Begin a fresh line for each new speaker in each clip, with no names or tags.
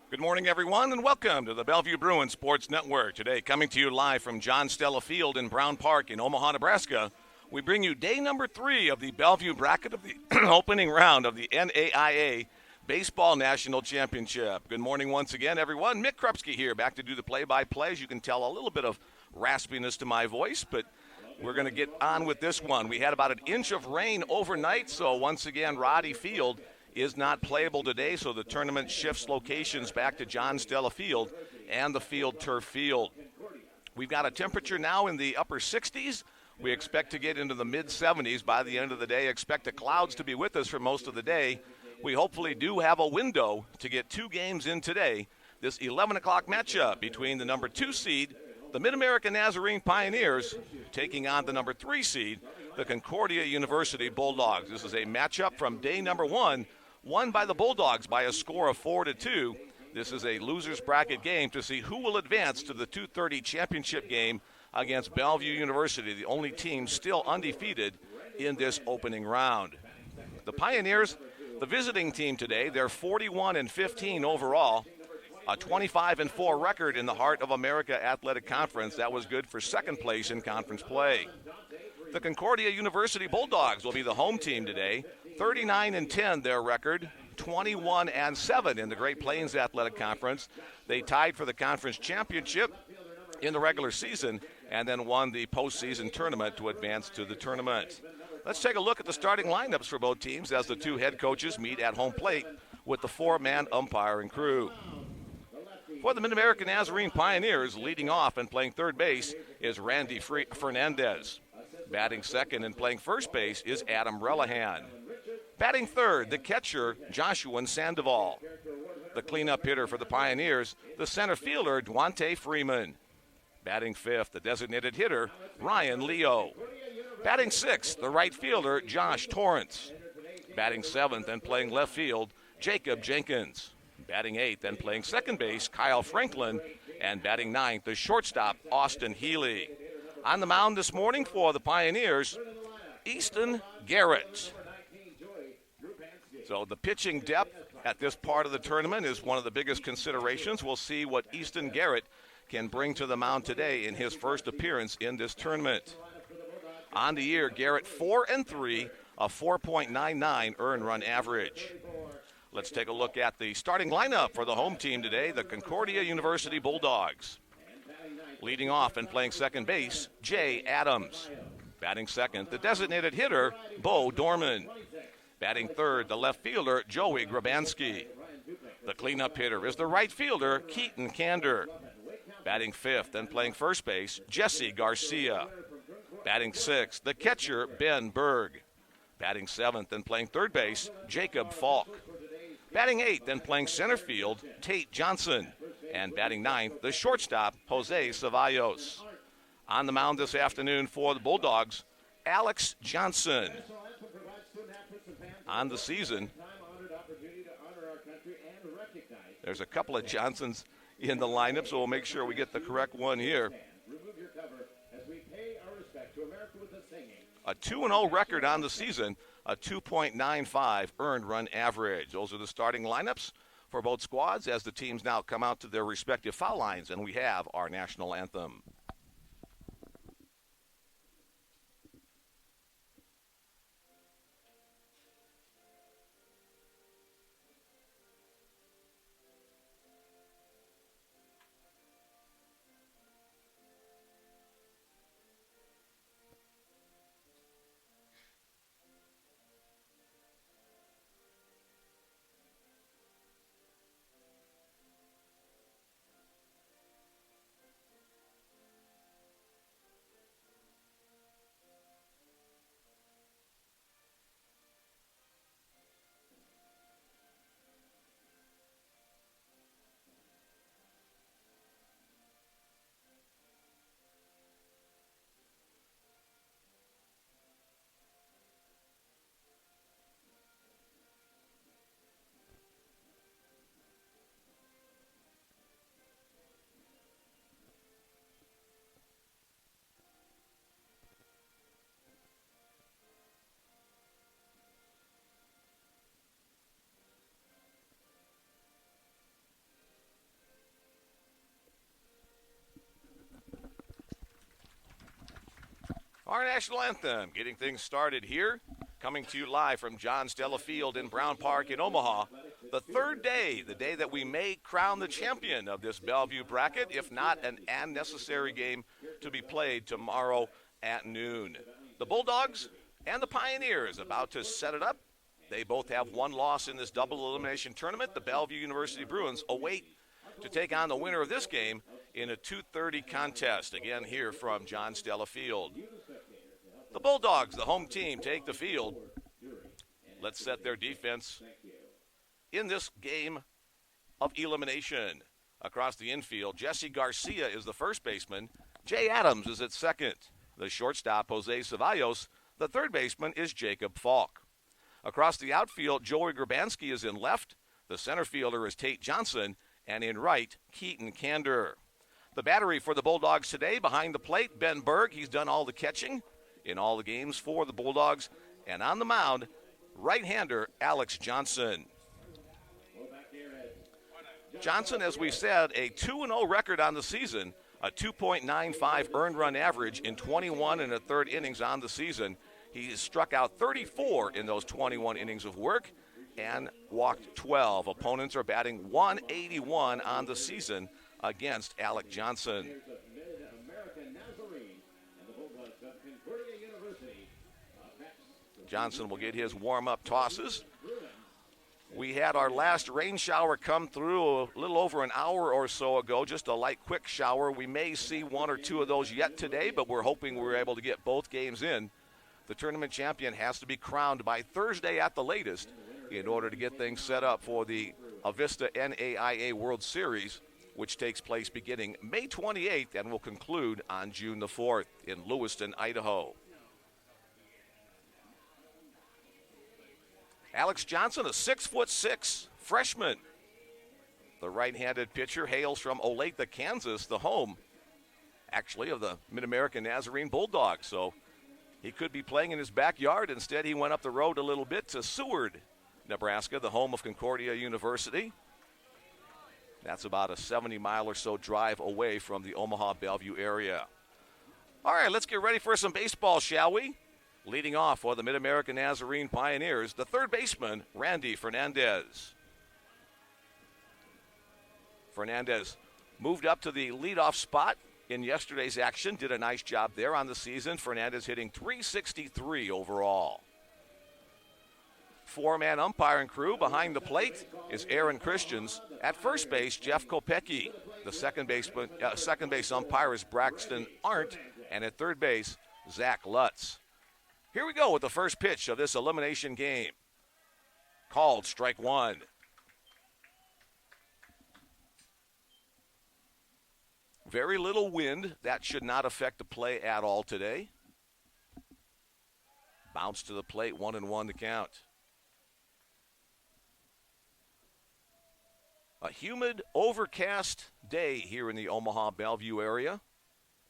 Good morning, everyone, and welcome to the Bellevue Bruins Sports Network. Today, coming to you live from John Stella Field in Brown Park in Omaha, Nebraska, we bring you day number 3 of the Bellevue bracket of the opening round of the NAIA Baseball National Championship. Good morning once again, everyone. Mick Krupski here, back to do the play-by-play. As you can tell, a little bit of raspiness to my voice, but we're going to get on with this one. We had about an inch of rain overnight, so once again, Roddy Field is not playable today, so the tournament shifts locations back to John Stella Field and the Field Turf Field. We've got a temperature now in the upper 60s. We expect to get into the mid-70s by the end of the day. Expect the clouds to be with us for most of the day. We hopefully do have a window to get 2 games in today. This 11 o'clock matchup between the number 2 seed, the Mid-American Nazarene Pioneers, taking on the number 3 seed, the Concordia University Bulldogs. This is a matchup from day number 1, won by the Bulldogs by a score of 4-2. This is a loser's bracket game to see who will advance to the 2:30 championship game against Bellevue University, the only team still undefeated in this opening round. The Pioneers, the visiting team today, they're 41-15 overall, a 25-4 record in the Heart of America Athletic Conference. That was good for second place in conference play. The Concordia University Bulldogs will be the home team today. 39-10 their record, 21-7 in the Great Plains Athletic Conference. They tied for the conference championship in the regular season and then won the postseason tournament to advance to the tournament. Let's take a look at the starting lineups for both teams as the 2 head coaches meet at home plate with the 4-man umpiring crew. For the Mid-American Nazarene Pioneers, leading off and playing third base is Randy Fernandez. Batting second and playing first base is Adam Relihan. Batting third, the catcher, Joshua Sandoval. The cleanup hitter for the Pioneers, the center fielder, Duante Freeman. Batting fifth, the designated hitter, Ryan Leo. Batting sixth, the right fielder, Josh Torrance. Batting seventh and playing left field, Jacob Jenkins. Batting eighth and playing second base, Kyle Franklin. And batting ninth, the shortstop, Austin Healy. On the mound this morning for the Pioneers, Easton Garrett. So the pitching depth at this part of the tournament is one of the biggest considerations. We'll see what Easton Garrett can bring to the mound today in his first appearance in this tournament. On the year, Garrett 4-3, a 4.99 earned run average. Let's take a look at the starting lineup for the home team today, the Concordia University Bulldogs. Leading off and playing second base, Jay Adams. Batting second, the designated hitter, Bo Dorman. Batting third, the left fielder, Joey Grabansky. The cleanup hitter is the right fielder, Keaton Kander. Batting fifth and playing first base, Jesse Garcia. Batting sixth, the catcher, Ben Berg. Batting seventh and playing third base, Jacob Falk. Batting eighth and playing center field, Tate Johnson. And batting ninth, the shortstop, Jose Ceballos. On the mound this afternoon for the Bulldogs, Alex Johnson. On the season, there's a couple of Johnsons in the lineup, so we'll make sure we get the correct one here. A 2-0 record on the season, a 2.95 earned run average. Those are the starting lineups for both squads as the teams now come out to their respective foul lines, and we have our national anthem. Our national anthem, getting things started here, coming to you live from John Stella Field in Brown Park in Omaha. The third day, the day that we may crown the champion of this Bellevue bracket, if not an unnecessary game to be played tomorrow at noon. The Bulldogs and the Pioneers about to set it up. They both have one loss in this double elimination tournament. The Bellevue University Bruins await to take on the winner of this game in a 2:30 contest, again here from John Stella Field. The Bulldogs, the home team, take the field. Let's set their defense in this game of elimination. Across the infield, Jesse Garcia is the first baseman. Jay Adams is at second. The shortstop, Jose Ceballos. The third baseman is Jacob Falk. Across the outfield, Joey Grabansky is in left. The center fielder is Tate Johnson. And in right, Keaton Kander. The battery for the Bulldogs today, behind the plate, Ben Berg. He's done all the catching in all the games for the Bulldogs. And on the mound, right-hander Alex Johnson. Johnson, as we said, a 2-0 record on the season, a 2.95 earned run average in 21 and a third innings on the season. He has struck out 34 in those 21 innings of work and walked 12. Opponents are batting 181 on the season against Alex Johnson. Johnson will get his warm-up tosses. We had our last rain shower come through a little over an hour or so ago, just a light, quick shower. We may see one or two of those yet today, but we're hoping we're able to get both games in. The tournament champion has to be crowned by Thursday at the latest in order to get things set up for the Avista NAIA World Series, which takes place beginning May 28th and will conclude on June the 4th in Lewiston, Idaho. Alex Johnson, a 6'6" freshman. The right-handed pitcher hails from Olathe, Kansas, the home, actually, of the Mid-American Nazarene Bulldogs. So he could be playing in his backyard. Instead, he went up the road a little bit to Seward, Nebraska, the home of Concordia University. That's about a 70-mile or so drive away from the Omaha-Bellevue area. All right, let's get ready for some baseball, shall we? Leading off for the Mid-American Nazarene Pioneers, the third baseman, Randy Fernandez. Fernandez moved up to the leadoff spot in yesterday's action, did a nice job there on the season. Fernandez hitting .363 overall. Four-man umpiring crew behind the plate is Aaron Christians. At first base, Jeff Kopecki. The second base umpire is Braxton Arndt. And at third base, Zach Lutz. Here we go with the first pitch of this elimination game. Called strike one. Very little wind. That should not affect the play at all today. Bounce to the plate, 1-1 to count. A humid, overcast day here in the Omaha-Bellevue area.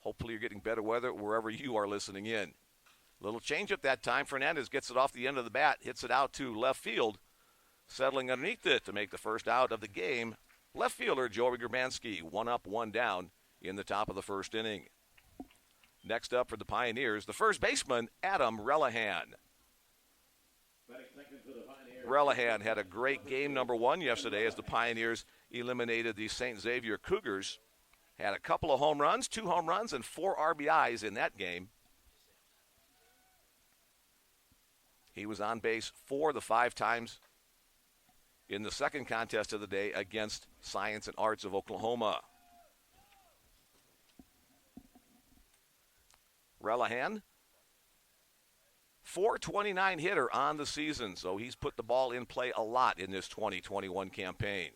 Hopefully you're getting better weather wherever you are listening in. Little change up that time. Fernandez gets it off the end of the bat, hits it out to left field. Settling underneath it to make the first out of the game, left fielder Joey Grabansky, 1 up, 1 down in the top of the first inning. Next up for the Pioneers, the first baseman, Adam Relihan. Relihan had a great game number one yesterday as the Pioneers eliminated the St. Xavier Cougars. Had a couple of home runs, 2 home runs, and 4 RBIs in that game. He was on base 4 of the 5 times in the second contest of the day against Science and Arts of Oklahoma. Relihan, .429 hitter on the season, so he's put the ball in play a lot in this 2021 campaign.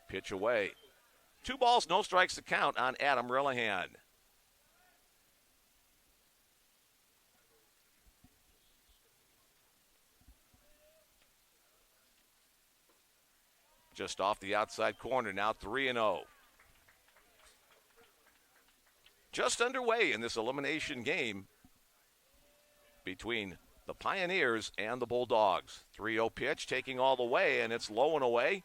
Pitch away. 2 balls, no strikes to count on Adam Relihan. Just off the outside corner, now 3-0. Just underway in this elimination game between the Pioneers and the Bulldogs. 3-0 pitch, taking all the way, and it's low and away.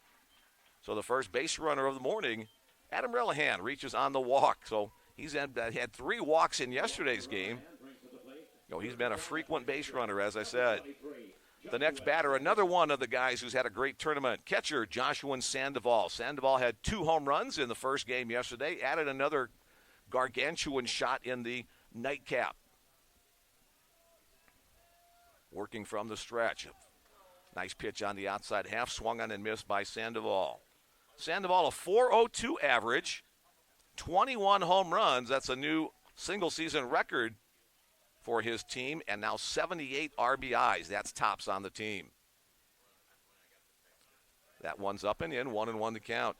So the first base runner of the morning, Adam Relihan, reaches on the walk. So he's had 3 walks in yesterday's game. He's been a frequent base runner, as I said. The next batter, another one of the guys who's had a great tournament. Catcher, Joshua Sandoval. Sandoval had 2 home runs in the first game yesterday, added another gargantuan shot in the nightcap. Working from the stretch. Nice pitch on the outside half, swung on and missed by Sandoval. Sandoval, a .402 average, 21 home runs. That's a new single-season record for his team, and now 78 RBIs. That's tops on the team. That one's up and in, 1-1 to count.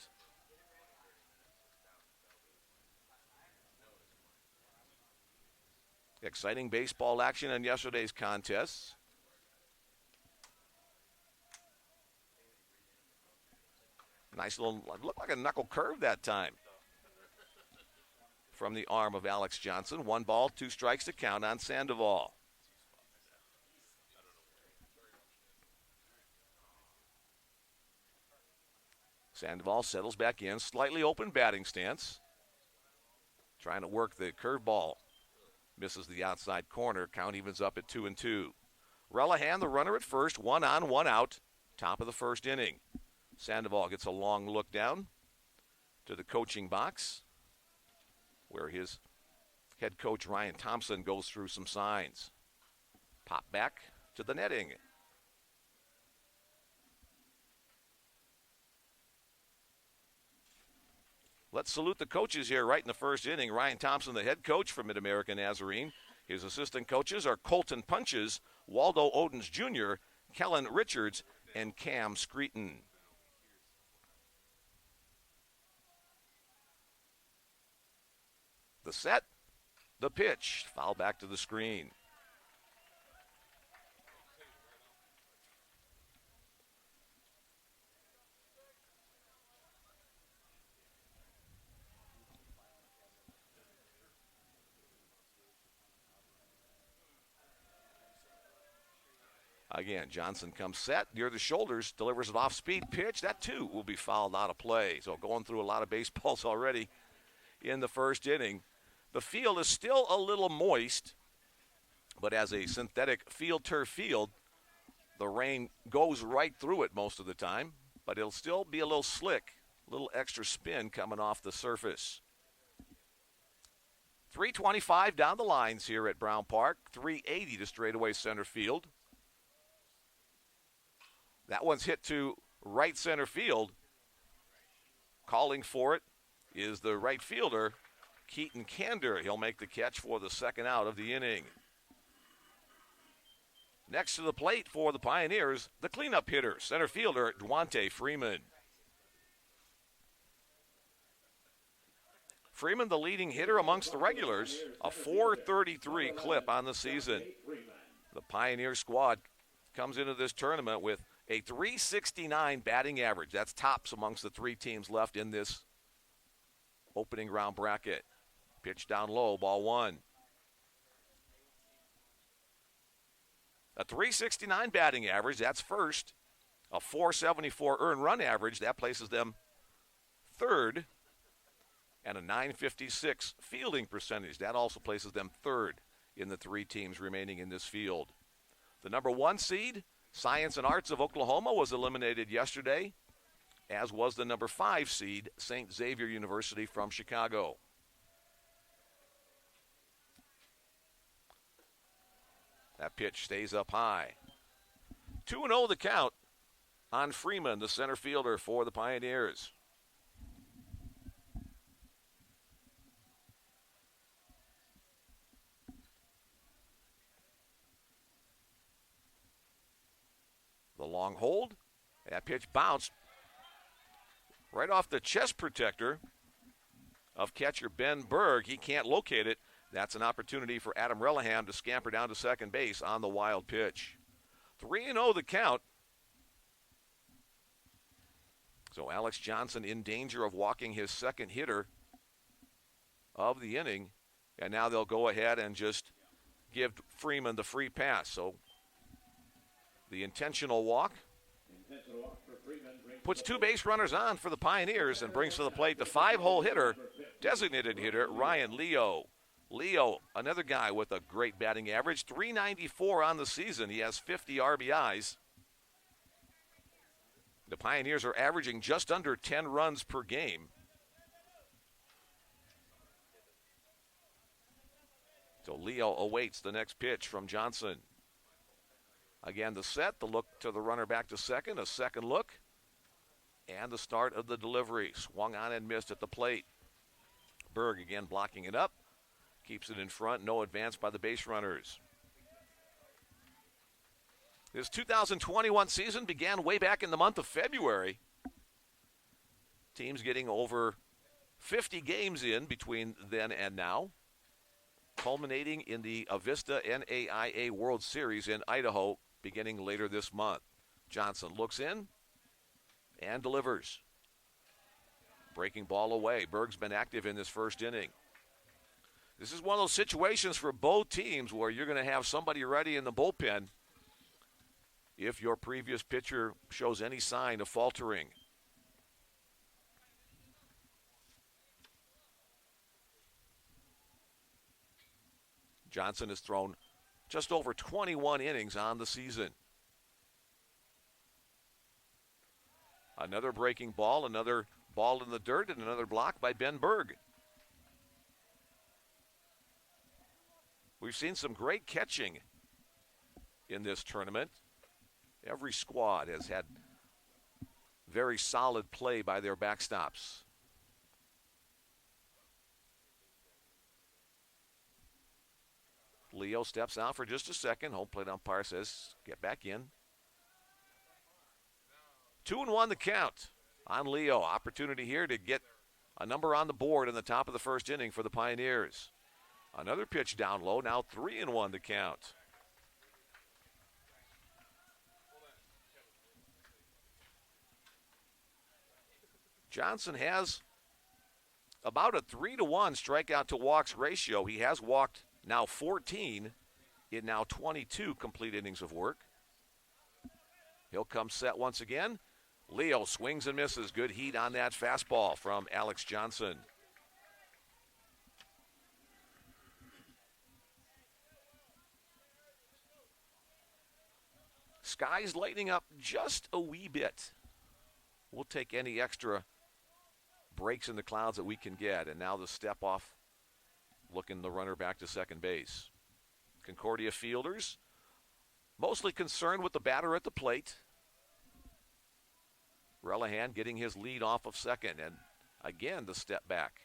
Exciting baseball action in yesterday's contests. Nice little, looked like a knuckle curve that time from the arm of Alex Johnson. 1 ball, 2 strikes to count on Sandoval. Sandoval settles back in, slightly open batting stance. Trying to work the curveball. Misses the outside corner. Count evens up at 2-2. Relihan, the runner at first, 1 on, 1 out. Top of the first inning. Sandoval gets a long look down to the coaching box, where his head coach Ryan Thompson goes through some signs. Pop back to the netting. Let's salute the coaches here right in the first inning. Ryan Thompson, the head coach for Mid-American Nazarene. His assistant coaches are Colton Punches, Waldo Odens Jr., Kellen Richards, and Cam Screeton. The set, the pitch, foul back to the screen. Again, Johnson comes set near the shoulders, delivers an off-speed pitch. That, too, will be fouled out of play. So going through a lot of baseballs already in the first inning. The field is still a little moist, but as a synthetic field turf field, the rain goes right through it most of the time, but it'll still be a little slick, a little extra spin coming off the surface. 325 down the lines here at Brown Park, 380 to straightaway center field. That one's hit to right center field. Calling for it is the right fielder, Keaton Kander. He'll make the catch for the second out of the inning. Next to the plate for the Pioneers, the cleanup hitter, center fielder, Duante Freeman. Freeman, the leading hitter amongst the regulars, a .433 clip on the season. The Pioneer squad comes into this tournament with a .369 batting average. That's tops amongst the 3 teams left in this opening round bracket. Pitch down low, ball 1. A .369 batting average, that's first. A .474 earned run average, that places them third. And a .956 fielding percentage, that also places them third in the 3 teams remaining in this field. The number 1 seed, Science and Arts of Oklahoma, was eliminated yesterday, as was the number 5 seed, St. Xavier University from Chicago. That pitch stays up high. 2-0 the count on Freeman, the center fielder for the Pioneers. The long hold. That pitch bounced right off the chest protector of catcher Ben Berg. He can't locate it. That's an opportunity for Adam Relihan to scamper down to second base on the wild pitch. 3-0 the count. So Alex Johnson in danger of walking his second hitter of the inning. And now they'll go ahead and just give Freeman the free pass. So the intentional walk puts 2 base runners on for the Pioneers and brings to the plate the 5-hole hitter, designated hitter, Ryan Leo. Leo, another guy with a great batting average, 394 on the season. He has 50 RBIs. The Pioneers are averaging just under 10 runs per game. So Leo awaits the next pitch from Johnson. Again, the set, the look to the runner back to second, a second look, and the start of the delivery. Swung on and missed at the plate. Berg again blocking it up. Keeps it in front. No advance by the base runners. This 2021 season began way back in the month of February. Teams getting over 50 games in between then and now, culminating in the Avista NAIA World Series in Idaho beginning later this month. Johnson looks in and delivers. Breaking ball away. Berg's been active in this first inning. This is one of those situations for both teams where you're going to have somebody ready in the bullpen if your previous pitcher shows any sign of faltering. Johnson has thrown just over 21 innings on the season. Another breaking ball, another ball in the dirt, and another block by Ben Berg. We've seen some great catching in this tournament. Every squad has had very solid play by their backstops. Leo steps out for just a second. Home plate umpire says, get back in. 2-1 the count on Leo. Opportunity here to get a number on the board in the top of the first inning for the Pioneers. Another pitch down low. Now 3-1 the count. Johnson has about a 3-to-1 strikeout to walks ratio. He has walked now 14 in now 22 complete innings of work. He'll come set once again. Leo swings and misses. Good heat on that fastball from Alex Johnson. Sky's lightening up just a wee bit. We'll take any extra breaks in the clouds that we can get. And now the step off, looking the runner back to second base. Concordia fielders mostly concerned with the batter at the plate. Relihan getting his lead off of second, and again the step back.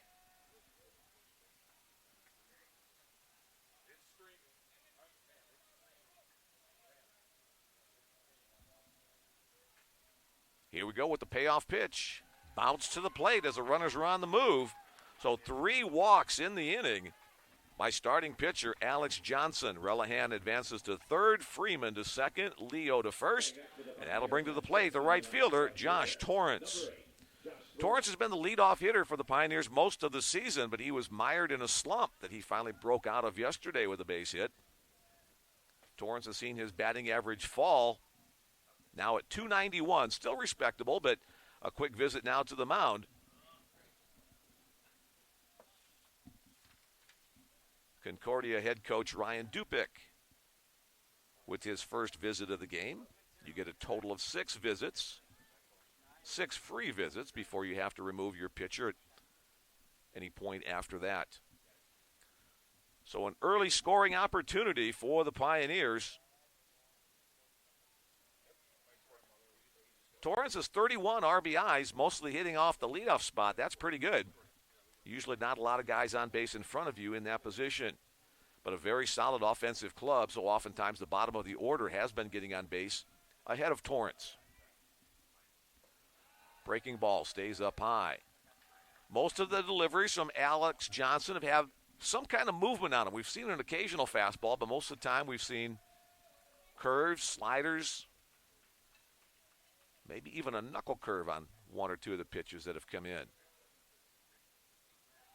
Here we go with the payoff pitch. Bounce to the plate as the runners are on the move. So 3 walks in the inning by starting pitcher Alex Johnson. Relihan advances to third, Freeman to second, Leo to first, and that'll bring to the plate the right fielder, Josh Torrance. Torrance has been the leadoff hitter for the Pioneers most of the season, but he was mired in a slump that he finally broke out of yesterday with a base hit. Torrance has seen his batting average fall, now at .291, still respectable, but a quick visit now to the mound. Concordia head coach Ryan Dupick with his first visit of the game. You get a total of 6 visits, 6 free visits before you have to remove your pitcher at any point after that. So an early scoring opportunity for the Pioneers. Torrance has 31 RBIs, mostly hitting off the leadoff spot. That's pretty good. Usually not a lot of guys on base in front of you in that position. But a very solid offensive club, so oftentimes the bottom of the order has been getting on base ahead of Torrance. Breaking ball stays up high. Most of the deliveries from Alex Johnson have had some kind of movement on them. We've seen an occasional fastball, but most of the time we've seen curves, sliders, maybe even a knuckle curve on 1 or 2 of the pitches that have come in.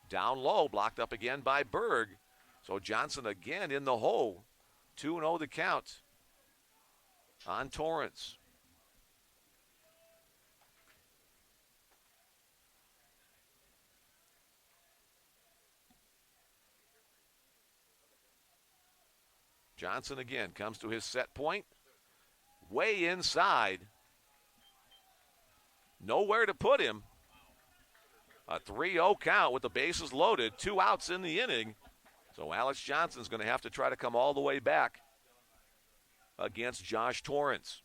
Down low, blocked up again by Berg. So Johnson again in the hole. 2-0 the count on Torrance.
Johnson again comes to his set point. Way inside. Nowhere to put him. A 3-0 count with the bases loaded. 2 outs in the inning. So Alex Johnson's going to have to try to come all the way back against Josh Torrance.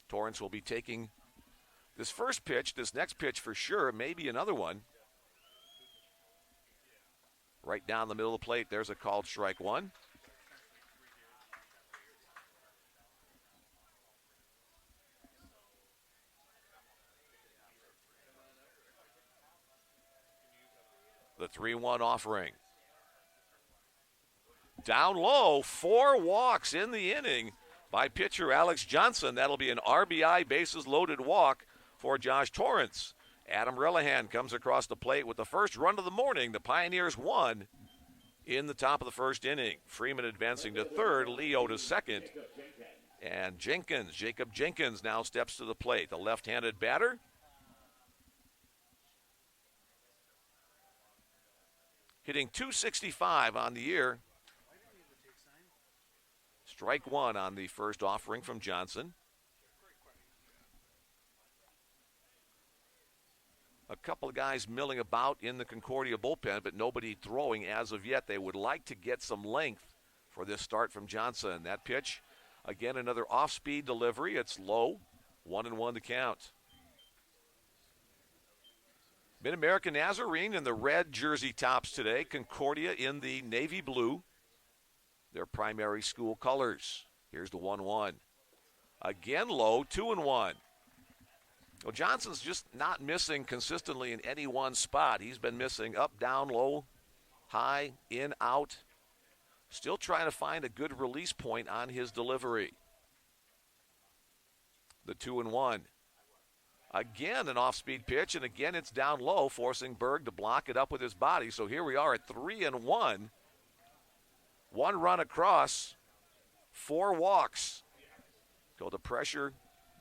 Torrance will be taking this first pitch, this next pitch for sure, maybe another one. Right down the middle of the plate, there's a called strike one. The 3-1 offering. Down low, 4 walks in the inning by pitcher Alex Johnson. That'll be an RBI bases loaded walk for Josh Torrance. Adam Relihan comes across the plate with the first run of the morning. The Pioneers won in the top of the first inning. Freeman advancing to third, Leo to second. And Jacob Jenkins now steps to the plate, the left-handed batter. Hitting .265 on the year. Strike one on the first offering from Johnson. A couple of guys milling about in the Concordia bullpen, but nobody throwing as of yet. They would like to get some length for this start from Johnson. That pitch, again, another off-speed delivery. It's low, 1-1 to count. Mid-American Nazarene in the red jersey tops today. Concordia in the navy blue. Their primary school colors. Here's the 1-1. Again low, 2-1. Well, Johnson's just not missing consistently in any one spot. He's been missing up, down, low, high, in, out. Still trying to find a good release point on his delivery. The 2-1. Again, an off-speed pitch, and again it's down low, forcing Berg to block it up with his body. So here we are at 3-1. 1 run across, 4 walks. So the pressure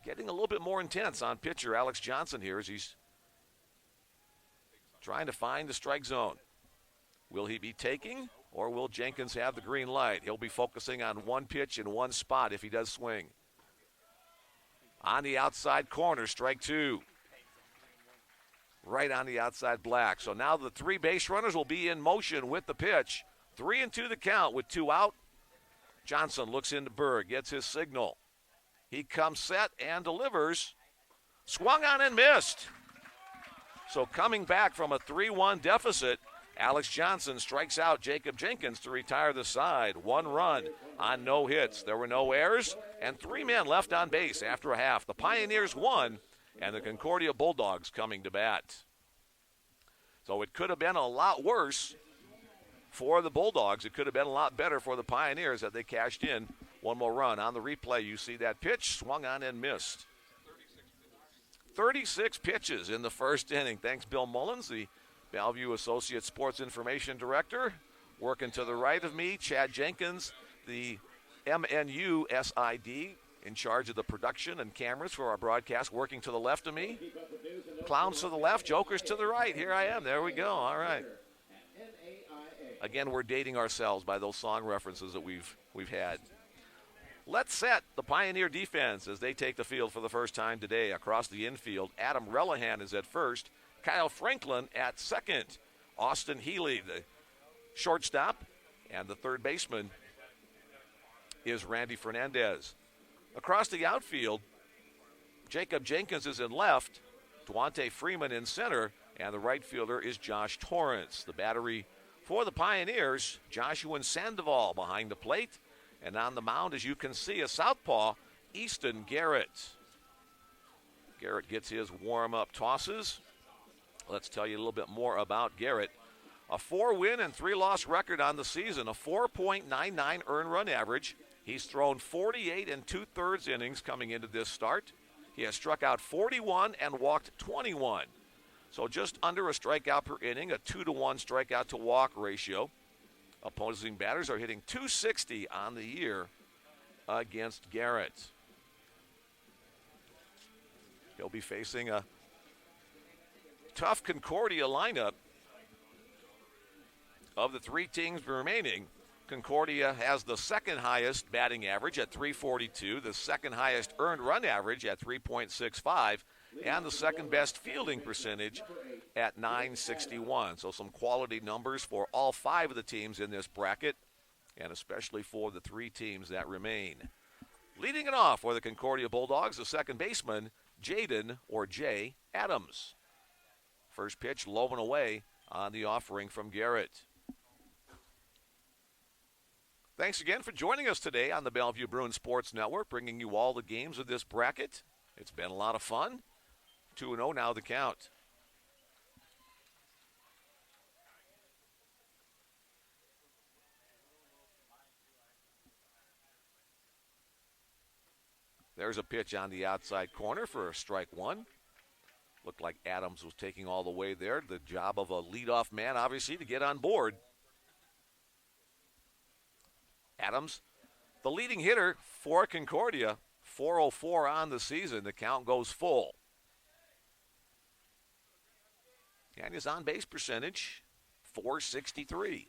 getting a little bit more intense on pitcher Alex Johnson here as he's trying to find the strike zone. Will he be taking, or will Jenkins have the green light? He'll be focusing on one pitch in one spot if he does swing. On the outside corner, strike 2. Right on the outside black. So now the 3 base runners will be in motion with the pitch. 3-2 the count with 2 out. Johnson looks into Berg, gets his signal. He comes set and delivers. Swung on and missed. So coming back from a 3-1 deficit, Alex Johnson strikes out Jacob Jenkins to retire the side. 1 run on no hits. There were no errors and 3 men left on base after a half. The Pioneers won, and the Concordia Bulldogs coming to bat. So it could have been a lot worse for the Bulldogs. It could have been a lot better for the Pioneers had they cashed in 1 more run. On the replay, you see that pitch swung on and missed. 36 pitches in the first inning. Thanks, Bill Mullins, the Bellevue Associate Sports Information Director. Working to the right of me, Chad Jenkins, the MNU SID, in charge of the production and cameras for our broadcast. Working to the left of me. Clowns to the left, jokers to the right. Here I am. There we go. All right. Again, we're dating ourselves by those song references that we've had. Let's set the Pioneer defense as they take the field for the first time today across the infield. Adam Relihan is at first. Kyle Franklin at second. Austin Healy, the shortstop, and the third baseman is Randy Fernandez. Across the outfield, Jacob Jenkins is in left, Duante Freeman in center, and the right fielder is Josh Torrance. The battery for the Pioneers, Joshua Sandoval behind the plate. And on the mound, as you can see, a southpaw, Easton Garrett. Garrett gets his warm-up tosses. Let's tell you a little bit more about Garrett. A 4-win and 3-loss record on the season, a 4.99 earned run average. He's thrown 48 2/3 innings coming into this start. He has struck out 41 and walked 21. So just under a strikeout per inning, a 2-to-1 strikeout to walk ratio. Opposing batters are hitting .260 on the year against Garrett. He'll be facing a tough Concordia lineup. Of the 3 teams remaining, Concordia has the second highest batting average at 342, the second highest earned run average at 3.65, and the second best fielding percentage at 961. So some quality numbers for all 5 of the teams in this bracket, and especially for the 3 teams that remain. Leading it off for the Concordia Bulldogs, the second baseman, Jaden, or Jay, Adams. First pitch low and away on the offering from Garrett. Thanks again for joining us today on the Bellevue Bruins Sports Network, bringing you all the games of this bracket. It's been a lot of fun. 2-0 now the count. There's a pitch on the outside corner for a strike one. Looked like Adams was taking all the way there. The job of a leadoff man, obviously, to get on board. Adams, the leading hitter for Concordia, 404 on the season. The count goes full. And his on-base percentage, 463.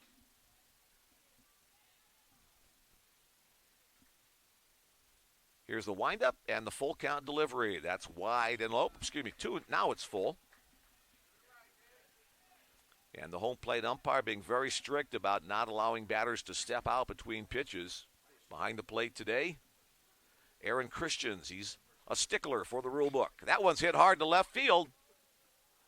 Here's the windup and the full count delivery. That's wide and low. Two. Now it's full. And the home plate umpire being very strict about not allowing batters to step out between pitches. Behind the plate today, Aaron Christians. He's a stickler for the rule book. That one's hit hard to left field.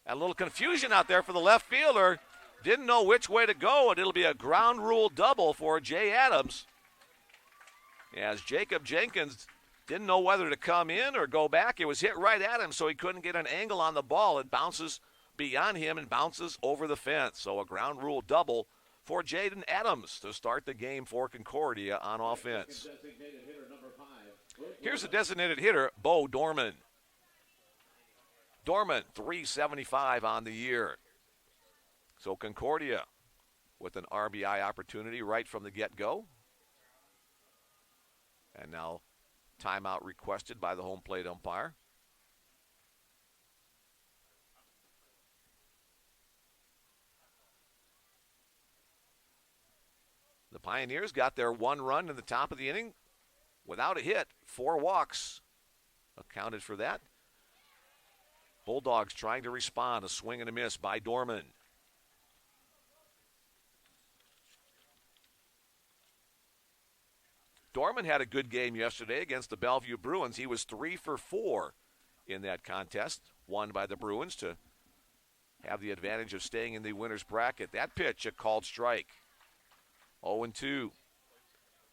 And a little confusion out there for the left fielder. Didn't know which way to go, and it'll be a ground rule double for Jay Adams. As Jacob Jenkins didn't know whether to come in or go back. It was hit right at him, so he couldn't get an angle on the ball. It bounces beyond him and bounces over the fence. So a ground rule double for Jaden Adams to start the game for Concordia on offense. Here's the designated hitter, Bo Dorman. Dorman, 375 on the year. So Concordia with an RBI opportunity right from the get-go. And now timeout requested by the home plate umpire. The Pioneers got their one run in the top of the inning without a hit. 4 walks accounted for that. Bulldogs trying to respond. A swing and a miss by Dorman. Dorman had a good game yesterday against the Bellevue Bruins. He was 3 for 4 in that contest, won by the Bruins to have the advantage of staying in the winner's bracket. That pitch, a called strike. 0-2.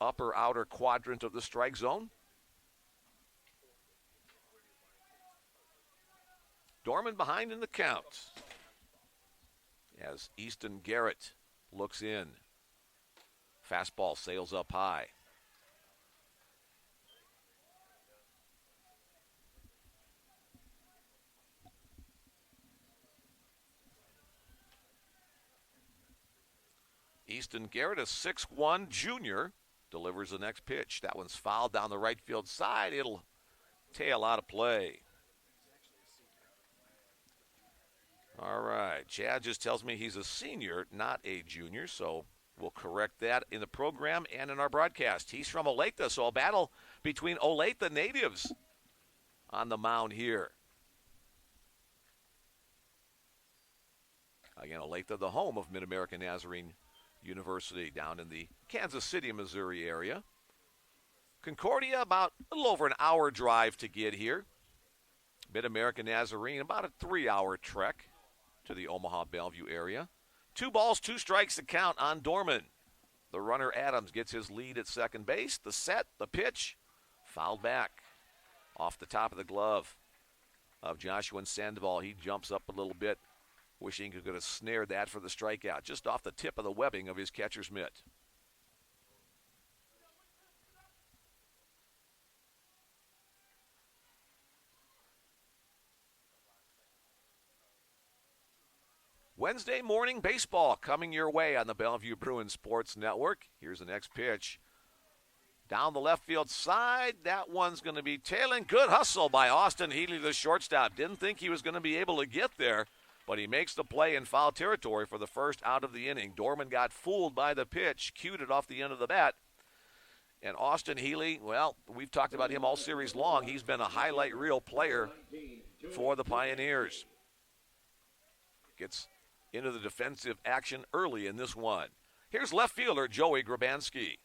Upper outer quadrant of the strike zone. Dorman behind in the count as Easton Garrett looks in. Fastball sails up high. Easton Garrett, a 6'1 junior, delivers the next pitch. That one's fouled down the right field side. It'll tail out of play. All right. Chad just tells me he's a senior, not a junior, so we'll correct that in the program and in our broadcast. He's from Olathe, so a battle between Olathe natives on the mound here. Again, Olathe, the home of Mid-American Nazarene University down in the Kansas City, Missouri area. Concordia, about a little over an hour drive to get here. Mid-American Nazarene, about a 3-hour trek to the Omaha-Bellevue area. 2 balls, 2 strikes to count on Dorman. The runner Adams gets his lead at second base. The set, the pitch, fouled back off the top of the glove of Joshua Sandoval. He jumps up a little bit, wishing he could have snared that for the strikeout, just off the tip of the webbing of his catcher's mitt. Wednesday morning baseball coming your way on the Bellevue Bruins Sports Network. Here's the next pitch. Down the left field side, that one's going to be tailing. Good hustle by Austin Healy, the shortstop. Didn't think he was going to be able to get there. but he makes the play in foul territory for the first out of the inning. Dorman got fooled by the pitch, cued it off the end of the bat. And Austin Healy, well, we've talked about him all series long. He's been a highlight reel player for the Pioneers. Gets into the defensive action early in this one. Here's left fielder Joey Grabanski.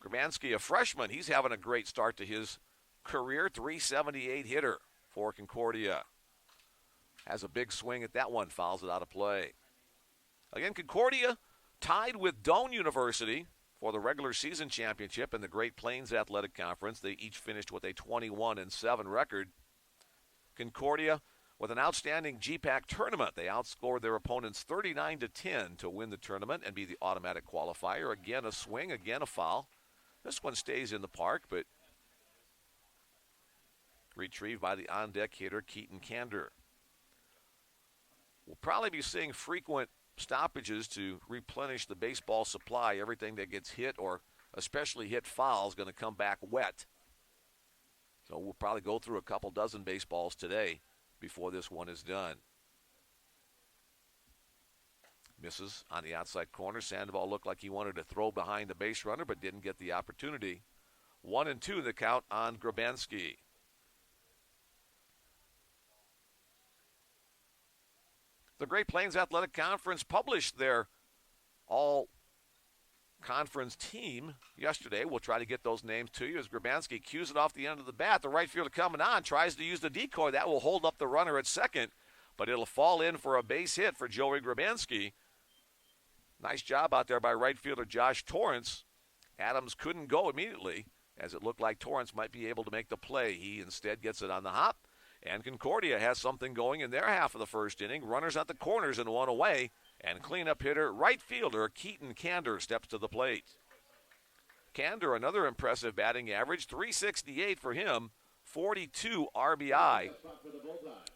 Grabanski, a freshman, he's having a great start to his career. .378 hitter for Concordia. Has a big swing at that one, fouls it out of play. Again, Concordia tied with Doane University for the regular season championship in the Great Plains Athletic Conference. They each finished with a 21-7 record. Concordia with an outstanding GPAC tournament. They outscored their opponents 39-10 to win the tournament and be the automatic qualifier. Again, a swing, again a foul. This one stays in the park, but retrieved by the on-deck hitter, Keaton Kander. We'll probably be seeing frequent stoppages to replenish the baseball supply. Everything that gets hit or especially hit foul is going to come back wet. So we'll probably go through a couple dozen baseballs today before this one is done. Misses on the outside corner. Sandoval looked like he wanted to throw behind the base runner but didn't get the opportunity. 1-2 the count on Grabanski. The Great Plains Athletic Conference published their all-conference team yesterday. We'll try to get those names to you as Grabanski cues it off the end of the bat. The right fielder coming on, tries to use the decoy. That will hold up the runner at second, but it'll fall in for a base hit for Joey Grabanski. Nice job out there by right fielder Josh Torrance. Adams couldn't go immediately as it looked like Torrance might be able to make the play. He instead gets it on the hop. And Concordia has something going in their half of the first inning. Runners at the corners and one away. And cleanup hitter, right fielder Keaton Kander steps to the plate. Kander, another impressive batting average, .368 for him, 42 RBI.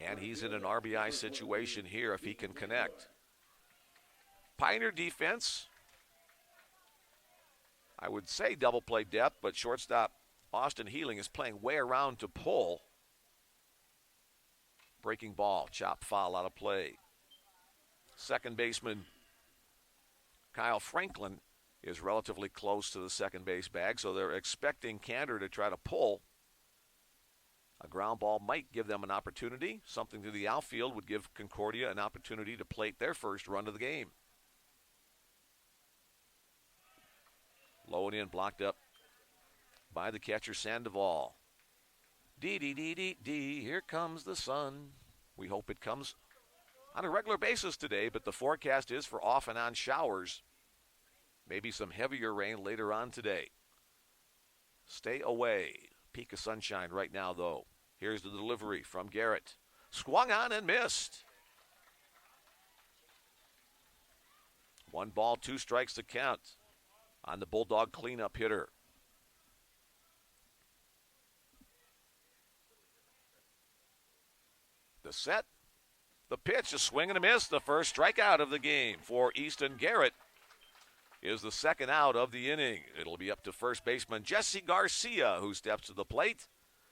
And he's in an RBI situation here if he can connect. Pioneer defense, I would say double play depth, but shortstop Austin Healing is playing way around to pull. Breaking ball, chop foul out of play. Second baseman Kyle Franklin is relatively close to the second base bag, so they're expecting Kander to try to pull. A ground ball might give them an opportunity. Something to the outfield would give Concordia an opportunity to plate their first run of the game. Low and in, blocked up by the catcher Sandoval. Dee, here comes the sun. We hope it comes on a regular basis today, but the forecast is for off and on showers. Maybe some heavier rain later on today. Stay away. Peak of sunshine right now, though. Here's the delivery from Garrett. Swung on and missed. 1 ball, 2 strikes to count on the Bulldog cleanup hitter. The set, the pitch, a swing and a miss. The first strikeout of the game for Easton Garrett is the second out of the inning. It'll be up to first baseman Jesse Garcia, who steps to the plate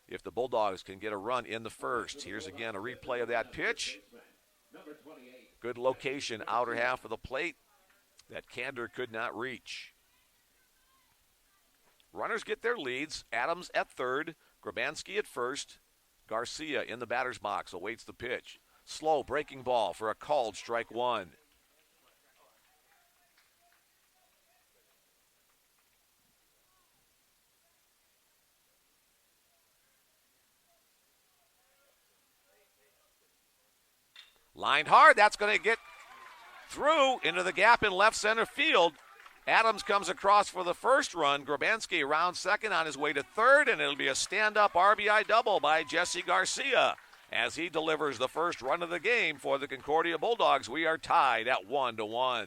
if the Bulldogs can get a run in the first. Here's again a replay of that pitch. Good location, outer half of the plate that Kander could not reach. Runners get their leads. Adams at third, Grabanski at first. Garcia in the batter's box awaits the pitch. Slow breaking ball for a called strike one. Lined hard, that's going to get through into the gap in left center field. Adams comes across for the first run. Grabanski around second on his way to third, and it'll be a stand-up RBI double by Jesse Garcia as he delivers the first run of the game for the Concordia Bulldogs. We are tied at 1-1.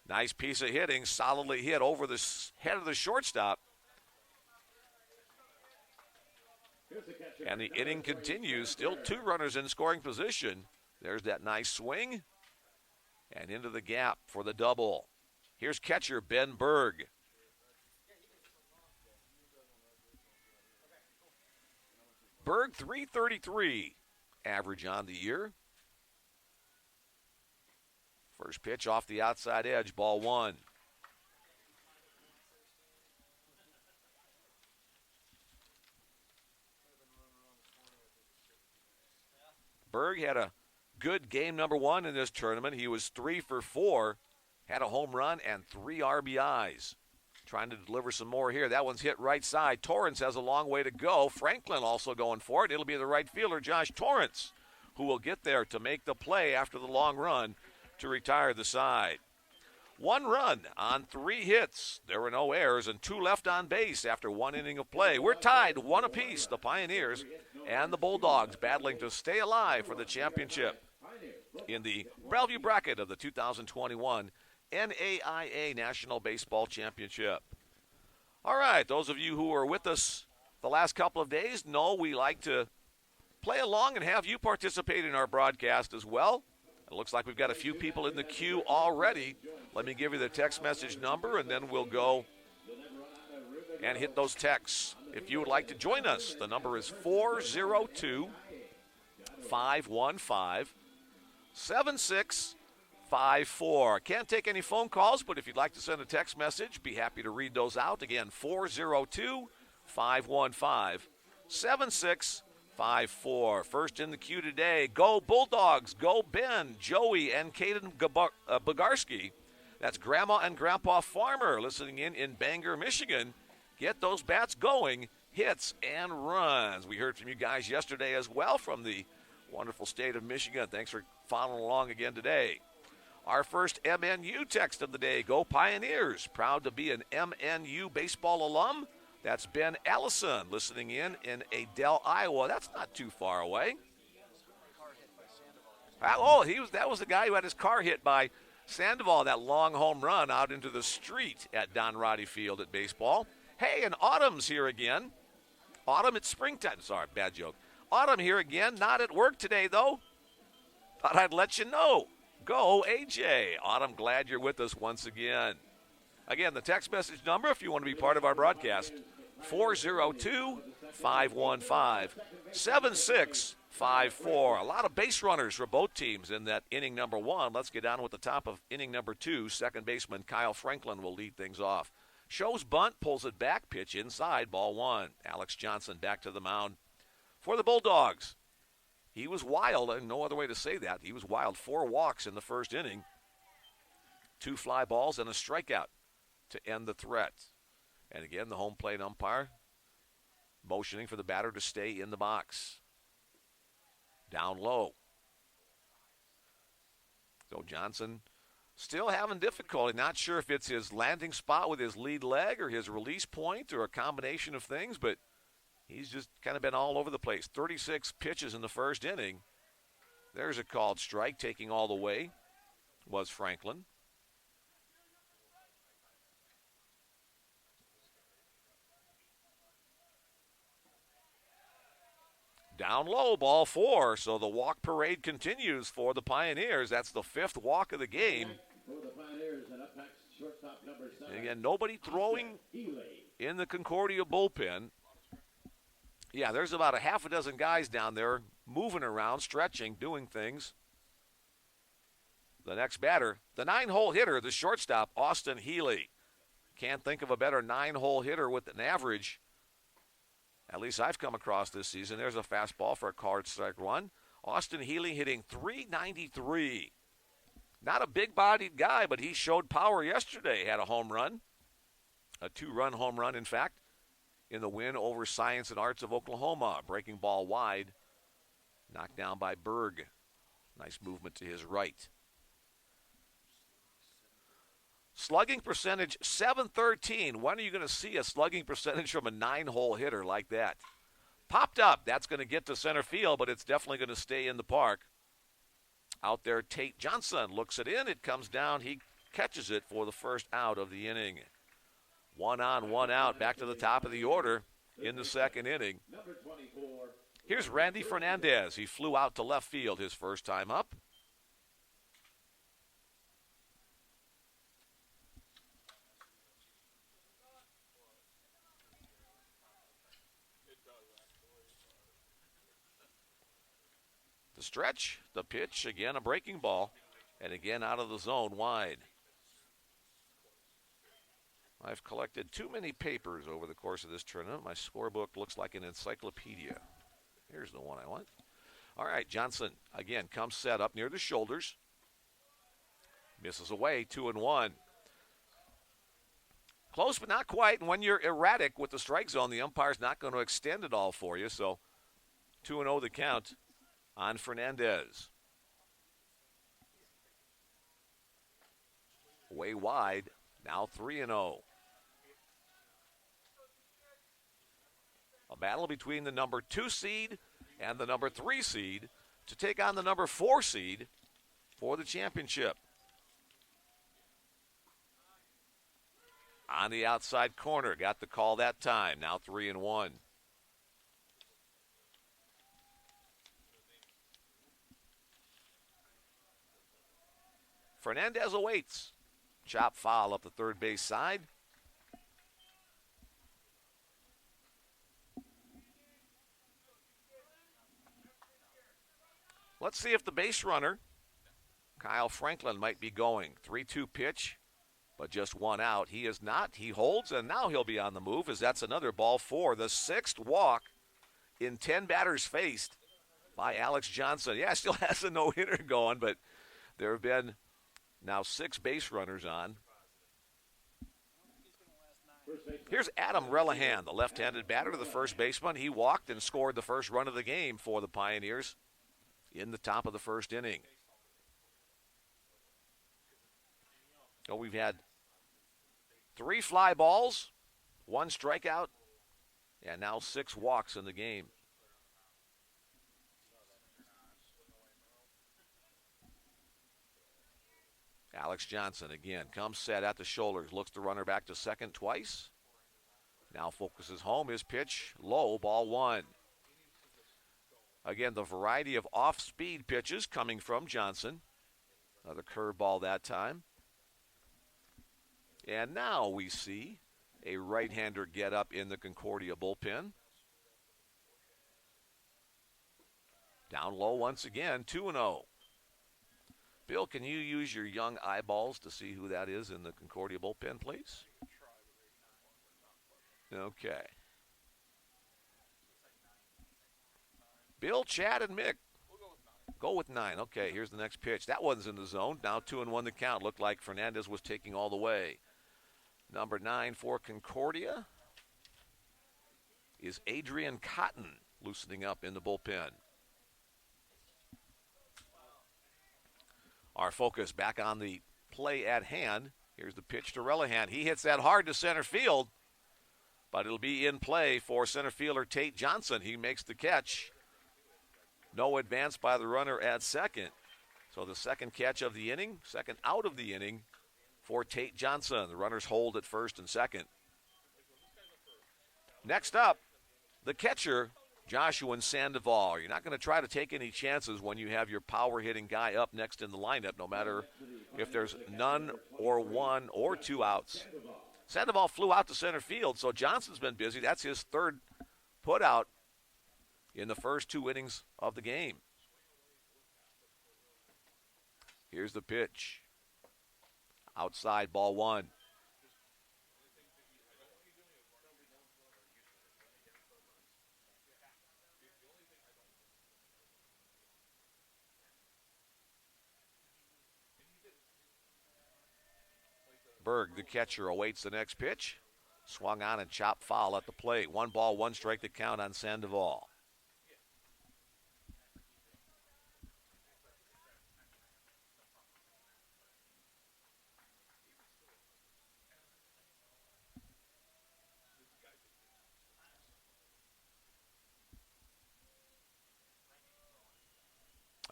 Nice piece of hitting, solidly hit over the head of the shortstop. And the inning continues. Still 2 runners in scoring position. There's that nice swing. And into the gap for the double. Here's catcher Ben Berg. Berg, .333 average on the year. First pitch off the outside edge, ball one. Berg had a good game number one in this tournament. He was 3 for 4, had a home run and 3 RBIs. Trying to deliver some more here. That one's hit right side. Torrance has a long way to go. Franklin also going for it. It'll be the right fielder, Josh Torrance, who will get there to make the play after the long run to retire the side. 1 run on 3 hits. There were no errors and 2 left on base after 1 inning of play. We're tied 1 apiece, the Pioneers and the Bulldogs battling to stay alive for the championship in the Bellevue bracket of the 2021 NAIA National Baseball Championship. All right, those of you who were with us the last couple of days know we like to play along and have you participate in our broadcast as well. It looks like we've got a few people in the queue already. Let me give you the text message number, and then we'll go and hit those texts. If you would like to join us, the number is 402-515-7654. Can't take any phone calls, but if you'd like to send a text message, be happy to read those out. Again, 402-515-7654. First in the queue today, go Bulldogs, go Ben, Joey, and Caden Bogarski. That's Grandma and Grandpa Farmer listening in Bangor, Michigan. Get those bats going, hits and runs. We heard from you guys yesterday as well from the wonderful state of Michigan. Thanks for following along again today. Our first MNU text of the day, go Pioneers. Proud to be an MNU baseball alum. That's Ben Allison listening in Adel, Iowa. That's not too far away. Oh, that was the guy who had his car hit by Sandoval, that long home run out into the street at Don Roddy Field at baseball. Hey, and Autumn's here again. Autumn, it's springtime. Sorry, bad joke. Autumn here again, not at work today, though. Thought I'd let you know. Go, AJ. Autumn, glad you're with us once again. Again, the text message number, if you want to be part of our broadcast, 402-515-7654. A lot of base runners for both teams in that inning number 1. Let's get on with the top of inning number 2. Second baseman Kyle Franklin will lead things off. Shows bunt, pulls it back, pitch inside, ball 1. Alex Johnson back to the mound for the Bulldogs. He was wild, and no other way to say that. He was wild. 4 walks in the first inning. 2 fly balls and a strikeout to end the threat. And again, the home plate umpire motioning for the batter to stay in the box. Down low. So Johnson still having difficulty. Not sure if it's his landing spot with his lead leg or his release point or a combination of things, but he's just kind of been all over the place. 36 pitches in the first inning. There's a called strike. Taking all the way was Franklin. Down low, ball 4. So the walk parade continues for the Pioneers. That's the 5th walk of the game. And again, nobody throwing in the Concordia bullpen. Yeah, there's about a half a dozen guys down there moving around, stretching, doing things. The next batter, the 9-hole hitter, the shortstop, Austin Healy. Can't think of a better 9-hole hitter with an average, at least I've come across this season. There's a fastball for a called strike 1. Austin Healy hitting .393. Not a big-bodied guy, but he showed power yesterday. Had a home run, a 2-run home run, in fact, in the win over Science and Arts of Oklahoma. Breaking ball wide, knocked down by Berg. Nice movement to his right. Slugging percentage, .713. When are you going to see a slugging percentage from a 9-hole hitter like that? Popped up. That's going to get to center field, but it's definitely going to stay in the park. Out there, Tate Johnson looks it in. It comes down. He catches it for the first out of the inning. 1 on, 1 out. Back to the top of the order in the second inning. Here's Randy Fernandez. He flew out to left field his first time up. stretch, the pitch, again a breaking ball, and again out of the zone wide. I've collected too many papers over the course of this tournament. My scorebook looks like an encyclopedia. Here's the one I want. All right, Johnson again comes set up near the shoulders. Misses away, 2-1. Close but not quite, and when you're erratic with the strike zone, the umpire's not going to extend it all for you, so 2-0 the count on Fernandez. Way wide, now 3-0. A battle between the number 2 seed and the number 3 seed to take on the number 4 seed for the championship. On the outside corner, got the call that time, now 3-1. Fernandez awaits. Chop foul up the third base side. Let's see if the base runner, Kyle Franklin, might be going. 3-2 pitch, but just one out. He is not. He holds, and now he'll be on the move as that's another ball four. The 6th walk in 10 batters faced by Alex Johnson. Yeah, still has a no-hitter going, but there have been now 6 base runners on. Here's Adam Relihan, the left-handed batter to the first baseman. He walked and scored the first run of the game for the Pioneers in the top of the first inning. So we've had 3 fly balls, 1 strikeout, and now 6 walks in the game. Alex Johnson again comes set at the shoulders, looks the runner back to second twice. Now focuses home. His pitch low, ball 1. Again, the variety of off-speed pitches coming from Johnson. Another curveball that time. And now we see a right-hander get up in the Concordia bullpen. Down low once again, 2-0. Bill, can you use your young eyeballs to see who that is in the Concordia bullpen, please? Okay. Bill, Chad, and Mick. Go with 9. Okay, here's the next pitch. That one's in the zone. Now 2-1 the count. Looked like Fernandez was taking all the way. Number 9 for Concordia is Adrian Cotton, loosening up in the bullpen. Our focus back on the play at hand. Here's the pitch to Relihan. He hits that hard to center field, but it'll be in play for center fielder Tate Johnson. He makes the catch. No advance by the runner at second. So the second catch of the inning, second out of the inning for Tate Johnson. The runners hold at first and second. Next up, the catcher, Joshua Sandoval. You're not going to try to take any chances when you have your power-hitting guy up next in the lineup, no matter if there's none or 1 or 2 outs. Sandoval flew out to center field, so Johnson's been busy. That's his 3rd putout in the first 2 innings of the game. Here's the pitch. Outside, ball 1. Berg, the catcher, awaits the next pitch. Swung on and chopped foul at the plate. 1 ball, 1 strike to count on Sandoval.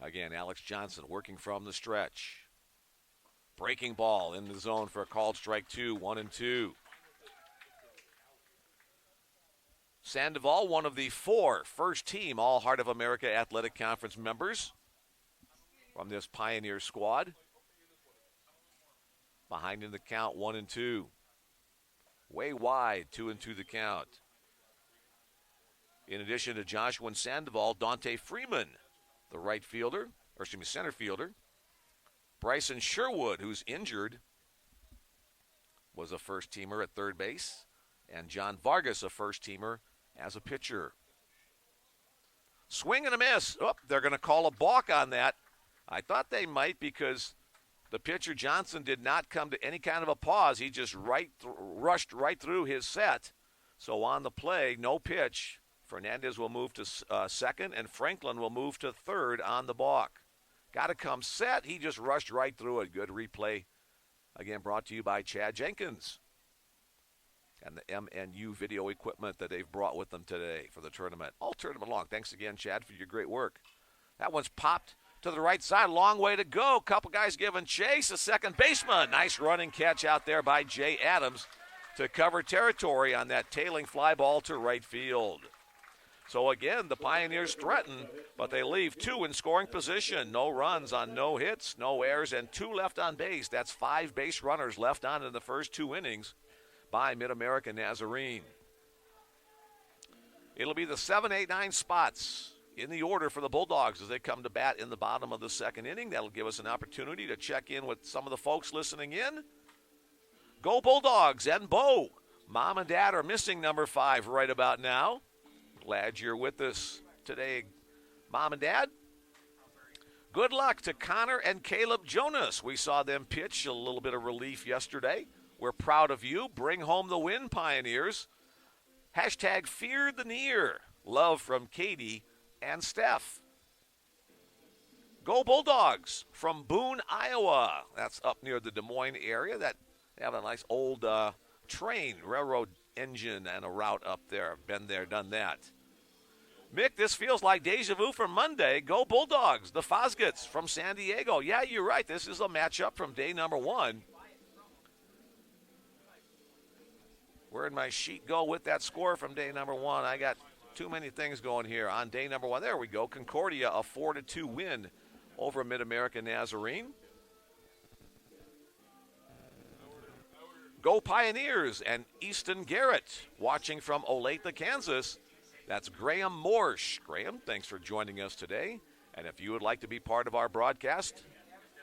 Again, Alex Johnson working from the stretch. Breaking ball in the zone for a called strike 2, 1-2. Sandoval, one of the 4 first-team All-Heart of America Athletic Conference members from this Pioneer squad. Behind in the count, 1-2. Way wide, 2-2 the count. In addition to Joshua Sandoval, Dante Freeman the center fielder. Bryson Sherwood, who's injured, was a first-teamer at third base. And John Vargas, a first-teamer as a pitcher. Swing and a miss. Oh, they're going to call a balk on that. I thought they might because the pitcher Johnson did not come to any kind of a pause. He just rushed right through his set. So on the play, no pitch. Fernandez will move to second, and Franklin will move to third on the balk. Got to come set. He just rushed right through it. Good replay. Again, brought to you by Chad Jenkins and the MNU video equipment that they've brought with them today for the tournament. All tournament long. Thanks again, Chad, for your great work. That one's popped to the right side. Long way to go. Couple guys giving chase. A second baseman. Nice running catch out there by Jay Adams to cover territory on that tailing fly ball to right field. So again, the Pioneers threaten, but they leave two in scoring position. No runs on no hits, no errors, and two left on base. That's 5 base runners left on in the first 2 innings by Mid-American Nazarene. It'll be the 7, 8, 9 spots in the order for the Bulldogs as they come to bat in the bottom of the second inning. That'll give us an opportunity to check in with some of the folks listening in. Go Bulldogs and Bo. Mom and Dad are missing number 5 right about now. Glad you're with us today, Mom and Dad. Good luck to Connor and Caleb Jonas. We saw them pitch, a little bit of relief yesterday. We're proud of you. Bring home the win, Pioneers. Hashtag fear the near. Love from Katie and Steph. Go Bulldogs from Boone, Iowa. That's up near the Des Moines area. They have a nice old railroad engine and a route up there. Been there, done that. Mick, this feels like deja vu from Monday. Go Bulldogs, the Fosgets from San Diego. Yeah, you're right. This is a matchup from day number 1. Where'd my sheet go with that score from day number 1? I got too many things going here. On day number 1, there we go. Concordia, a 4-2 win over Mid-American Nazarene. Go Pioneers and Easton Garrett watching from Olathe, Kansas. That's Graham Morsch. Graham, thanks for joining us today. And if you would like to be part of our broadcast,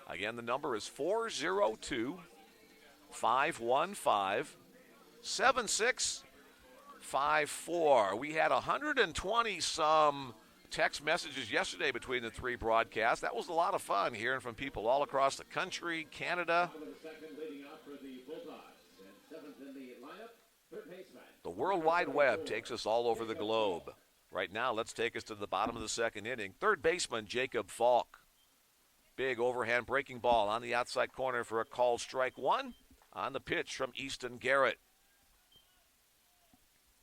again, the number is 402-515-7654. We had 120-some text messages yesterday between the 3 broadcasts. That was a lot of fun hearing from people all across the country, Canada. The World Wide Web takes us all over the globe. Right now, let's take us to the bottom of the second inning. Third baseman Jacob Falk. Big overhand breaking ball on the outside corner for a called strike 1 on the pitch from Easton Garrett.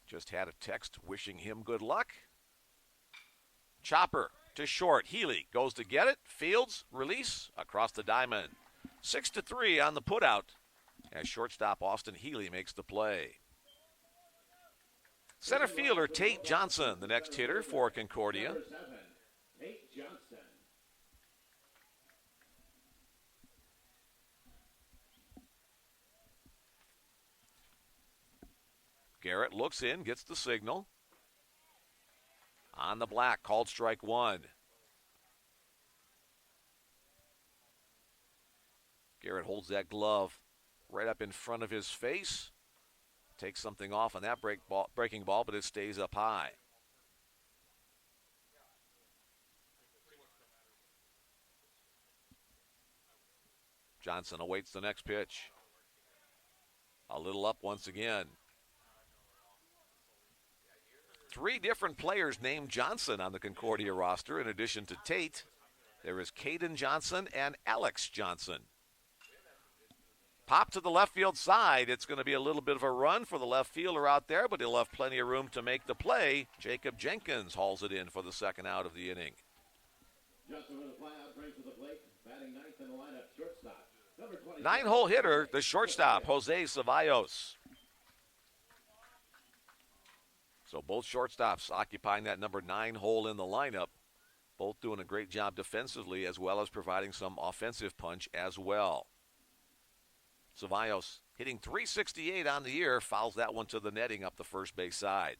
Just had a text wishing him good luck. Chopper to short. Healy goes to get it. Fields, release across the diamond. 6-3 on the putout as shortstop Austin Healy makes the play. Center fielder Tate Johnson, the next hitter for Concordia. Garrett looks in, gets the signal. On the black, called strike 1. Garrett holds that glove right up in front of his face. Takes something off on that breaking ball, but it stays up high. Johnson awaits the next pitch. A little up once again. 3 different players named Johnson on the Concordia roster. In addition to Tate, there is Caden Johnson and Alex Johnson. Pop to the left field side. It's going to be a little bit of a run for the left fielder out there, but he'll have plenty of room to make the play. Jacob Jenkins hauls it in for the second out of the inning. 9-hole hitter, the shortstop, Jose Ceballos. So both shortstops occupying that number 9 hole in the lineup, both doing a great job defensively as well as providing some offensive punch as well. Ceballos hitting .368 on the year, fouls that one to the netting up the first base side.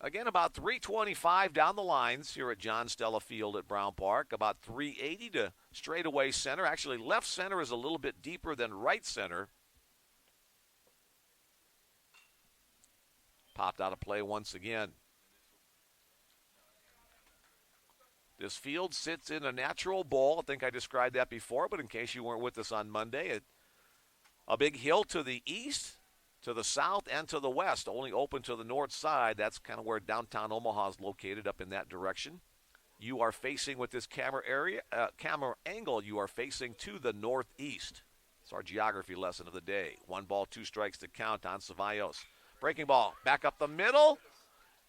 Again, about 325 down the lines here at John Stella Field at Brown Park. About 380 to straightaway center. Actually, left center is a little bit deeper than right center. Popped out of play once again. This field sits in a natural bowl. I think I described that before, but in case you weren't with us on Monday, a big hill to the east, to the south, and to the west, only open to the north side. That's kind of where downtown Omaha is located, up in that direction. You are facing, with this camera angle, you are facing to the northeast. It's our geography lesson of the day. 1 ball, 2 strikes to count on Ceballos. Breaking ball, back up the middle.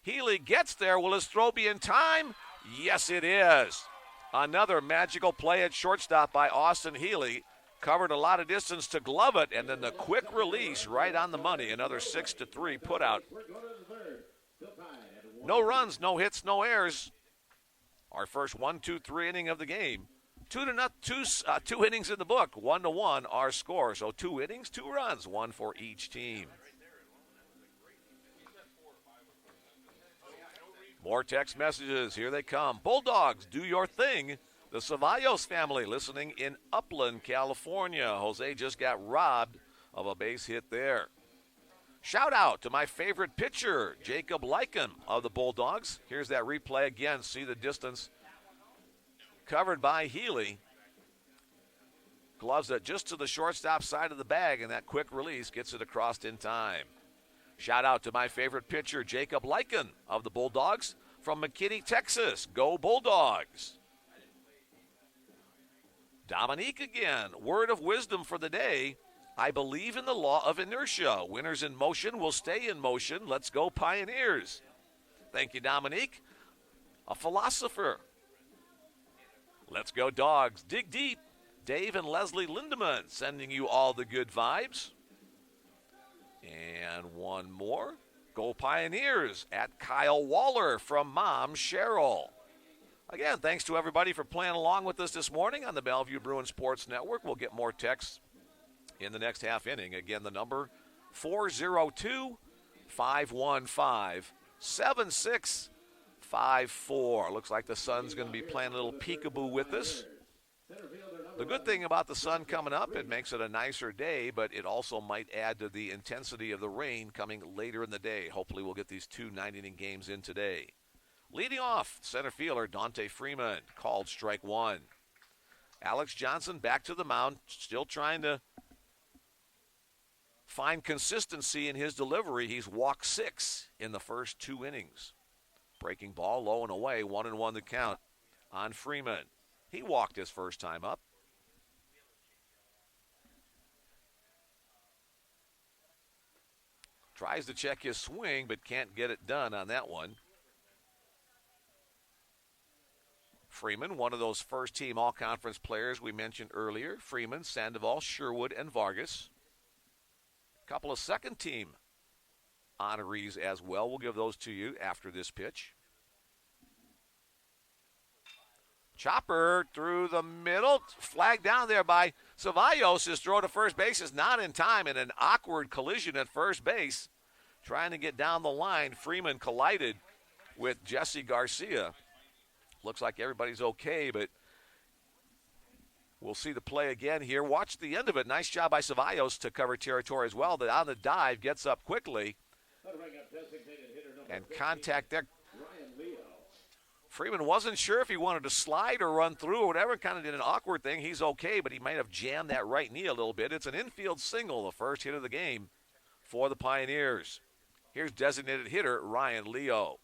Healy gets there. Will his throw be in time? Yes, it is. Another magical play at shortstop by Austin Healy. Covered a lot of distance to glove it, and then the quick release right on the money. Another 6-3 put out. No runs, no hits, no errors. Our first 1-2-3 inning of the game. Two innings in the book. 1-1 our score. So 2 innings, 2 runs, 1 for each team. More text messages. Here they come. Bulldogs, do your thing. The Ceballos family listening in Upland, California. Jose just got robbed of a base hit there. Shout out to my favorite pitcher, Jacob Lycan of the Bulldogs. Here's that replay again. See the distance covered by Healy. Gloves it just to the shortstop side of the bag, and that quick release gets it across in time. Shout out to my favorite pitcher, Jacob Lycan of the Bulldogs from McKinney, Texas. Go Bulldogs. Dominique again. Word of wisdom for the day. I believe in the law of inertia. Winners in motion will stay in motion. Let's go Pioneers. Thank you, Dominique. A philosopher. Let's go Dogs. Dig deep. Dave and Leslie Lindemann sending you all the good vibes. And one more. Go Pioneers at Kyle Waller from Mom Cheryl. Again, thanks to everybody for playing along with us this morning on the Bellevue Bruin Sports Network. We'll get more texts in the next half inning. Again, the number 402-515-7654. Looks like the sun's going to be playing a little peekaboo with us. The good thing about the sun coming up, it makes it a nicer day, but it also might add to the intensity of the rain coming later in the day. Hopefully we'll get these 2 9-inning games in today. Leading off, center fielder Dante Freeman, called strike 1. Alex Johnson back to the mound, still trying to find consistency in his delivery. He's walked 6 in the first 2 innings. Breaking ball, low and away, 1-1 the count on Freeman. He walked his first time up. Tries to check his swing, but can't get it done on that one. Freeman, one of those first-team all-conference players we mentioned earlier. Freeman, Sandoval, Sherwood, and Vargas. A couple of second-team honorees as well. We'll give those to you after this pitch. Chopper through the middle. Flagged down there by Ceballos. His throw to first base is not in time, in an awkward collision at first base. Trying to get down the line. Freeman collided with Jesse Garcia. Looks like everybody's okay, but we'll see the play again here. Watch the end of it. Nice job by Ceballos to cover territory as well. That on the dive gets up quickly. And contact there. Freeman wasn't sure if he wanted to slide or run through or whatever. Kind of did an awkward thing. He's okay, but he might have jammed that right knee a little bit. It's an infield single, the first hit of the game for the Pioneers. Here's designated hitter Ryan Leo.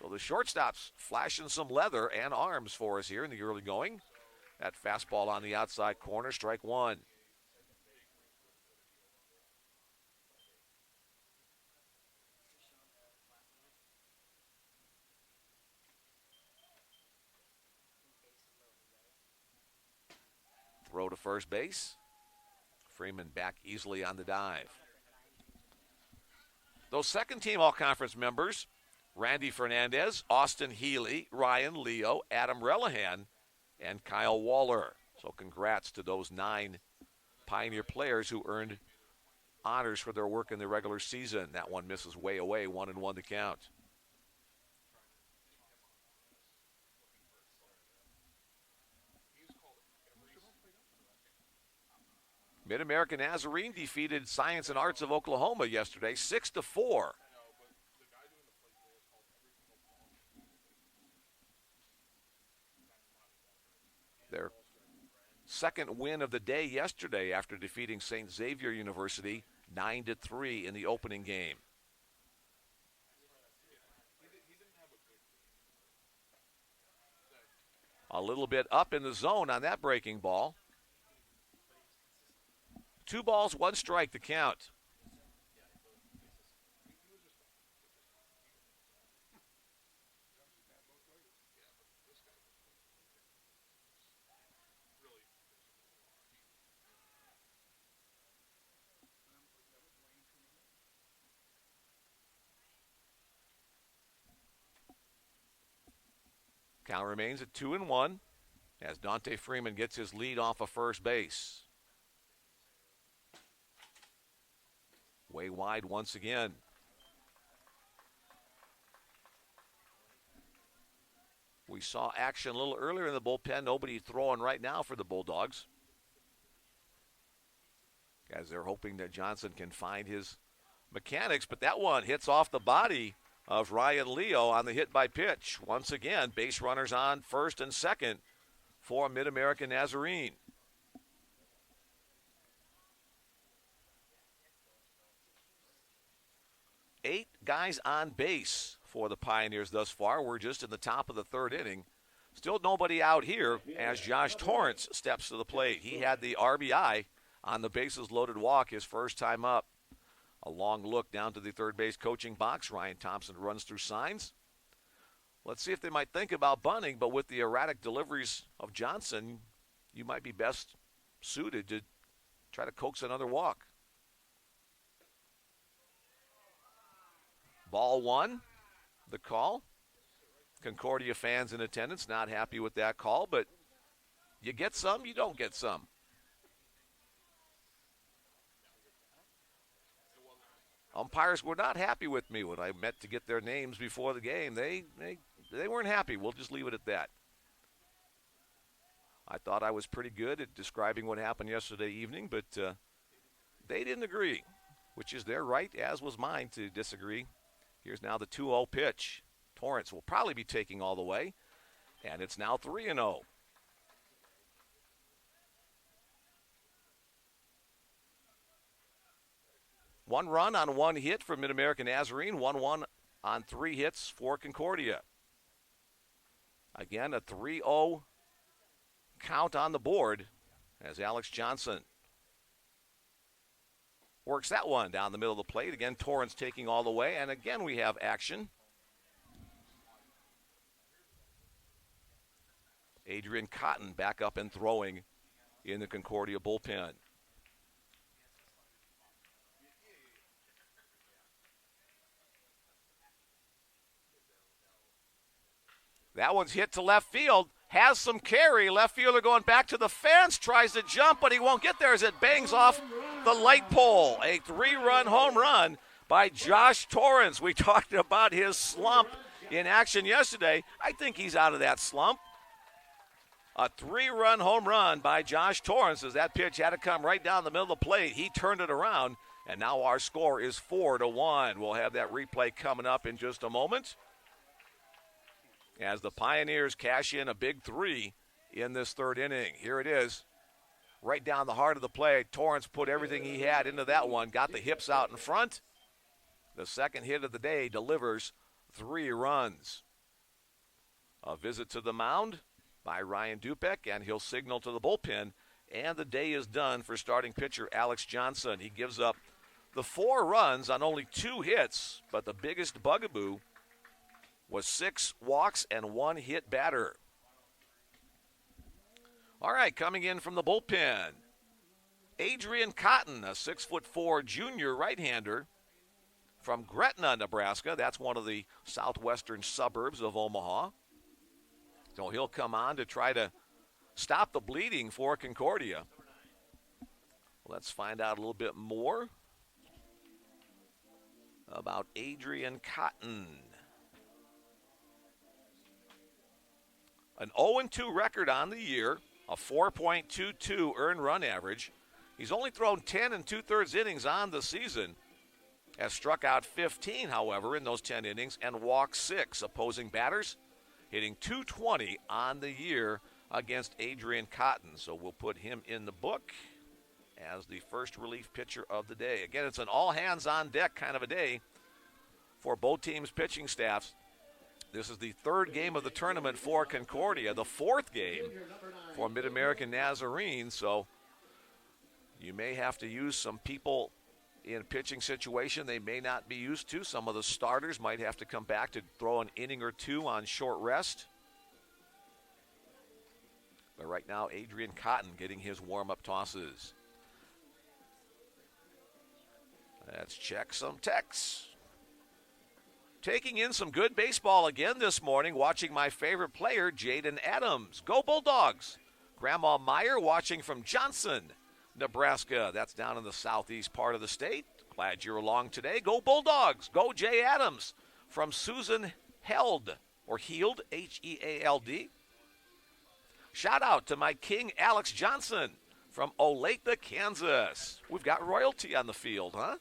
So the shortstop's flashing some leather and arms for us here in the early going. That fastball on the outside corner, strike 1. Throw to first base. Freeman back easily on the dive. Those second-team all-conference members, Randy Fernandez, Austin Healy, Ryan Leo, Adam Relihan, and Kyle Waller. So congrats to those 9 Pioneer players who earned honors for their work in the regular season. That one misses way away, 1-1 to count. Mid-American Nazarene defeated Science and Arts of Oklahoma yesterday, 6-4. Their second win of the day yesterday after defeating St. Xavier University 9-3 in the opening game. A little bit up in the zone on that breaking ball. 2 balls, 1 strike to count. Count remains at 2-1 as Dante Freeman gets his lead off of first base. Way wide once again. We saw action a little earlier in the bullpen. Nobody throwing right now for the Bulldogs, as they're hoping that Johnson can find his mechanics. But that one hits off the body of Ryan Leo on the hit by pitch. Once again, base runners on first and second for Mid-American Nazarene. Eight guys on base for the Pioneers thus far. We're just in the top of the third inning. Still nobody out here as Josh Torrance steps to the plate. He had the RBI on the bases loaded walk his first time up. A long look down to the third base coaching box. Ryan Thompson runs through signs. Let's see if they might think about bunting, but with the erratic deliveries of Johnson, you might be best suited to try to coax another walk. Ball 1, the call. Concordia fans in attendance not happy with that call, but you get some, you don't get some. Umpires were not happy with me when I met to get their names before the game. They weren't happy. We'll just leave it at that. I thought I was pretty good at describing what happened yesterday evening, but they didn't agree, which is their right, as was mine, to disagree. Here's now the 2-0 pitch. Torrance will probably be taking all the way, and it's now 3-0. One run on 1 hit for Mid-American Nazarene, 1-1 on 3 hits for Concordia. Again, a 3-0 count on the board as Alex Johnson works that one down the middle of the plate. Again, Torrance taking all the way, and again we have action. Adrian Cotton back up and throwing in the Concordia bullpen. That one's hit to left field. Has some carry. Left fielder going back to the fence. Tries to jump, but he won't get there as it bangs off the light pole. A 3-run home run by Josh Torrance. We talked about his slump in action yesterday. I think he's out of that slump. A 3-run home run by Josh Torrance as that pitch had to come right down the middle of the plate. He turned it around, and now our score is 4-1. We'll have that replay coming up in just a moment, as the Pioneers cash in a big 3 in this third inning. Here it is, right down the heart of the play. Torrance put everything he had into that one, got the hips out in front. The second hit of the day delivers 3 runs. A visit to the mound by Ryan Dupek, and he'll signal to the bullpen, and the day is done for starting pitcher Alex Johnson. He gives up the 4 runs on only 2 hits, but the biggest bugaboo was 6 walks and 1 hit batter. All right, coming in from the bullpen, Adrian Cotton, a 6'4" junior right-hander from Gretna, Nebraska. That's one of the southwestern suburbs of Omaha. So he'll come on to try to stop the bleeding for Concordia. Let's find out a little bit more about Adrian Cotton? An 0-2 record on the year, a 4.22 earned run average. He's only thrown 10 2/3 innings on the season. Has struck out 15, however, in those 10 innings and walked 6 opposing batters, hitting .220 on the year against Adrian Cotton. So we'll put him in the book as the first relief pitcher of the day. Again, it's an all-hands-on-deck kind of a day for both teams' pitching staffs. This is the third game of the tournament for Concordia, the fourth game for Mid-American Nazarene. So you may have to use some people in a pitching situation they may not be used to. Some of the starters might have to come back to throw an inning or two on short rest. But right now, Adrian Cotton getting his warm-up tosses. Let's check some texts. Taking in some good baseball again this morning, watching my favorite player, Jaden Adams. Go Bulldogs! Grandma Meyer watching from Johnson, Nebraska. That's down in the southeast part of the state. Glad you're along today. Go Bulldogs! Go Jay Adams from Susan Held, or Heald, Heald. Shout out to my king, Alex Johnson from Olathe, Kansas. We've got royalty on the field, huh?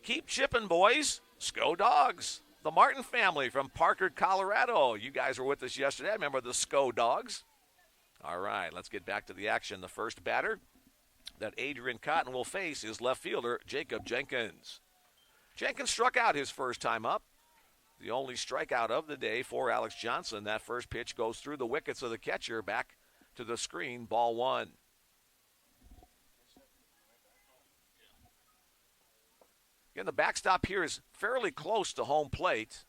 Keep chipping, boys. Sco Dogs. The Martin family from Parker, Colorado. You guys were with us yesterday. I remember the Sco Dogs. All right, let's get back to the action. The first batter that Adrian Cotton will face is left fielder Jacob Jenkins. Jenkins struck out his first time up. The only strikeout of the day for Alex Johnson. That first pitch goes through the wickets of the catcher, back to the screen, ball one. Again, the backstop here is fairly close to home plate.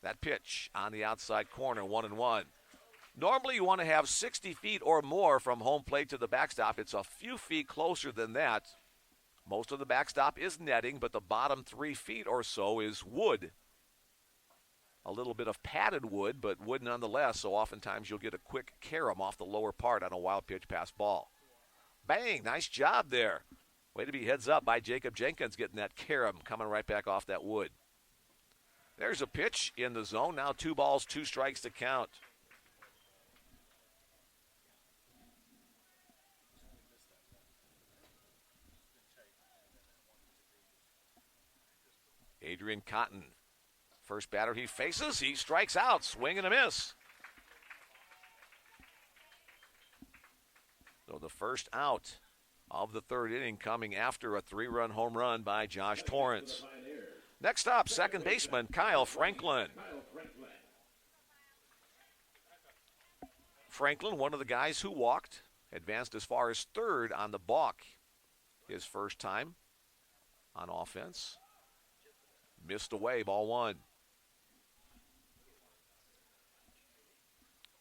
That pitch on the outside corner, 1-1. Normally you want to have 60 feet or more from home plate to the backstop. It's a few feet closer than that. Most of the backstop is netting, but the bottom 3 feet or so is wood. A little bit of padded wood, but wood nonetheless, so oftentimes you'll get a quick carom off the lower part on a wild pitch pass ball. Bang, nice job there. Way to be heads up by Jacob Jenkins, getting that carom coming right back off that wood. There's a pitch in the zone. Now 2 balls, 2 strikes to count. Adrian Cotton, first batter he faces, he strikes out, swing and a miss. So the first out of the third inning coming after a 3-run home run by Josh Torrance. Next up, second baseman Kyle Franklin. Franklin, one of the guys who walked, advanced as far as third on the balk his first time on offense. Missed away, ball one.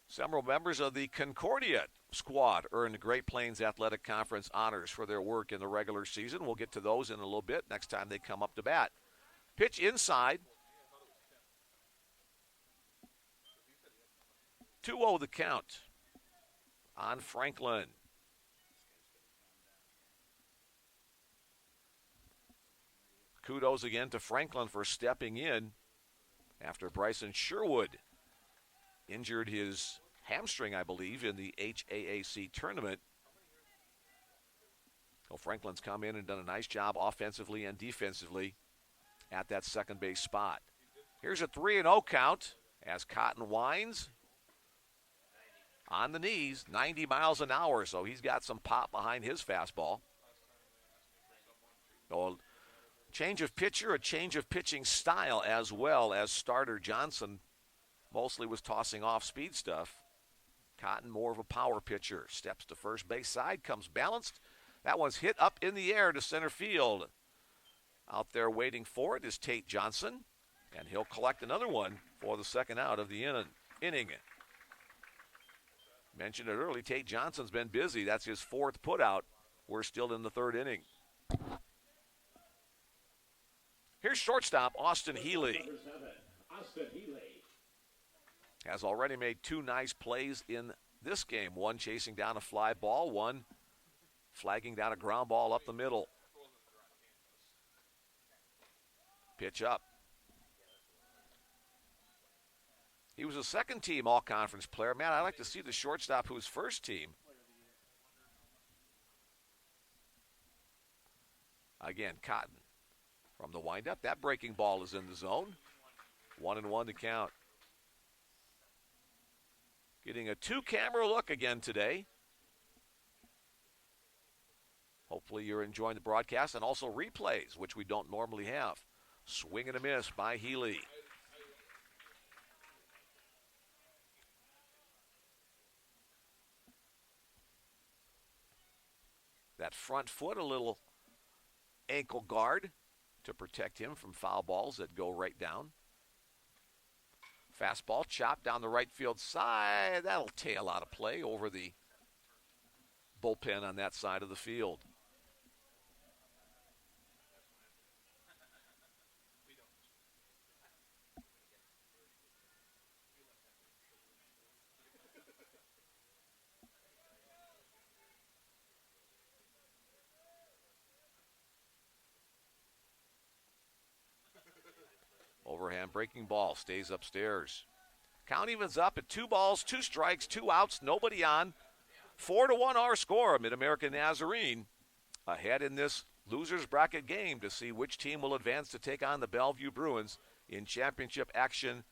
Several members of the Concordia squad earned Great Plains Athletic Conference honors for their work in the regular season. We'll get to those in a little bit next time they come up to bat. Pitch inside. 2-0 the count on Franklin. Kudos again to Franklin for stepping in after Bryson Sherwood injured his hamstring, I believe, in the HAAC tournament. Well, Franklin's come in and done a nice job offensively and defensively at that second base spot. Here's a 3-0 count as Cotton winds on the knees, 90 miles an hour, so he's got some pop behind his fastball. So change of pitcher, a change of pitching style as well, as starter Johnson mostly was tossing off speed stuff. Cotton more of a power pitcher. Steps to first base side, comes balanced. That one's hit up in the air to center field. Out there waiting for it is Tate Johnson, and he'll collect another one for the second out of the inning. Mentioned it early, Tate Johnson's been busy. That's his 4th putout. We're still in the 3rd inning. Here's shortstop Austin Healy. Has already made 2 nice plays in this game. One chasing down a fly ball, one flagging down a ground ball up the middle. Pitch up. He was a second-team all-conference player. Man, I'd like to see the shortstop who was first team. Again, Cotton from the windup. That breaking ball is in the zone. 1-1 to count. Getting a two-camera look again today. Hopefully you're enjoying the broadcast and also replays, which we don't normally have. Swing and a miss by Healy. That front foot, a little ankle guard to protect him from foul balls that go right down. Fastball chopped down the right field side. That'll tail out of play over the bullpen on that side of the field. Overhand breaking ball stays upstairs. Count evens up at 2 balls, 2 strikes, 2 outs, nobody on. 4-1 our score. Mid-American Nazarene ahead in this losers bracket game to see which team will advance to take on the Bellevue Bruins in championship action,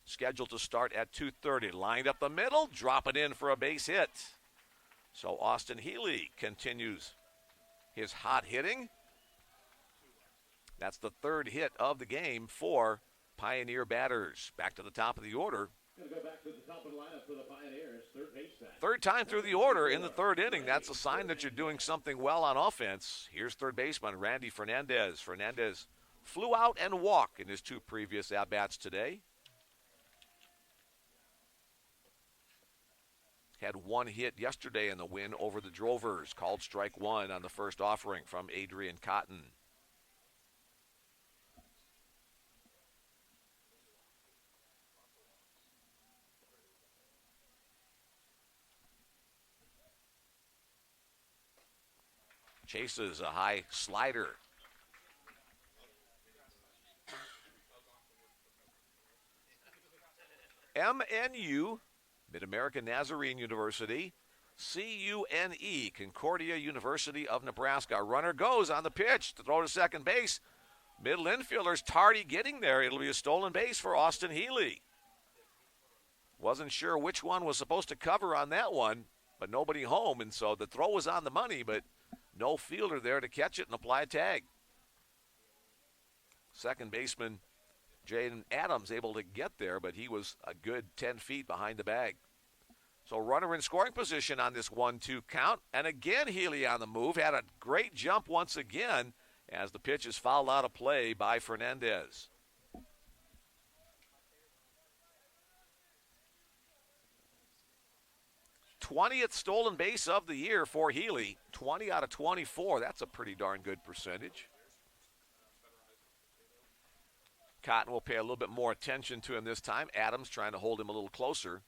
scheduled to start at 2:30. Lined up the middle, drop it in for a base hit. So Austin Healy continues his hot hitting. That's the third hit of the game for Pioneer batters. Back to the top of the order.
Going to go back to the top of the lineup for the Pioneers. Third baseman.
Third time through the order in the third inning. That's a sign that you're doing something well on offense. Here's third baseman Randy Fernandez. Fernandez flew out and walked in his 2 previous at-bats today. Had 1 hit yesterday in the win over the Drovers. Called strike 1 on the first offering from Adrian Cotton. Chases a high slider. MNU, Mid-American Nazarene University. CUNE, Concordia University of Nebraska. Runner goes on the pitch to throw to second base. Middle infielder's tardy getting there. It'll be a stolen base for Austin Healy. Wasn't sure which one was supposed to cover on that one, but nobody home, and so the throw was on the money, but no fielder there to catch it and apply a tag. Second baseman Jaden Adams able to get there, but he was a good 10 feet behind the bag. So runner in scoring position on this 1-2 count. And again, Healy on the move. Had a great jump once again as the pitch is fouled out of play by Fernandez. th stolen base of the year for Healy. 20 out of 24. That's a pretty darn good percentage. Cotton will pay a little bit more attention to him this time. Adams trying to hold him a little closer.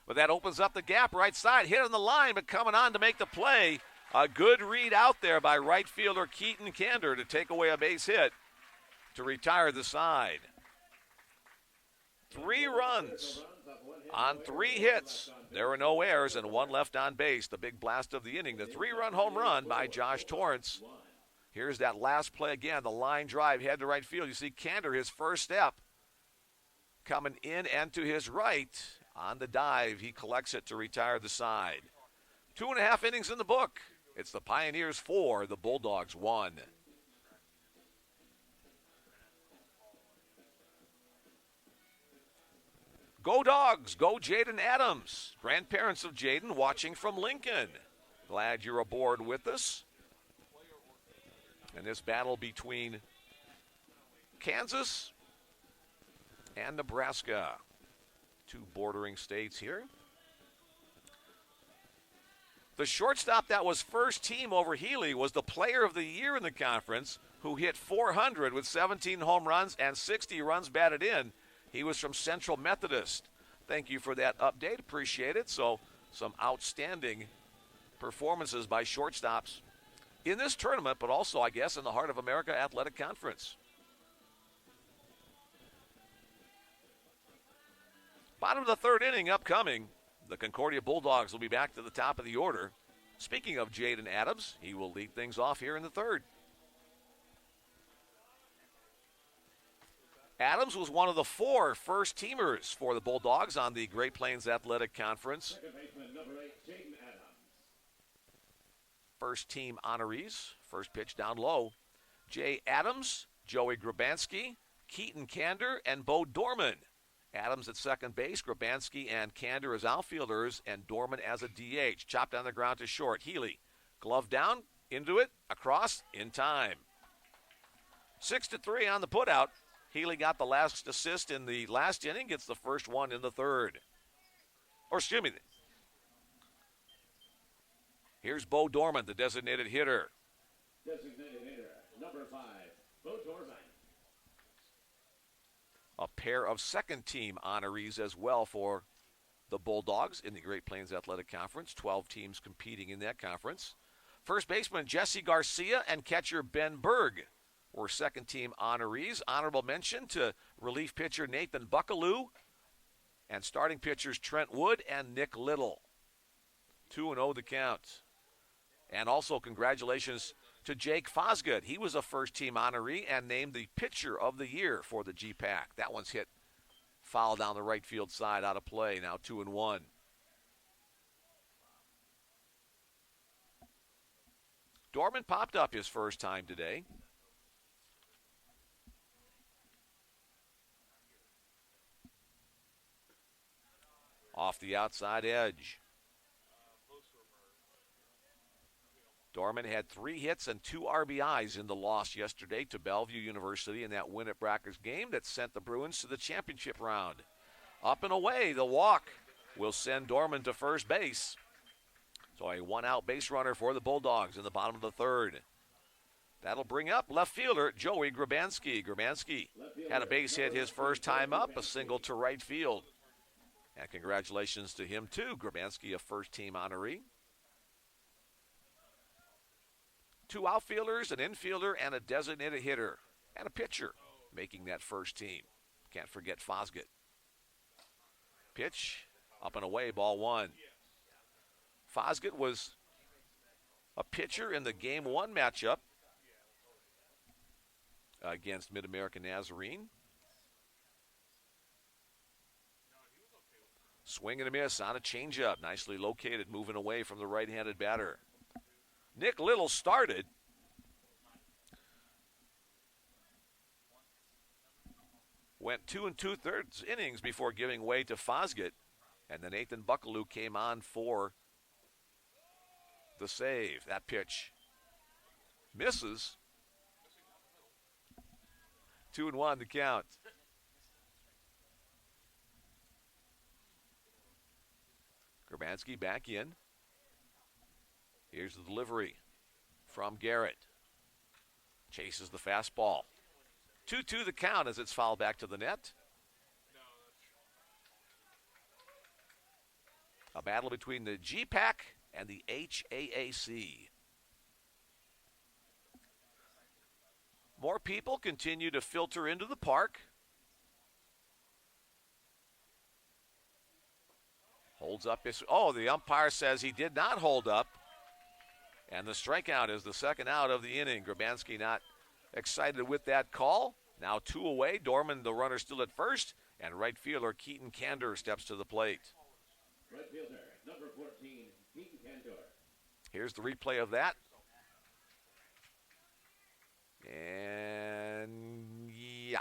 But that opens up the gap right side. Hit on the line, but coming on to make the play. A good read out there by right fielder Keaton Kander to take away a base hit to retire the side. 3 runs on 3 hits. There were no errors and 1 left on base. The big blast of the inning, the 3-run home run by Josh Torrance. Here's that last play again, the line drive, head to right field. You see Kander, his first step, coming in and to his right. On the dive, he collects it to retire the side. 2.5 innings in the book. It's the Pioneers 4, the Bulldogs 1. Go Dogs, go Jaden Adams. Grandparents of Jaden watching from Lincoln. Glad you're aboard with us. And this battle between Kansas and Nebraska. 2 bordering states here. The shortstop that was first team over Healy was the player of the year in the conference, who hit .400 with 17 home runs and 60 runs batted in. He was from Central Methodist. Thank you for that update. Appreciate it. So some outstanding performances by shortstops in this tournament, but also, I guess, in the Heart of America Athletic Conference. Bottom of the third inning upcoming. The Concordia Bulldogs will be back to the top of the order. Speaking of Jaden Adams, he will lead things off here in the third. Adams was one of the 4 first-teamers for the Bulldogs on the Great Plains Athletic Conference.
Second baseman, number 8, Jaden Adams.
First-team honorees. First pitch down low. Jay Adams, Joey Grabansky, Keaton Kander, and Bo Dorman. Adams at second base, Grabansky and Kander as outfielders, and Dorman as a DH. Chopped on the ground to short. Healy, glove down, into it, across, in time. 6-3 on the putout. Healy got the last assist in the last inning, gets the first one in the third. Or excuse me. Here's Bo Dorman, the designated hitter.
Designated hitter, number 5, Bo Dorman.
A pair of second-team honorees as well for the Bulldogs in the Great Plains Athletic Conference. 12 teams competing in that conference. First baseman Jesse Garcia and catcher Ben Berg were second-team honorees. Honorable mention to relief pitcher Nathan Buckaloo and starting pitchers Trent Wood and Nick Little. 2-0 the count. And also congratulations to Jake Fosgood. He was a first-team honoree and named the pitcher of the year for the G-Pack. That one's hit foul down the right field side, out of play. Now 2-1. Dorman popped up his first time today. Off the outside edge. Dorman had 3 hits and 2 RBIs in the loss yesterday to Bellevue University in that win at Bracker's game that sent the Bruins to the championship round. Up and away, the walk will send Dorman to first base. So a 1-out base runner for the Bulldogs in the bottom of the third. That'll bring up left fielder Joey Grabansky. Grabansky had a base hit his first time up, a single to right field. And congratulations to him too, Grabansky, a first-team honoree. 2 outfielders, an infielder, and a designated hitter, and a pitcher making that first team. Can't forget Fosgood. Pitch, up and away, ball 1. Fosgood was a pitcher in the Game 1 matchup against Mid-American Nazarene. Swing and a miss on a changeup. Nicely located, moving away from the right-handed batter. Nick Little started. Went 2 2/3 innings before giving way to Fosgood. And then Nathan Buckaloo came on for the save. That pitch misses. 2-1 the count. Grabansky back in. Here's the delivery from Garrett. Chases the fastball. 2-2 the count as it's fouled back to the net. A battle between the G-Pack and the HAAC. More people continue to filter into the park. Holds up his... Oh, the umpire says he did not hold up. And the strikeout is the second out of the inning. Grabansky not excited with that call. Now 2 away. Dorman, the runner, still at first. And right fielder Keaton Kander steps to the plate.
Right fielder, number 14, Keaton Kander.
Here's the replay of that. And yeah,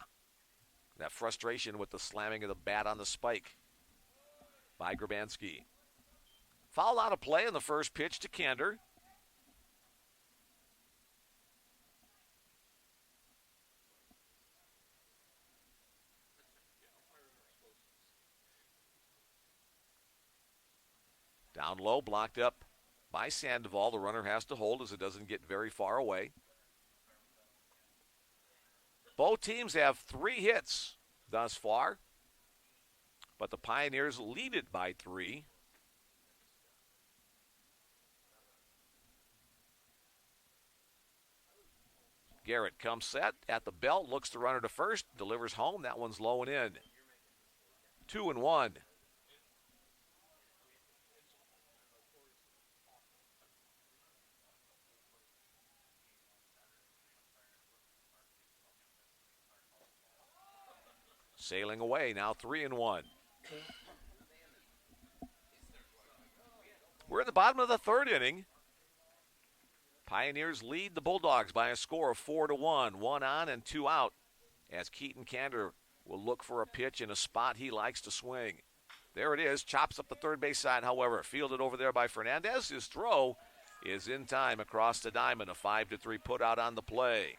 that frustration with the slamming of the bat on the spike by Grabansky. Foul out of play on the first pitch to Kander. Down low, blocked up by Sandoval. The runner has to hold as it doesn't get very far away. Both teams have 3 hits thus far, but the Pioneers lead it by 3. Garrett comes set at the belt, looks the runner to first, delivers home. That one's low and in. 2-1. Sailing away, now 3-1. We're in the bottom of the third inning. Pioneers lead the Bulldogs by a score of 4-1. 1 on and 2 out as Keaton Kander will look for a pitch in a spot he likes to swing. There it is. Chops up the third base side, however. Fielded over there by Fernandez. His throw is in time across the diamond. A 5-3 put out on the play.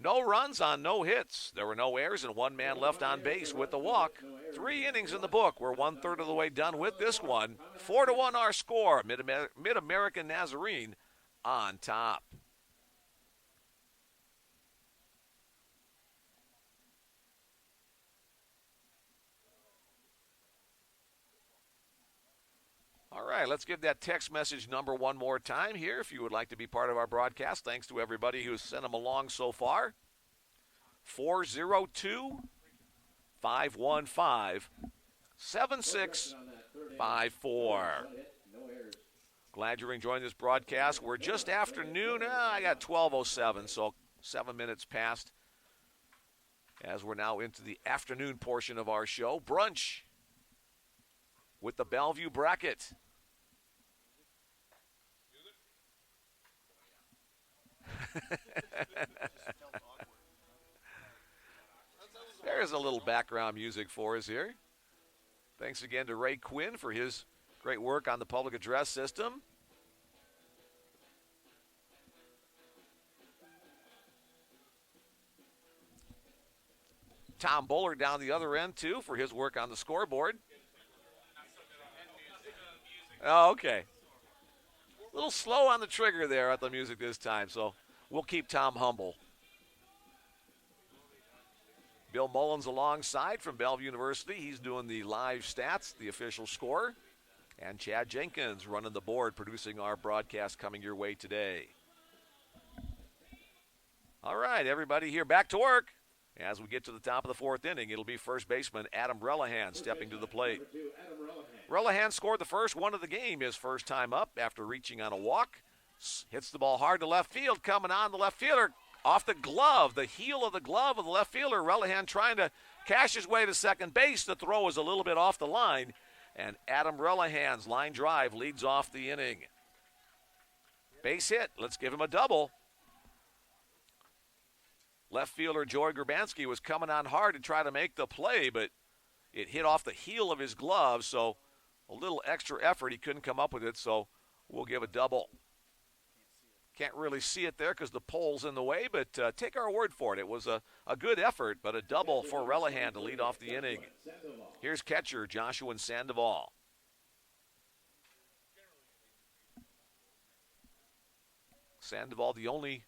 No runs on no hits. There were no errors and one man left on base with the walk. 3 innings in the book. We're 1/3 of the way done with this one. 4-1 our score. Mid-American Nazarene on top. All right, let's give that text message number one more time here if you would like to be part of our broadcast. Thanks to everybody who's sent them along so far. 402-515-7654. Glad you're enjoying this broadcast. We're just after noon. I got 12:07, so 7 minutes past as we're now into the afternoon portion of our show. Brunch with the Bellevue bracket. There's a little background music for us here. Thanks again to Ray Quinn for his great work on the public address system. Tom Bullard down the other end, too, for his work on the scoreboard. Oh, okay. A little slow on the trigger there at the music this time, so we'll keep Tom humble. Bill Mullins alongside from Bellevue University. He's doing the live stats, the official score. And Chad Jenkins running the board, producing our broadcast coming your way today. All right, everybody here back to work. As we get to the top of the fourth inning, it'll be first baseman Adam Relihan stepping to the plate. Relihan scored the first one of the game his first time up after reaching on a walk. Hits the ball hard to left field, coming on the left fielder. Off the glove, the heel of the glove of the left fielder. Relihan trying to cash his way to second base. The throw is a little bit off the line. And Adam Relihan's line drive leads off the inning. Base hit. Let's give him a double. Left fielder Joey Grabanski was coming on hard to try to make the play, but it hit off the heel of his glove, so a little extra effort. He couldn't come up with it, so we'll give a double. Can't really see it there because the pole's in the way, but take our word for it. It was a good effort, but a double for Relihan to lead off the inning. Here's catcher Joshua Sandoval. Sandoval, the only,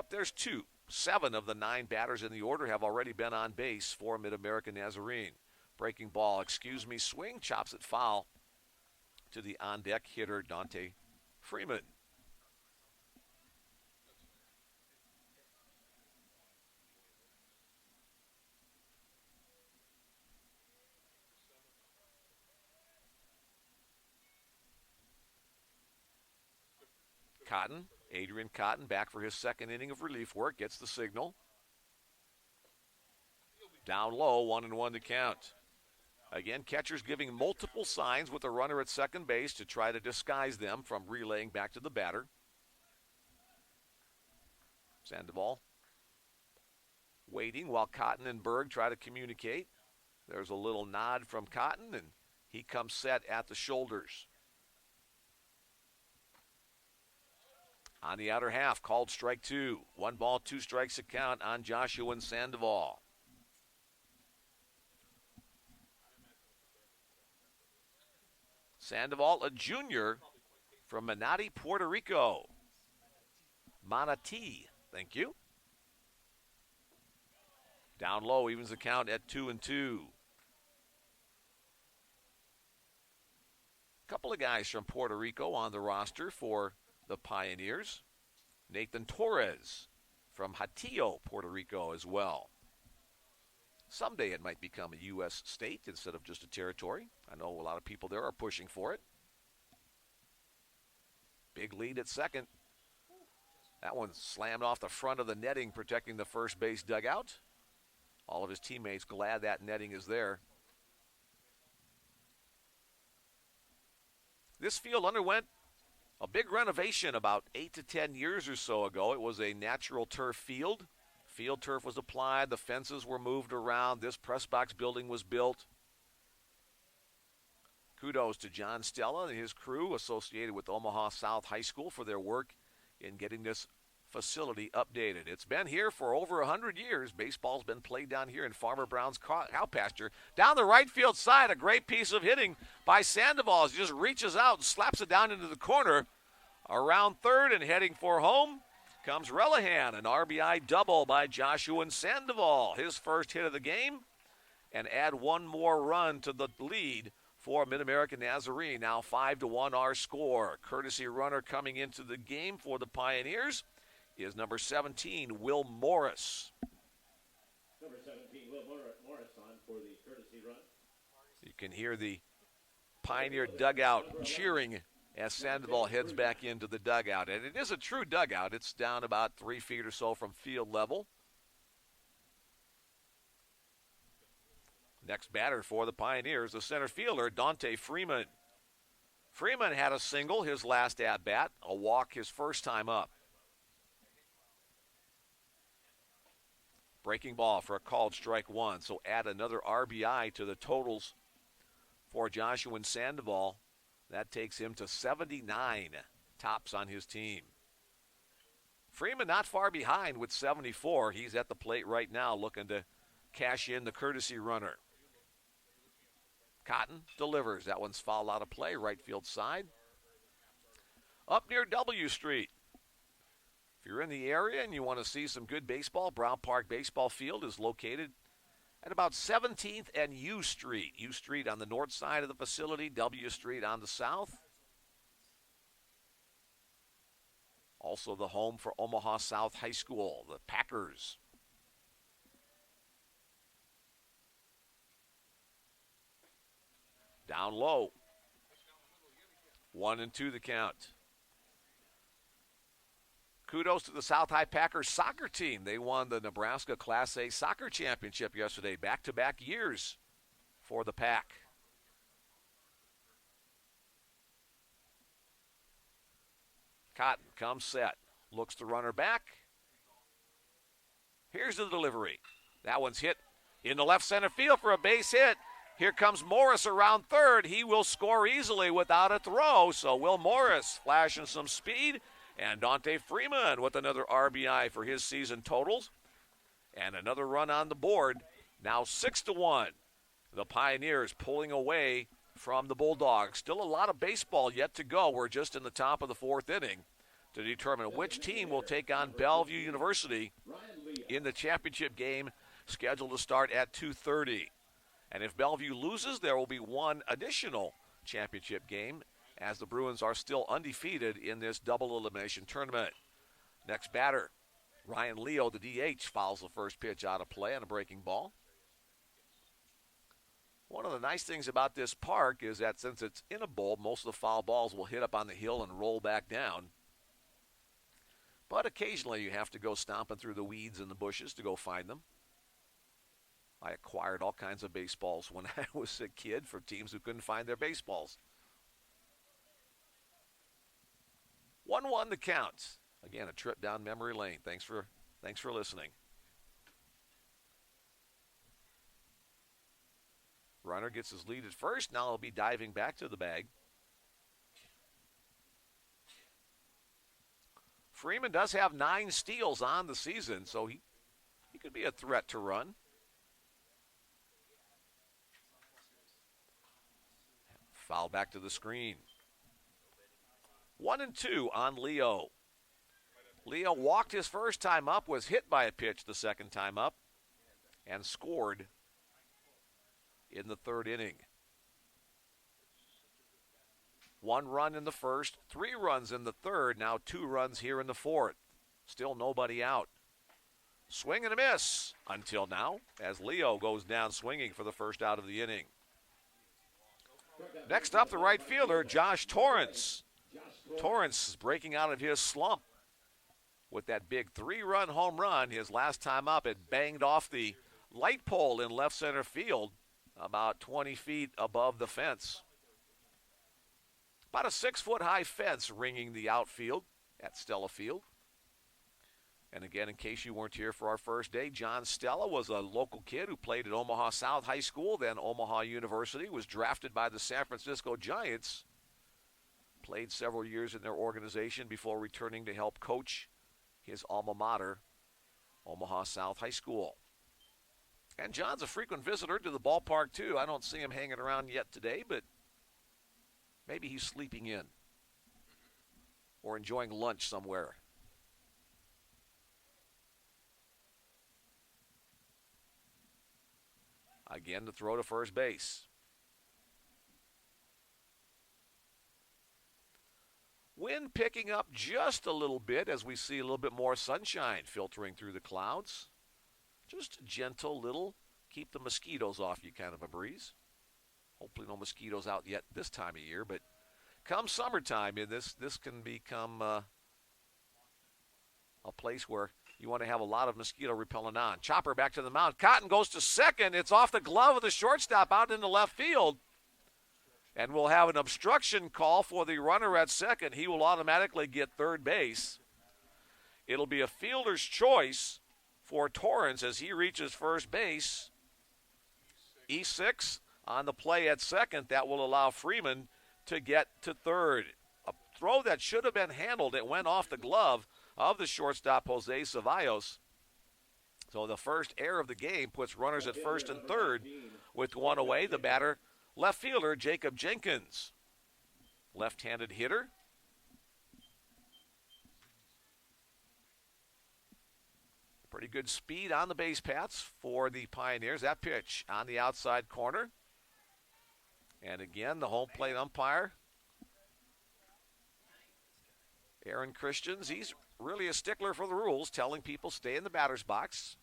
there's two. 7 of the 9 batters in the order have already been on base for Mid-American Nazarene. Breaking ball, swing, chops it foul to the on-deck hitter Dante Freeman. Cotton, Adrian Cotton, back for his second inning of relief work, gets the signal. Down low, 1-1 to count. Again, catchers giving multiple signs with a runner at second base to try to disguise them from relaying back to the batter. Sandoval waiting while Cotton and Berg try to communicate. There's a little nod from Cotton, and he comes set at the shoulders. On the outer half, called strike 2. 1 ball, 2 strikes to count on Joshua Sandoval. Sandoval, a junior from Manatee, Puerto Rico. Manatee, thank you. Down low, evens the count at 2-2. A couple of guys from Puerto Rico on the roster for the Pioneers. Nathan Torres from Hatillo, Puerto Rico as well. Someday it might become a U.S. state instead of just a territory. I know a lot of people there are pushing for it. Big lead at second. That one slammed off the front of the netting, protecting the first base dugout. All of his teammates glad that netting is there. This field underwent a big renovation about 8 to 10 years or so ago. It was a natural turf field. Field turf was applied. The fences were moved around. This press box building was built. Kudos to John Stella and his crew associated with Omaha South High School for their work in getting this facility updated. It's been here for over 100 years. Baseball's been played down here in Farmer Brown's cow pasture. Down the right field side, a great piece of hitting by Sandoval. He just reaches out and slaps it down into the corner. Around third and heading for home comes Relihan, an RBI double by Joshua Sandoval. His first hit of the game, and add one more run to the lead for Mid-American Nazarene. Now 5-1 our score. Courtesy runner coming into the game for the Pioneers is number 17, Will Morris.
Number 17, Will Morris on for the courtesy run.
You can hear the Pioneer dugout cheering as Sandoval heads back into the dugout. And it is a true dugout. It's down about 3 feet or so from field level. Next batter for the Pioneers, the center fielder, Dante Freeman. Freeman had a single his last at-bat, a walk his first time up. Breaking ball for a called strike one, so add another RBI to the totals for Joshua Sandoval. That takes him to 79 tops on his team. Freeman not far behind with 74. He's at the plate right now looking to cash in the courtesy runner. Cotton delivers. That one's fouled out of play, right field side. Up near W Street. If you're in the area and you want to see some good baseball, Brown Park Baseball Field is located at about 17th and U Street. U Street on the north side of the facility, W Street on the south. Also the home for Omaha South High School, the Packers. Down low. 1-2 the count. Kudos to the South High Packers soccer team. They won the Nebraska Class A soccer championship yesterday, back-to-back years for the Pack. Cotton comes set, looks the runner back. Here's the delivery. That one's hit in the left center field for a base hit. Here comes Morris around third. He will score easily without a throw. So Will Morris flashing some speed. And Dante Freeman with another RBI for his season totals. And another run on the board. Now 6-1. The Pioneers pulling away from the Bulldogs. Still a lot of baseball yet to go. We're just in the top of the fourth inning to determine which team will take on Bellevue University in the championship game scheduled to start at 2:30. And if Bellevue loses, there will be one additional championship game as the Bruins are still undefeated in this double elimination tournament. Next batter, Ryan Leo, the DH, fouls the first pitch out of play on a breaking ball. One of the nice things about this park is that since it's in a bowl, most of the foul balls will hit up on the hill and roll back down. But occasionally you have to go stomping through the weeds and the bushes to go find them. I acquired all kinds of baseballs when I was a kid for teams who couldn't find their baseballs. 1-1 the count. Again, a trip down memory lane. Thanks for listening. Runner gets his lead at first. Now he'll be diving back to the bag. Freeman does have 9 steals on the season, so he could be a threat to run. Foul back to the screen. 1-2 on Leo. Leo walked his first time up, was hit by a pitch the second time up, and scored in the third inning. 1 run in the first, 3 runs in the third, now 2 runs here in the fourth. Still nobody out. Swing and a miss until now as Leo goes down swinging for the first out of the inning. Next up, the right fielder, Josh Torrance. Torrance is breaking out of his slump with that big 3-run home run. His last time up, it banged off the light pole in left center field, about 20 feet above the fence. About a 6-foot-high fence ringing the outfield at Stella Field. And again, in case you weren't here for our first day, John Stella was a local kid who played at Omaha South High School, then Omaha University, was drafted by the San Francisco Giants, played several years in their organization before returning to help coach his alma mater, Omaha South High School. And John's a frequent visitor to the ballpark, too. I don't see him hanging around yet today, but maybe he's sleeping in or enjoying lunch somewhere. Again, the throw to first base. Wind picking up just a little bit as we see a little bit more sunshine filtering through the clouds. Just a gentle little, keep the mosquitoes off you kind of a breeze. Hopefully no mosquitoes out yet this time of year, but come summertime, this can become a place where you want to have a lot of mosquito repellent on. Chopper back to the mound. Cotton goes to second. It's off the glove of the shortstop out into left field. And we'll have an obstruction call for the runner at second. He will automatically get third base. It'll be a fielder's choice for Torrance as he reaches first base. E6 on the play at second. That will allow Freeman to get to third. A throw that should have been handled. It went off the glove of the shortstop, Jose Ceballos. So the first error of the game puts runners at first and third with one away. The batter, left fielder Jacob Jenkins. Left-handed hitter. Pretty good speed on the base paths for the Pioneers. That pitch on the outside corner. And again, the home plate umpire, Aaron Christians, he's really a stickler for the rules, telling people stay in the batter's box.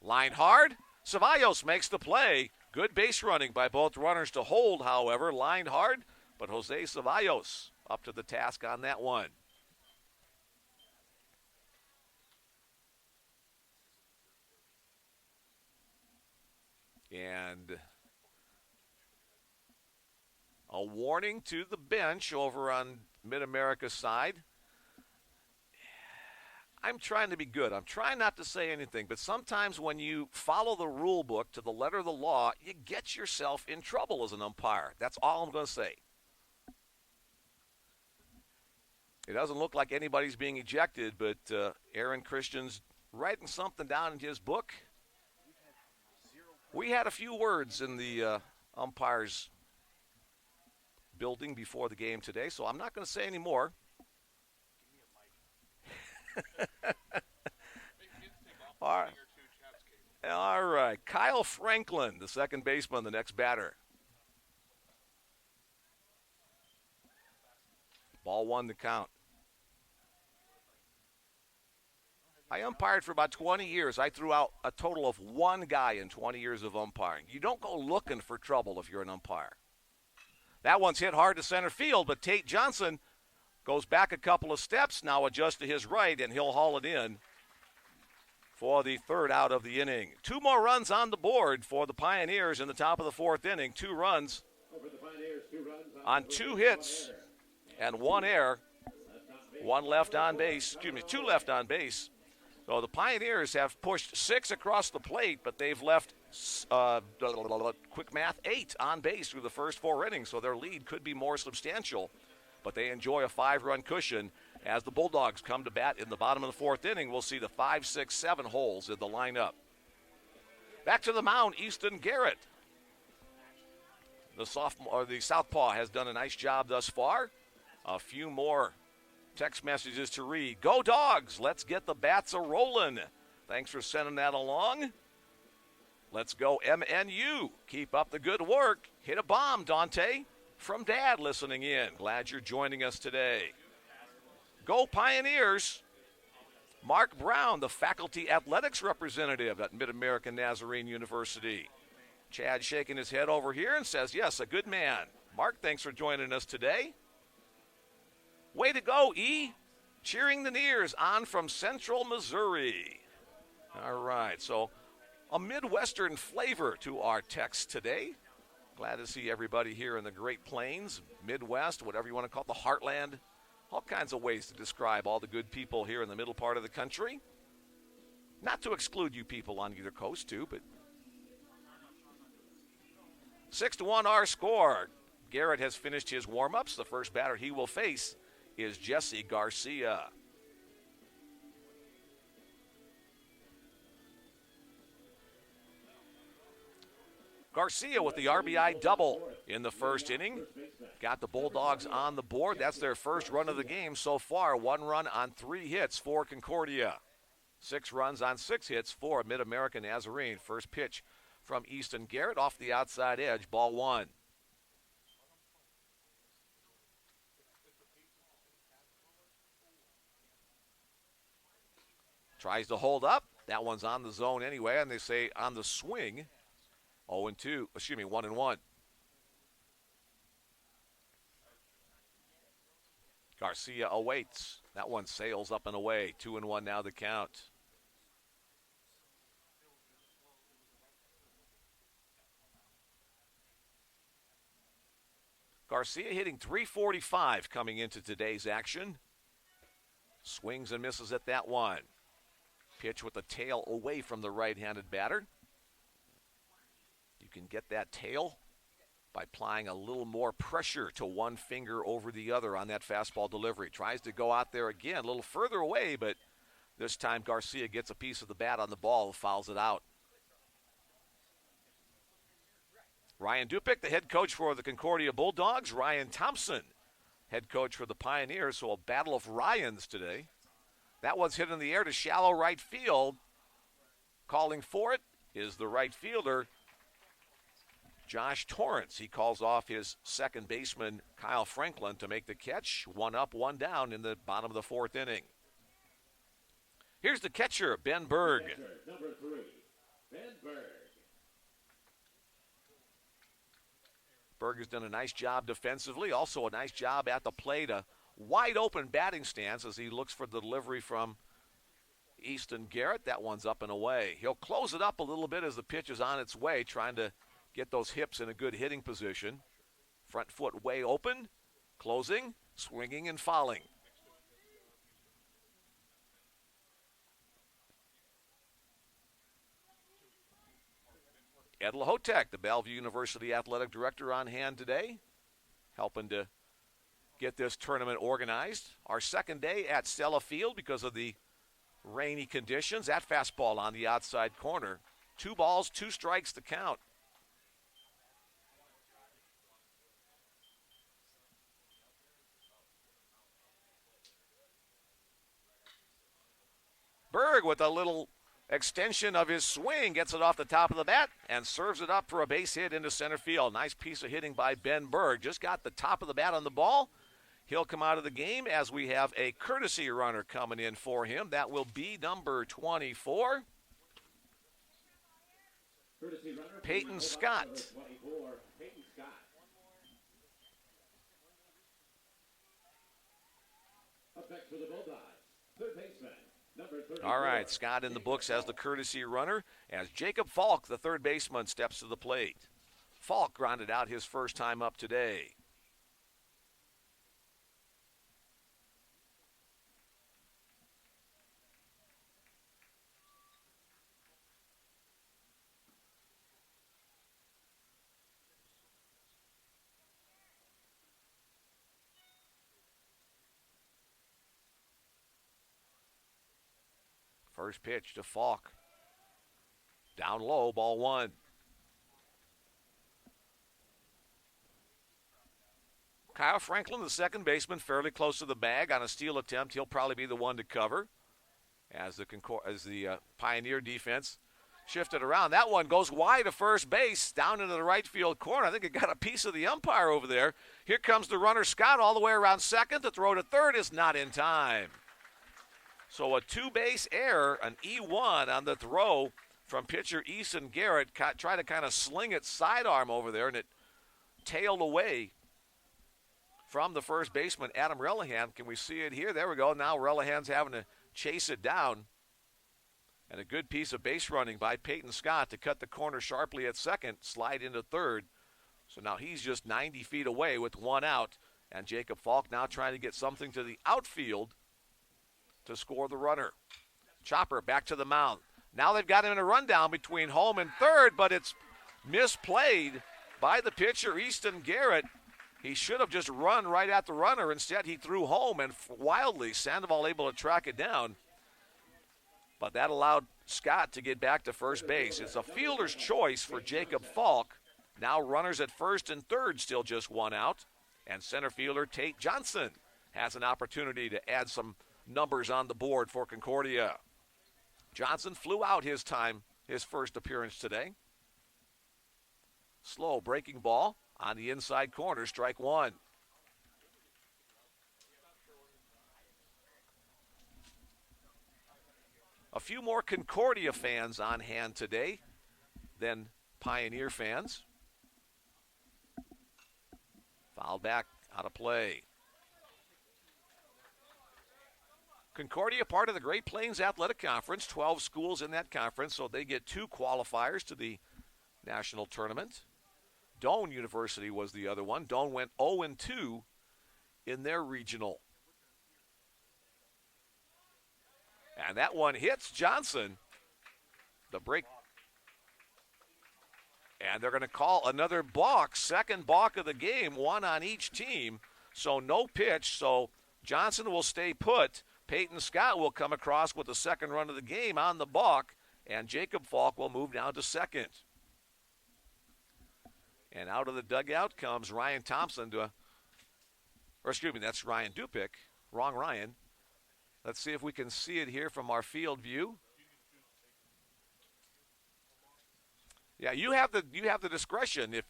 Line hard. Ceballos makes the play. Good base running by both runners to hold, however. Line hard, but Jose Ceballos up to the task on that one. And a warning to the bench over on Mid-America's side. I'm trying to be good. I'm trying not to say anything, but sometimes when you follow the rule book to the letter of the law, you get yourself in trouble as an umpire. That's all I'm going to say. It doesn't look like anybody's being ejected, but Aaron Christian's writing something down in his book. We had a few words in the umpires building before the game today, so I'm not going to say any more. All right. Kyle Franklin, the second baseman, the next batter. Ball one to count. I umpired for about 20 years. I threw out a total of one guy in 20 years of umpiring. You don't go looking for trouble if you're an umpire. That one's hit hard to center field, but Tate Johnson goes back a couple of steps, now adjusts to his right, and he'll haul it in for the third out of the inning. Two more runs on the board for the Pioneers in the top of the fourth inning. 2 runs on 2 hits and 1 error. 1 left on base, 2 left on base. So the Pioneers have pushed 6 across the plate, but they've left, quick math, 8 on base through the first 4 innings, so their lead could be more substantial. But they enjoy a 5-run cushion as the Bulldogs come to bat in the bottom of the fourth inning. We'll see the 5, 6, 7 holes in the lineup. Back to the mound, Easton Garrett. The southpaw has done a nice job thus far. A few more text messages to read. Go Dogs, let's get the bats a-rolling. Thanks for sending that along. Let's go MNU. Keep up the good work. Hit a bomb, Dante. From Dad listening in. Glad you're joining us today. Go Pioneers. Mark Brown, the faculty athletics representative at Mid-American Nazarene University. Chad shaking his head over here and says, yes, a good man. Mark, thanks for joining us today. Way to go, E. Cheering the Nears on from Central Missouri. All right, so a Midwestern flavor to our text today. Glad to see everybody here in the Great Plains, Midwest, whatever you want to call it, the Heartland. All kinds of ways to describe all the good people here in the middle part of the country. Not to exclude you people on either coast, too, but 6-1 our score. Garrett has finished his warm-ups. The first batter he will face is Jesse Garcia. Garcia with the RBI double in the first inning. Got the Bulldogs on the board. That's their first run of the game so far. 1 run on 3 hits for Concordia. 6 runs on 6 hits for Mid-American Nazarene. First pitch from Easton Garrett off the outside edge, ball 1. Tries to hold up. That one's on the zone anyway, and they say on the swing. 0-2, 1-1. Garcia awaits. That one sails up and away. 2-1 now the count. Garcia hitting .345 coming into today's action. Swings and misses at that one. Pitch with the tail away from the right-handed batter. You can get that tail by applying a little more pressure to one finger over the other on that fastball delivery. Tries to go out there again, a little further away, but this time Garcia gets a piece of the bat on the ball, fouls it out. Ryan Dupick, the head coach for the Concordia Bulldogs. Ryan Thompson, head coach for the Pioneers. So a battle of Ryans today. That one's hit in the air to shallow right field. Calling for it is the right fielder, Josh Torrance. He calls off his second baseman, Kyle Franklin, to make the catch. 1 up, 1 down in the bottom of the 4th inning. Here's the catcher, Ben Berg.
Number 3, Ben Berg.
Berg has done a nice job defensively, also a nice job at the plate. A wide open batting stance as he looks for the delivery from Easton Garrett. That one's up and away. He'll close it up a little bit as the pitch is on its way, trying to get those hips in a good hitting position. Front foot way open, closing, swinging, and fouling. Ed Lahotek, the Bellevue University Athletic Director, on hand today, helping to get this tournament organized. Our second day at Stella Field because of the rainy conditions. That fastball on the outside corner. 2 balls, 2 strikes to count. Berg with a little extension of his swing, gets it off the top of the bat and serves it up for a base hit into center field. Nice piece of hitting by Ben Berg. Just got the top of the bat on the ball. He'll come out of the game as we have a courtesy runner coming in for him. That will be number 24.
Courtesy runner,
Peyton Scott.
Number 24, Peyton Scott. Up next for the Bulldogs, third baseman, number 34.
All right, Scott in the books as the courtesy runner as Jacob Falk, the third baseman, steps to the plate. Falk grounded out his first time up today. First pitch to Falk. Down low, ball 1. Kyle Franklin, the second baseman, fairly close to the bag on a steal attempt. He'll probably be the one to cover as the Pioneer defense shifted around. That one goes wide to first base, down into the right field corner. I think it got a piece of the umpire over there. Here comes the runner, Scott, all the way around second. The throw to third is not in time. So a 2-base error, an E1 on the throw from pitcher Easton Garrett. Tried to kind of sling it sidearm over there, and it tailed away from the first baseman, Adam Relihan. Can we see it here? There we go. Now Relihan's having to chase it down. And a good piece of base running by Peyton Scott to cut the corner sharply at second, slide into third. So now he's just 90 feet away with one out. And Jacob Falk now trying to get something to the outfield to score the runner. Chopper back to the mound. Now they've got him in a rundown between home and third, but it's misplayed by the pitcher, Easton Garrett. He should have just run right at the runner. Instead, he threw home, and wildly, Sandoval able to track it down. But that allowed Scott to get back to first base. It's a fielder's choice for Jacob Falk. Now runners at first and third, still just one out. And center fielder Tate Johnson has an opportunity to add some numbers on the board for Concordia. Johnson flew out his first appearance today. Slow breaking ball on the inside corner, strike one. A few more Concordia fans on hand today than Pioneer fans. Foul back, out of play. Concordia, part of the Great Plains Athletic Conference, 12 schools in that conference, so they get 2 qualifiers to the national tournament. Doane University was the other one. Doane went 0-2 in their regional. And that one hits Johnson. The break. And they're going to call another balk, second balk of the game, one on each team. So no pitch, so Johnson will stay put. Peyton Scott will come across with the second run of the game on the balk, and Jacob Falk will move down to second. And out of the dugout comes Ryan Thompson that's Ryan Dupick. Wrong Ryan. Let's see if we can see it here from our field view. Yeah, you have the discretion. If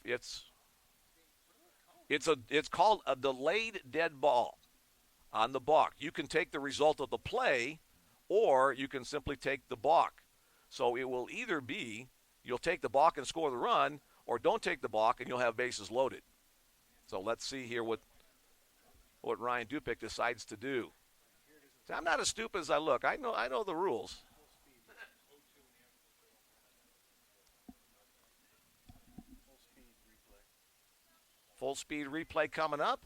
it's called a delayed dead ball on the balk. You can take the result of the play, or you can simply take the balk. So it will either be you'll take the balk and score the run, or don't take the balk and you'll have bases loaded. So let's see here what Ryan Dupick decides to do. See, I'm not as stupid as I look. I know the rules. Full speed replay coming up.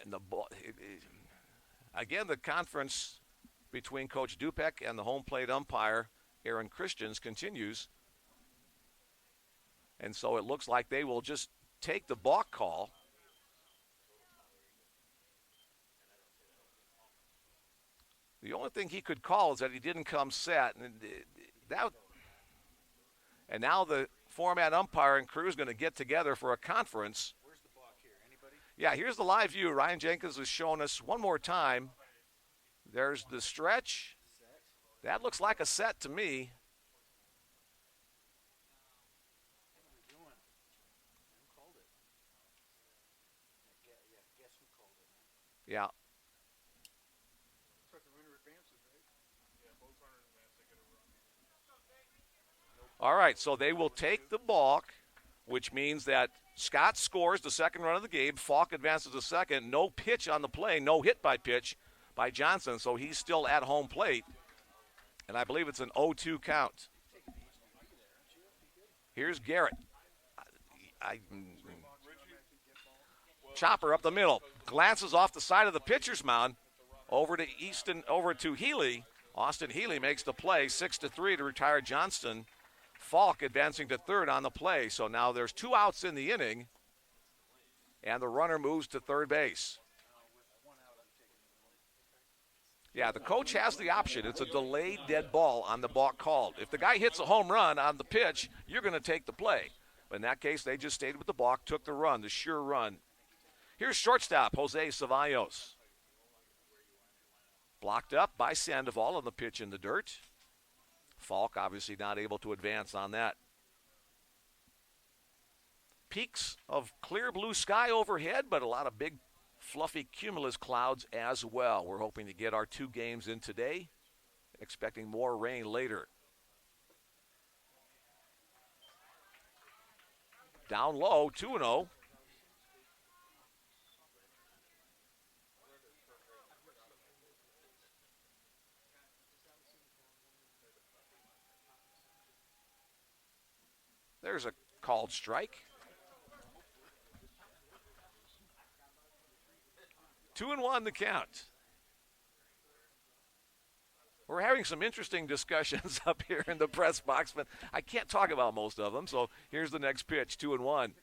And the ball, again, the conference between Coach Dupick and the home plate umpire, Aaron Christians, continues. And so it looks like they will just take the balk call. The only thing he could call is that he didn't come set. And now the format umpire and crew is going to get together for a conference.
Where's the balk here? Anybody?
Yeah, here's the live view. Ryan Jenkins has shown us one more time. There's the stretch.
Set.
That looks like a set to me.
What are we doing? Who called it? Guess who called it?
Yeah.
Looks like the runner advances, right? Yeah, both runners advance. They get a run.
All right, so they will take the balk, which means that Scott scores the second run of the game. Falk advances to second. No pitch on the play. No hit by pitch by Johnson, so he's still at home plate. And I believe it's an 0-2 count. Here's Garrett. Chopper up the middle. Glances off the side of the pitcher's mound over to Healy. Austin Healy makes the play, 6-3 to retire Johnston. Falk advancing to third on the play. So now there's 2 outs in the inning, and the runner moves to third base. Yeah, the coach has the option. It's a delayed dead ball on the balk called. If the guy hits a home run on the pitch, you're going to take the play. But in that case, they just stayed with the balk, took the run, the sure run. Here's shortstop Jose Ceballos. Blocked up by Sandoval on the pitch in the dirt. Falk obviously not able to advance on that. Peaks of clear blue sky overhead, but a lot of big, fluffy cumulus clouds as well. We're hoping to get our 2 games in today, expecting more rain later. Down low, 2-0. There's a called strike. 2-1 the count. We're having some interesting discussions up here in the press box, but I can't talk about most of them. So here's the next pitch, 2-1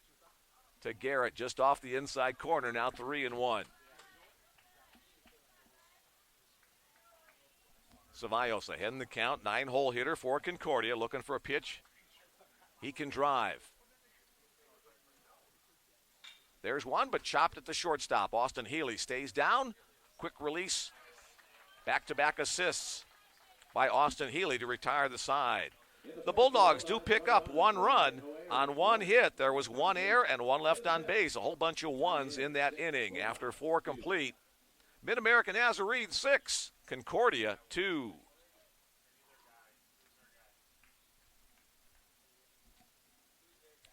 to Garrett, just off the inside corner. Now 3-1. Ceballos ahead in the count, 9-hole hitter for Concordia, looking for a pitch he can drive. There's one, but chopped at the shortstop. Austin Healy stays down. Quick release. Back-to-back assists by Austin Healy to retire the side. The Bulldogs do pick up one run on one hit. There was one error and one left on base. A whole bunch of ones in that inning after 4 complete. Mid-American Nazarene 6, Concordia 2.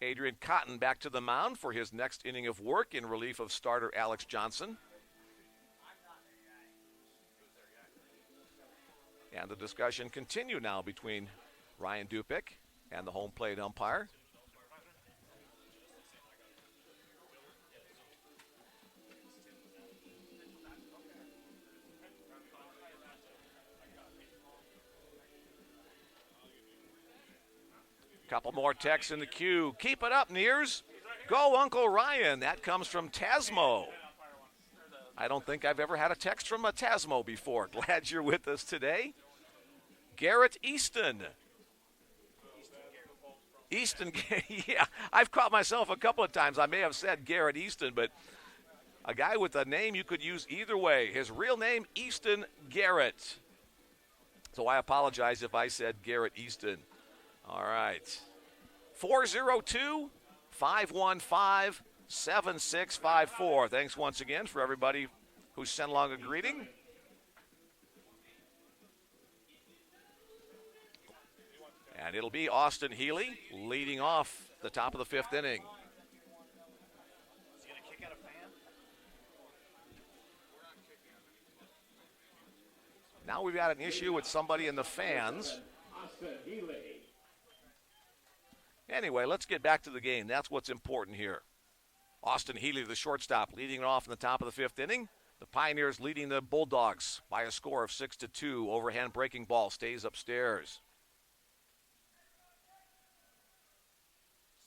Adrian Cotton back to the mound for his next inning of work in relief of starter Alex Johnson. And the discussion continue now between Ryan Dupick and the home plate umpire. Couple more texts in the queue. Keep it up, Nears. Go, Uncle Ryan. That comes from Tasmo. I don't think I've ever had a text from a Tasmo before. Glad you're with us today. Garrett Easton. Easton, yeah. I've caught myself a couple of times. I may have said Garrett Easton, but a guy with a name you could use either way. His real name, Easton Garrett. So I apologize if I said Garrett Easton. All right. 402-515-7654. Thanks once again for everybody who sent along a greeting. And it'll be Austin Healy leading off the top of the 5th inning.
Is he going to kick out a fan?
Now we've got an issue with somebody in the fans.
Austin Healy.
Anyway, let's get back to the game. That's what's important here. Austin Healy, the shortstop, leading it off in the top of the 5th inning. The Pioneers leading the Bulldogs by a score of 6-2. Overhand breaking ball stays upstairs.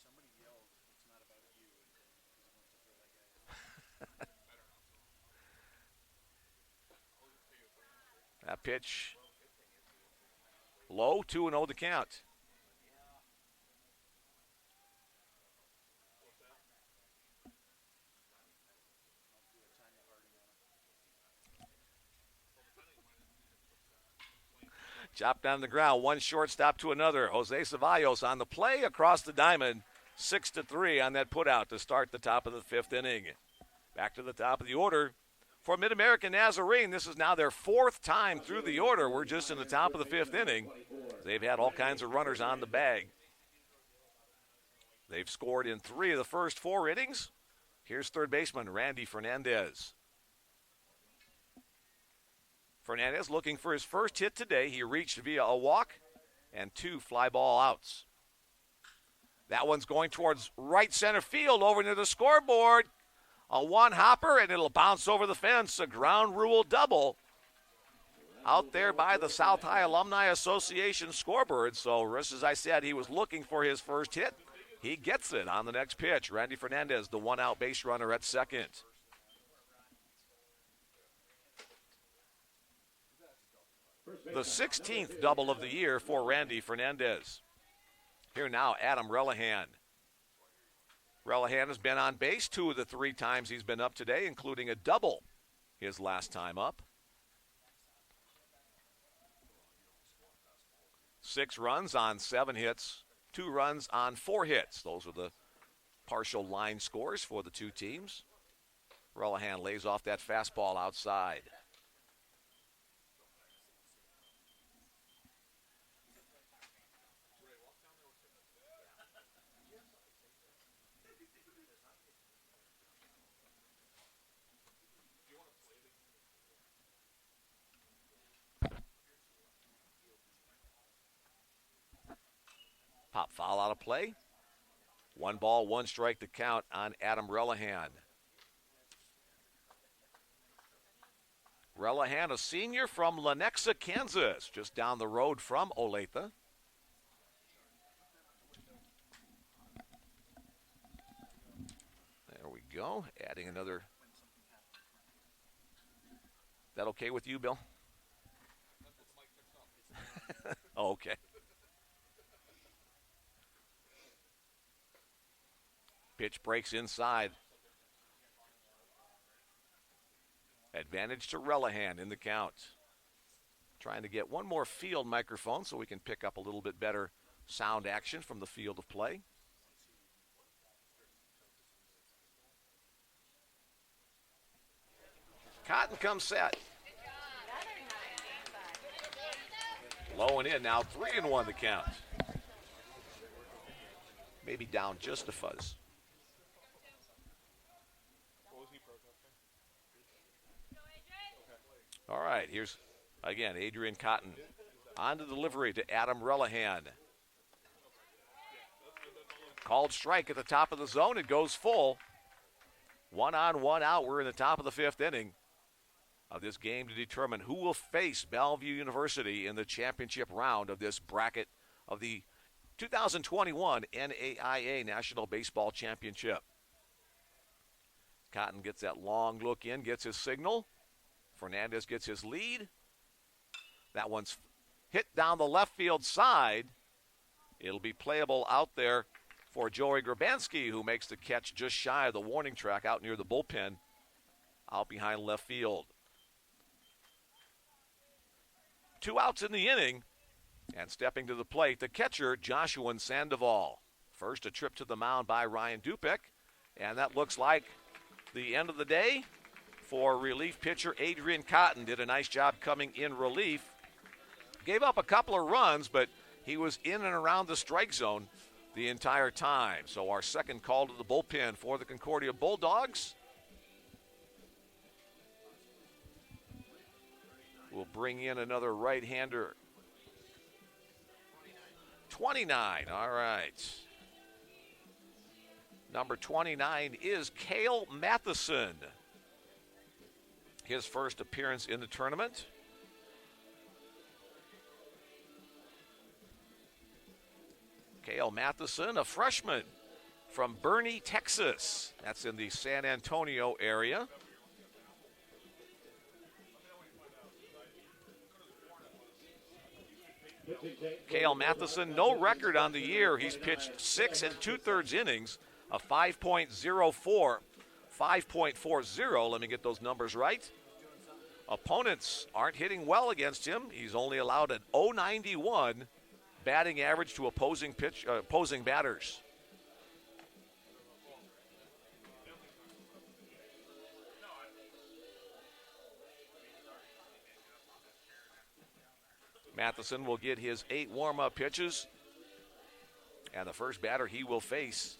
Somebody yelled, "It's not about you," because he wants to throw that guy.
That pitch low, 2-0 the count. Chopped down the ground, one shortstop to another. Jose Ceballos on the play across the diamond. 6-3 on that putout to start the top of the 5th inning. Back to the top of the order for Mid-American Nazarene. This is now their 4th time through the order. We're just in the top of the 5th inning. They've had all kinds of runners on the bag. They've scored in 3 of the first 4 innings. Here's third baseman Randy Fernandez. Fernandez looking for his first hit today. He reached via a walk and 2 fly ball outs. That one's going towards right center field over near the scoreboard. A one-hopper, and it'll bounce over the fence. A ground rule double out there by the South High Alumni Association scoreboard. So, just as I said, he was looking for his first hit. He gets it on the next pitch. Randy Fernandez, the one-out base runner at second. The 16th double of the year for Randy Fernandez. Here now, Adam Relihan. Relihan has been on base 2 of the 3 times he's been up today, including a double his last time up. 6 runs on 7 hits, 2 runs on 4 hits. Those are the partial line scores for the 2 teams. Relihan lays off that fastball outside. Pop foul out of play. 1 ball, 1 strike to count on Adam Relihan. Relihan, a senior from Lenexa, Kansas, just down the road from Olathe. There we go, adding another. That okay with you, Bill? Oh, okay. Pitch breaks inside. Advantage to Relihan in the count. Trying to get one more field microphone so we can pick up a little bit better sound action from the field of play. Cotton comes set. Low and in now, 3-1 the count. Maybe down just a fuzz. All right, here's, again, Adrian Cotton. On to delivery to Adam Relihan. Called strike at the top of the zone. It goes full. 1 on, 1 out. We're in the top of the 5th inning of this game to determine who will face Bellevue University in the championship round of this bracket of the 2021 NAIA National Baseball Championship. Cotton gets that long look in, gets his signal. Fernandez gets his lead. That one's hit down the left field side. It'll be playable out there for Joey Grabanski, who makes the catch just shy of the warning track out near the bullpen, out behind left field. 2 outs in the inning, and stepping to the plate, the catcher, Joshua Sandoval. First, a trip to the mound by Ryan Dupek, and that looks like the end of the day for relief pitcher Adrian Cotton. Did a nice job coming in relief. Gave up a couple of runs, but he was in and around the strike zone the entire time. So our second call to the bullpen for the Concordia Bulldogs will bring in another right-hander. 29, all right. Number 29 is Cale Matheson. His first appearance in the tournament. Cale Matheson, a freshman from Boerne, Texas. That's in the San Antonio area. Cale Matheson, no record on the year. He's pitched 6 2/3 innings, a 5.40. Let me get those numbers right. Opponents aren't hitting well against him. He's only allowed an .091 batting average to opposing batters. Matheson will get his 8 warm-up pitches, and the first batter he will face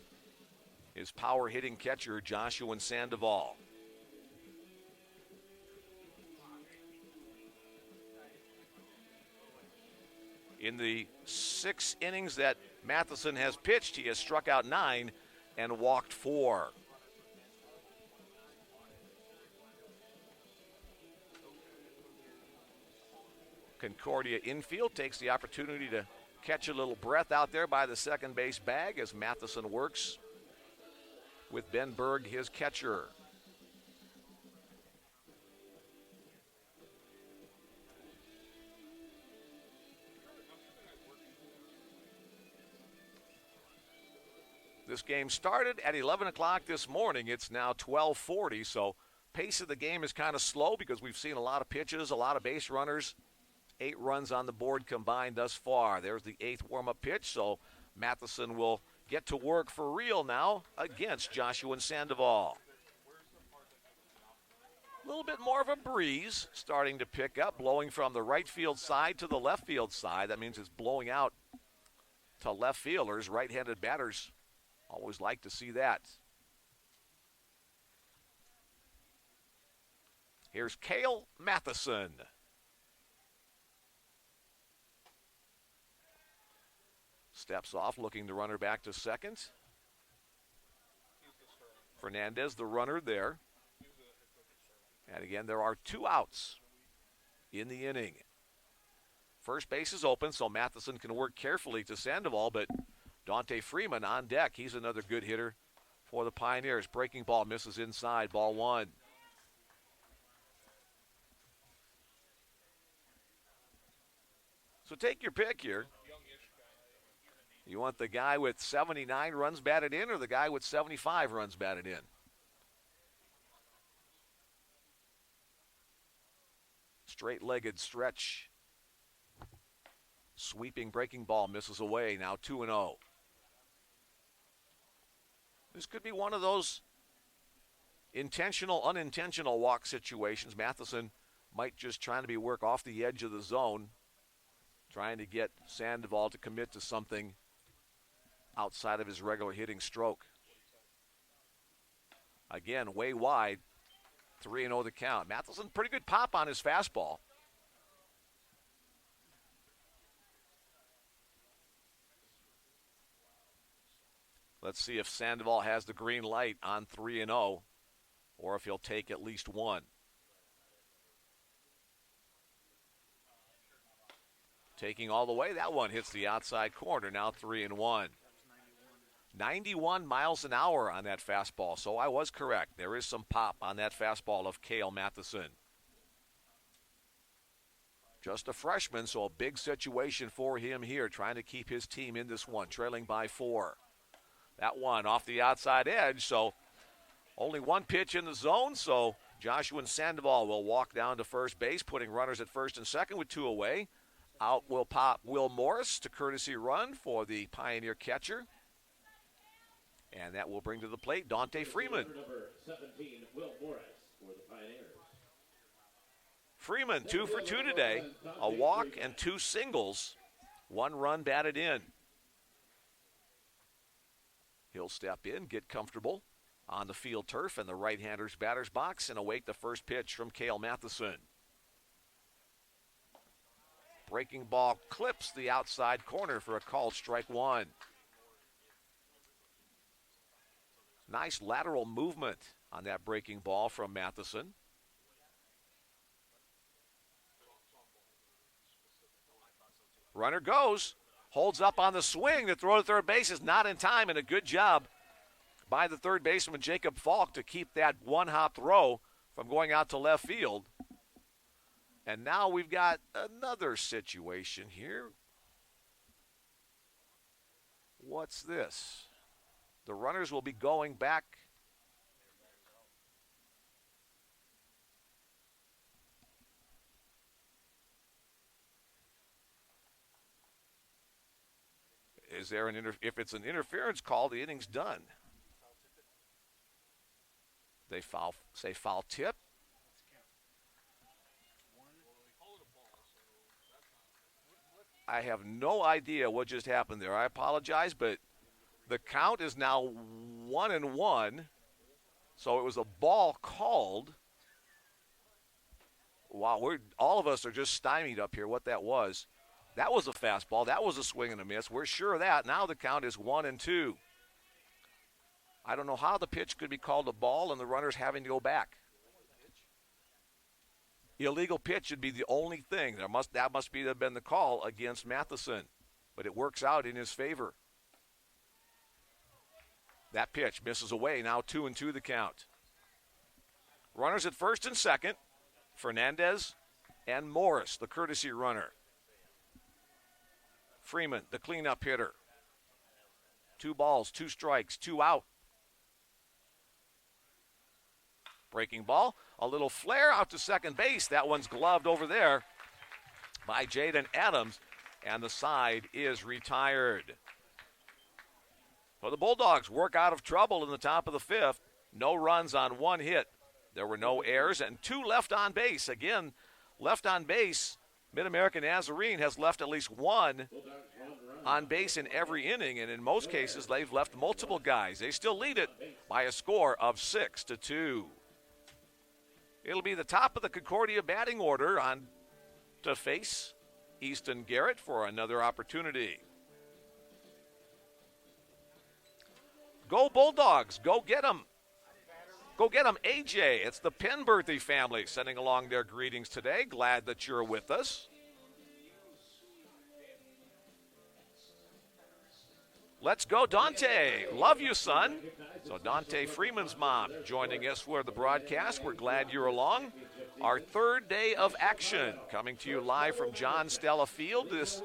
is power-hitting catcher Joshua Sandoval. In the 6 innings that Matheson has pitched, he has struck out 9 and walked 4. Concordia infield takes the opportunity to catch a little breath out there by the second base bag as Matheson works with Ben Berg, his catcher. This game started at 11 o'clock this morning. It's now 12:40, so pace of the game is kind of slow because we've seen a lot of pitches, a lot of base runners. 8 runs on the board combined thus far. There's the 8th warm-up pitch, so Matheson will get to work for real now against Joshua Sandoval. A little bit more of a breeze starting to pick up, blowing from the right field side to the left field side. That means it's blowing out to left fielders. Right-handed batters always like to see that. Here's Cale Matheson. Steps off, looking the runner back to second. Fernandez, the runner there. And again, there are 2 outs in the inning. First base is open, so Matheson can work carefully to Sandoval, but Dante Freeman on deck. He's another good hitter for the Pioneers. Breaking ball misses inside, ball 1. So take your pick here. You want the guy with 79 runs batted in or the guy with 75 runs batted in? Straight-legged stretch. Sweeping breaking ball misses away. Now 2-0. This could be one of those intentional, unintentional walk situations. Matheson might just trying to be work off the edge of the zone, trying to get Sandoval to commit to something outside of his regular hitting stroke. Again, way wide. 3-0 the count. Matheson, pretty good pop on his fastball. Let's see if Sandoval has the green light on 3-0 or if he'll take at least one. Taking all the way, that one hits the outside corner, now 3-1. 91 miles an hour on that fastball, so I was correct. There is some pop on that fastball of Cale Matheson. Just a freshman, so a big situation for him here, trying to keep his team in this one, trailing by 4. That one off the outside edge, so only one pitch in the zone, so Joshua Sandoval will walk down to first base, putting runners at first and second with 2 away. Out will pop Will Morris to courtesy run for the Pioneer catcher. And that will bring to the plate Dante Freeman.
Number 17, Will Morris for the Pioneers.
Freeman, 2 for 2 today. A walk and 2 singles. 1 run batted in. He'll step in, get comfortable on the field turf in the right-hander's batter's box and await the first pitch from Cale Matheson. Breaking ball clips the outside corner for a called strike 1. Nice lateral movement on that breaking ball from Matheson. Runner goes, holds up on the swing. The throw to third base is not in time, and a good job by the third baseman Jacob Falk to keep that one-hop throw from going out to left field. And now we've got another situation here. What's this? The runners will be going back. Is there if it's an interference call, the inning's done. They say foul tip. I have no idea what just happened there. I apologize, but the count is now 1-1. So it was a ball called. Wow, all of us are just stymied up here what that was. That was a fastball. That was a swing and a miss. We're sure of that. Now the count is 1-2. I don't know how the pitch could be called a ball and the runner's having to go back. Illegal pitch would be the only thing. That must have been the call against Matheson. But it works out in his favor. That pitch misses away. Now 2-2 the count. Runners at first and second. Fernandez and Morris, the courtesy runner. Freeman, the cleanup hitter. 2 balls, 2 strikes, 2 out. Breaking ball, a little flare out to second base. That one's gloved over there by Jaden Adams, and the side is retired. Well, the Bulldogs work out of trouble in the top of the 5th. No runs on 1 hit. There were no errors and 2 left on base. Again, left on base, Mid-American Nazarene has left at least 1 on base in every inning, and in most cases, they've left multiple guys. They still lead it by a score of 6-2. It'll be the top of the Concordia batting order on to face Easton Garrett for another opportunity. Go Bulldogs, go get them. Go get them, AJ. It's the Penberthy family sending along their greetings today. Glad that you're with us. Let's go, Dante. Love you, son. So Dante Freeman's mom joining us for the broadcast. We're glad you're along. Our third day of action coming to you live from John Stella Field, this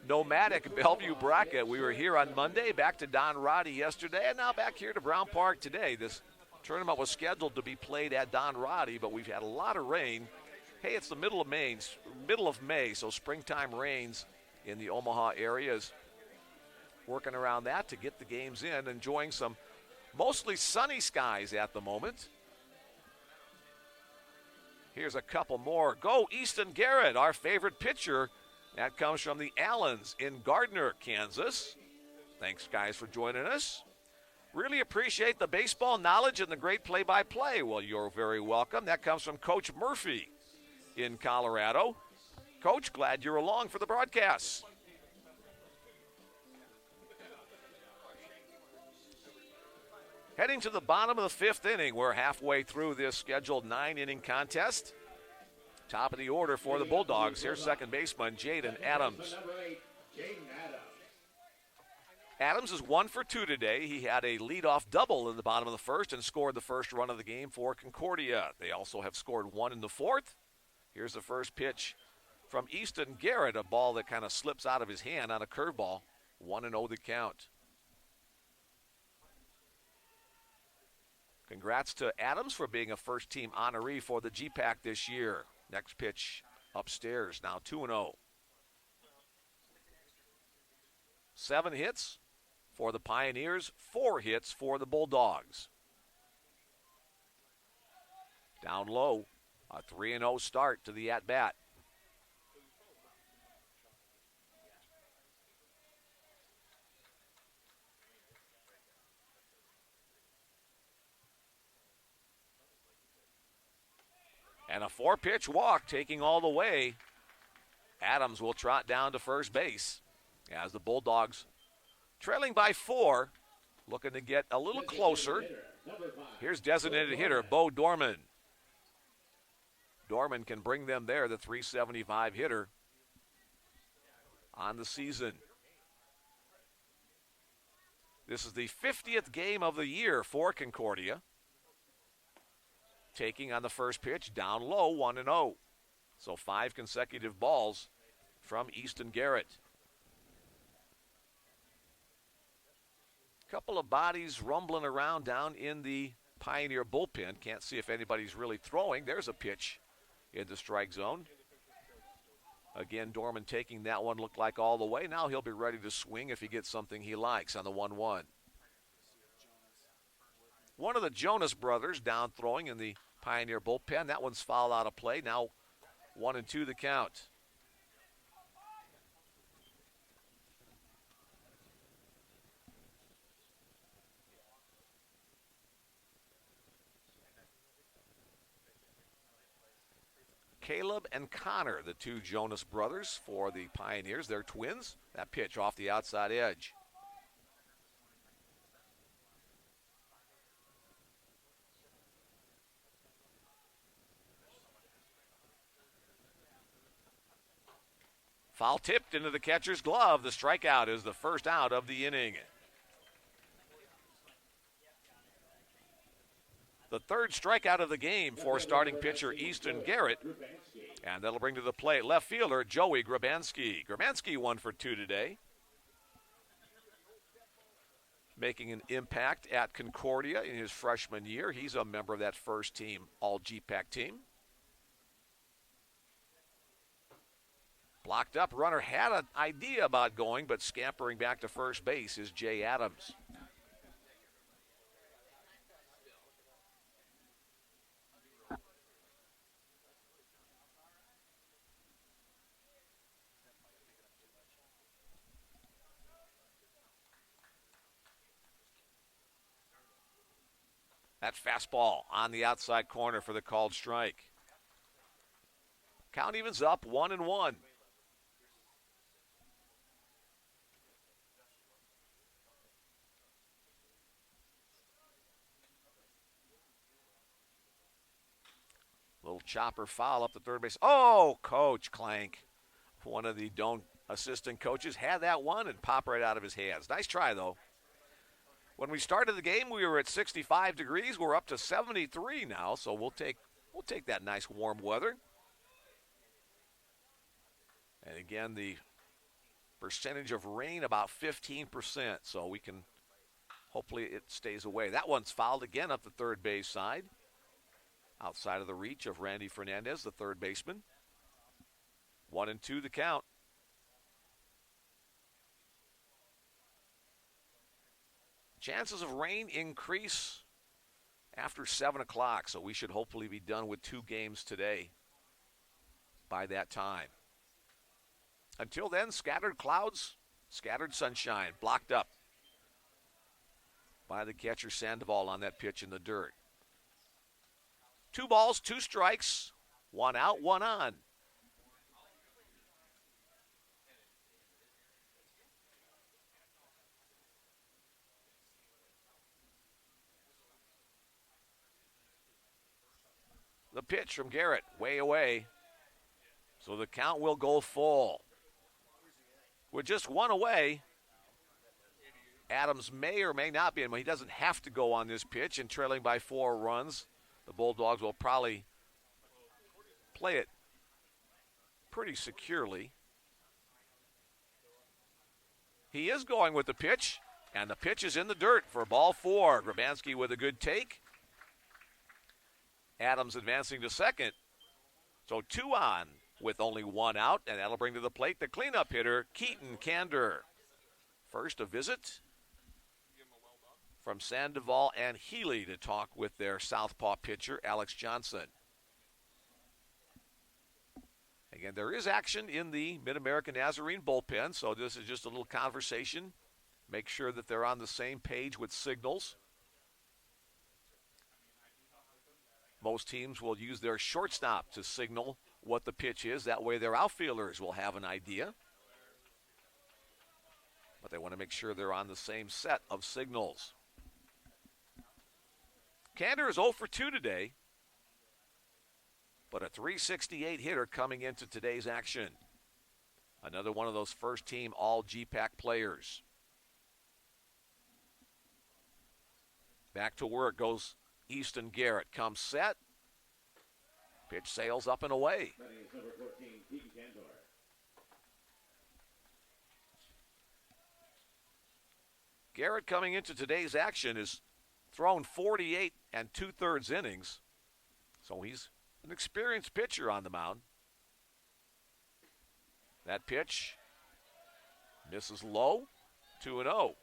nomadic Bellevue bracket. We were here on Monday, back to Don Roddy yesterday, and now back here to Brown Park today. This tournament was scheduled to be played at Don Roddy, but we've had a lot of rain. Hey, it's the middle of May, so springtime rains in the Omaha areas. Working around that to get the games in, enjoying some mostly sunny skies at the moment. Here's a couple more. Go Easton Garrett, our favorite pitcher. That comes from the Allens in Gardner, Kansas. Thanks, guys, for joining us. Really appreciate the baseball knowledge and the great play-by-play. Well, you're very welcome. That comes from Coach Murphy in Colorado. Coach, glad you're along for the broadcast. Heading to the bottom of the fifth inning. We're halfway through this scheduled 9-inning contest. Top of the order for the Bulldogs. Here's second baseman Jaden Adams. Adams is 1 for 2 today. He had a leadoff double in the bottom of the first and scored the first run of the game for Concordia. They also have scored 1 in the fourth. Here's the first pitch from Easton Garrett, a ball that kind of slips out of his hand on a curveball. 1-0 the count. Congrats to Adams for being a first-team honoree for the GPAC this year. Next pitch upstairs, now 2-0. 7 hits for the Pioneers, 4 hits for the Bulldogs. Down low, a 3-0 start to the at-bat. And a 4-pitch walk taking all the way. Adams will trot down to first base as the Bulldogs trailing by 4, looking to get a little closer. Here's designated hitter Bo Dorman. Dorman can bring them there, the .375 hitter on the season. This is the 50th game of the year for Concordia. Taking on the first pitch, down low, 1-0. So 5 consecutive balls from Easton Garrett. Couple of bodies rumbling around down in the Pioneer bullpen. Can't see if anybody's really throwing. There's a pitch in the strike zone. Again, Dorman taking that one, looked like all the way. Now he'll be ready to swing if he gets something he likes on the 1-1. One of the Jonas brothers down throwing in the Pioneer bullpen. That one's fouled out of play. Now 1-2 the count. Caleb and Connor, the 2 Jonas brothers for the Pioneers. They're twins. That pitch off the outside edge. Foul tipped into the catcher's glove. The strikeout is the first out of the inning. The third strikeout of the game for starting pitcher Easton Garrett. And that'll bring to the plate left fielder Joey Grabanski. Grabanski 1 for 2 today. Making an impact at Concordia in his freshman year. He's a member of that first team All-GPAC team. Blocked up, runner had an idea about going, but scampering back to first base is Jay Adams. That fastball on the outside corner for the called strike. Count evens up 1-1. Little chopper foul up the third base. Oh, Coach Clank, one of the assistant coaches, had that one and popped right out of his hands. Nice try, though. When we started the game, we were at 65 degrees. We're up to 73 now, so we'll take that nice warm weather. And again, the percentage of rain about 15%, so we can hopefully it stays away. That one's fouled again up the third base side, outside of the reach of Randy Fernandez, the third baseman. 1-2 the count. Chances of rain increase after 7 o'clock, so we should hopefully be done with 2 games today by that time. Until then, scattered clouds, scattered sunshine, blocked up by the catcher Sandoval on that pitch in the dirt. 2 balls, 2 strikes, 1 out, 1 on. The pitch from Garrett, way away. So the count will go full. With just 1 away, Adams may or may not be, and he doesn't have to go on this pitch, and trailing by 4 runs, the Bulldogs will probably play it pretty securely. He is going with the pitch, and the pitch is in the dirt for ball 4. Grabansky with a good take. Adams advancing to second. So 2 on with only 1 out, and that'll bring to the plate the cleanup hitter, Keaton Kander. First, a visit from Sandoval and Healy to talk with their southpaw pitcher, Alex Johnson. Again, there is action in the Mid-American Nazarene bullpen, so this is just a little conversation. Make sure that they're on the same page with signals. Most teams will use their shortstop to signal what the pitch is. That way their outfielders will have an idea. But they want to make sure they're on the same set of signals. Kander is 0 for 2 today, but a .368 hitter coming into today's action. Another one of those first-team all-GPAC players. Back to work goes Easton Garrett. Comes set. Pitch sails up and away.
Batting is number 14, Keaton Kander.
Garrett coming into today's action is thrown 48 2/3 innings. So he's an experienced pitcher on the mound. That pitch misses low, 2-0.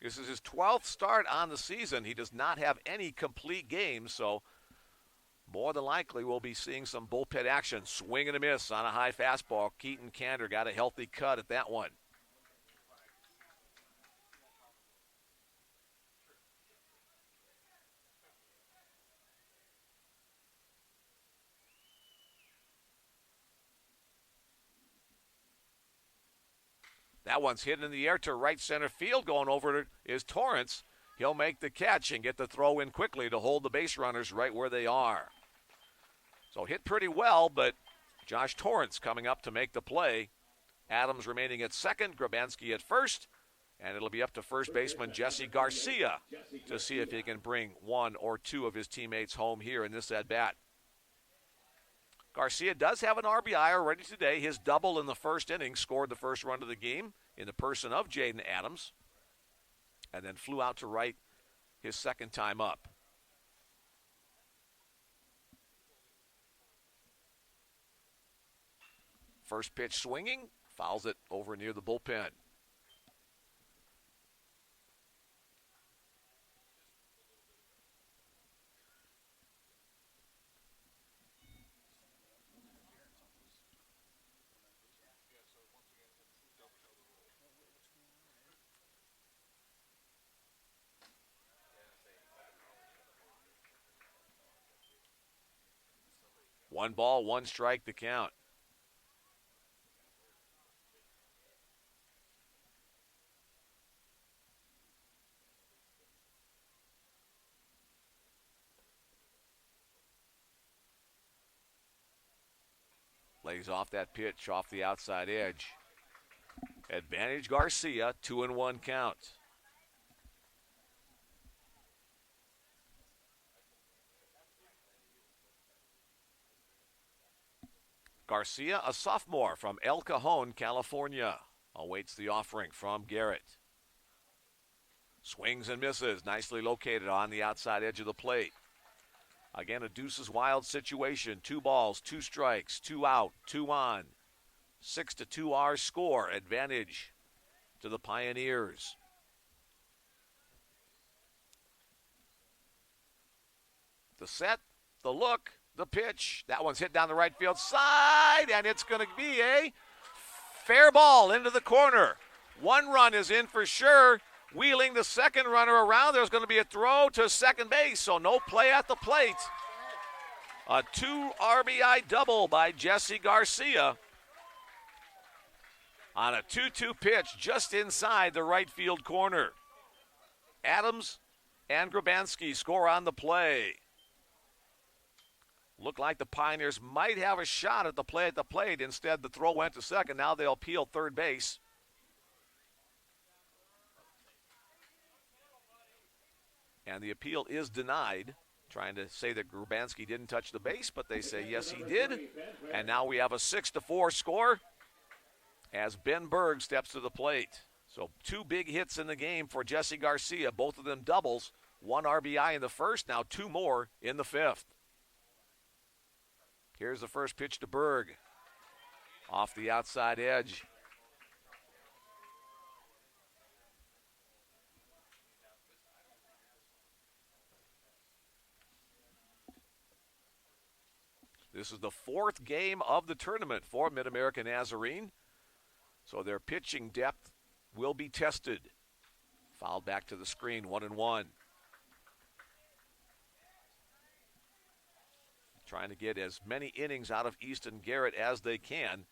This is his 12th start on the season. He does not have any complete games, so more than likely we'll be seeing some bullpen action. Swing and a miss on a high fastball. Keaton Kander got a healthy cut at that one. That one's hit in the air to right center field. Going over is Torrance. He'll make the catch and get the throw in quickly to hold the base runners right where they are. So hit pretty well, but Josh Torrance coming up to make the play. Adams remaining at second, Grabansky at first, and it'll be up to first baseman Jesse Garcia to see if he can bring 1 or 2 of his teammates home here in this at-bat. Garcia does have an RBI already today. His double in the first inning scored the first run of the game in the person of Jaden Adams, and then flew out to right his second time up. First pitch swinging, fouls it over near the bullpen. One ball, 1 strike to count. He's off that pitch, off the outside edge. Advantage Garcia, 2-1 count. Garcia, a sophomore from El Cajon, California, awaits the offering from Garrett. Swings and misses, nicely located on the outside edge of the plate. Again, a deuces wild situation. 2 balls, 2 strikes, 2 out, 2 on. 6-2 our score. Advantage to the Pioneers. The set, the look, the pitch. That one's hit down the right field side, and it's going to be a fair ball into the corner. 1 run is in for sure. Wheeling the second runner around, there's going to be a throw to second base, so no play at the plate. A 2 RBI double by Jesse Garcia on a 2-2 pitch just inside the right field corner. Adams and Grabanski score on the play. Looked like the Pioneers might have a shot at the plate. Instead, the throw went to second. Now they'll peel third base. And the appeal is denied, trying to say that Grabanski didn't touch the base, but they say yes, he did. And now we have a 6-4 score as Ben Berg steps to the plate. So 2 big hits in the game for Jesse Garcia, both of them doubles. 1 RBI in the first, now 2 more in the 5th. Here's the first pitch to Berg. Off the outside edge. This is the 4th game of the tournament for Mid-America Nazarene. So their pitching depth will be tested. Fouled back to the screen, 1-1. Trying to get as many innings out of Easton Garrett as they can.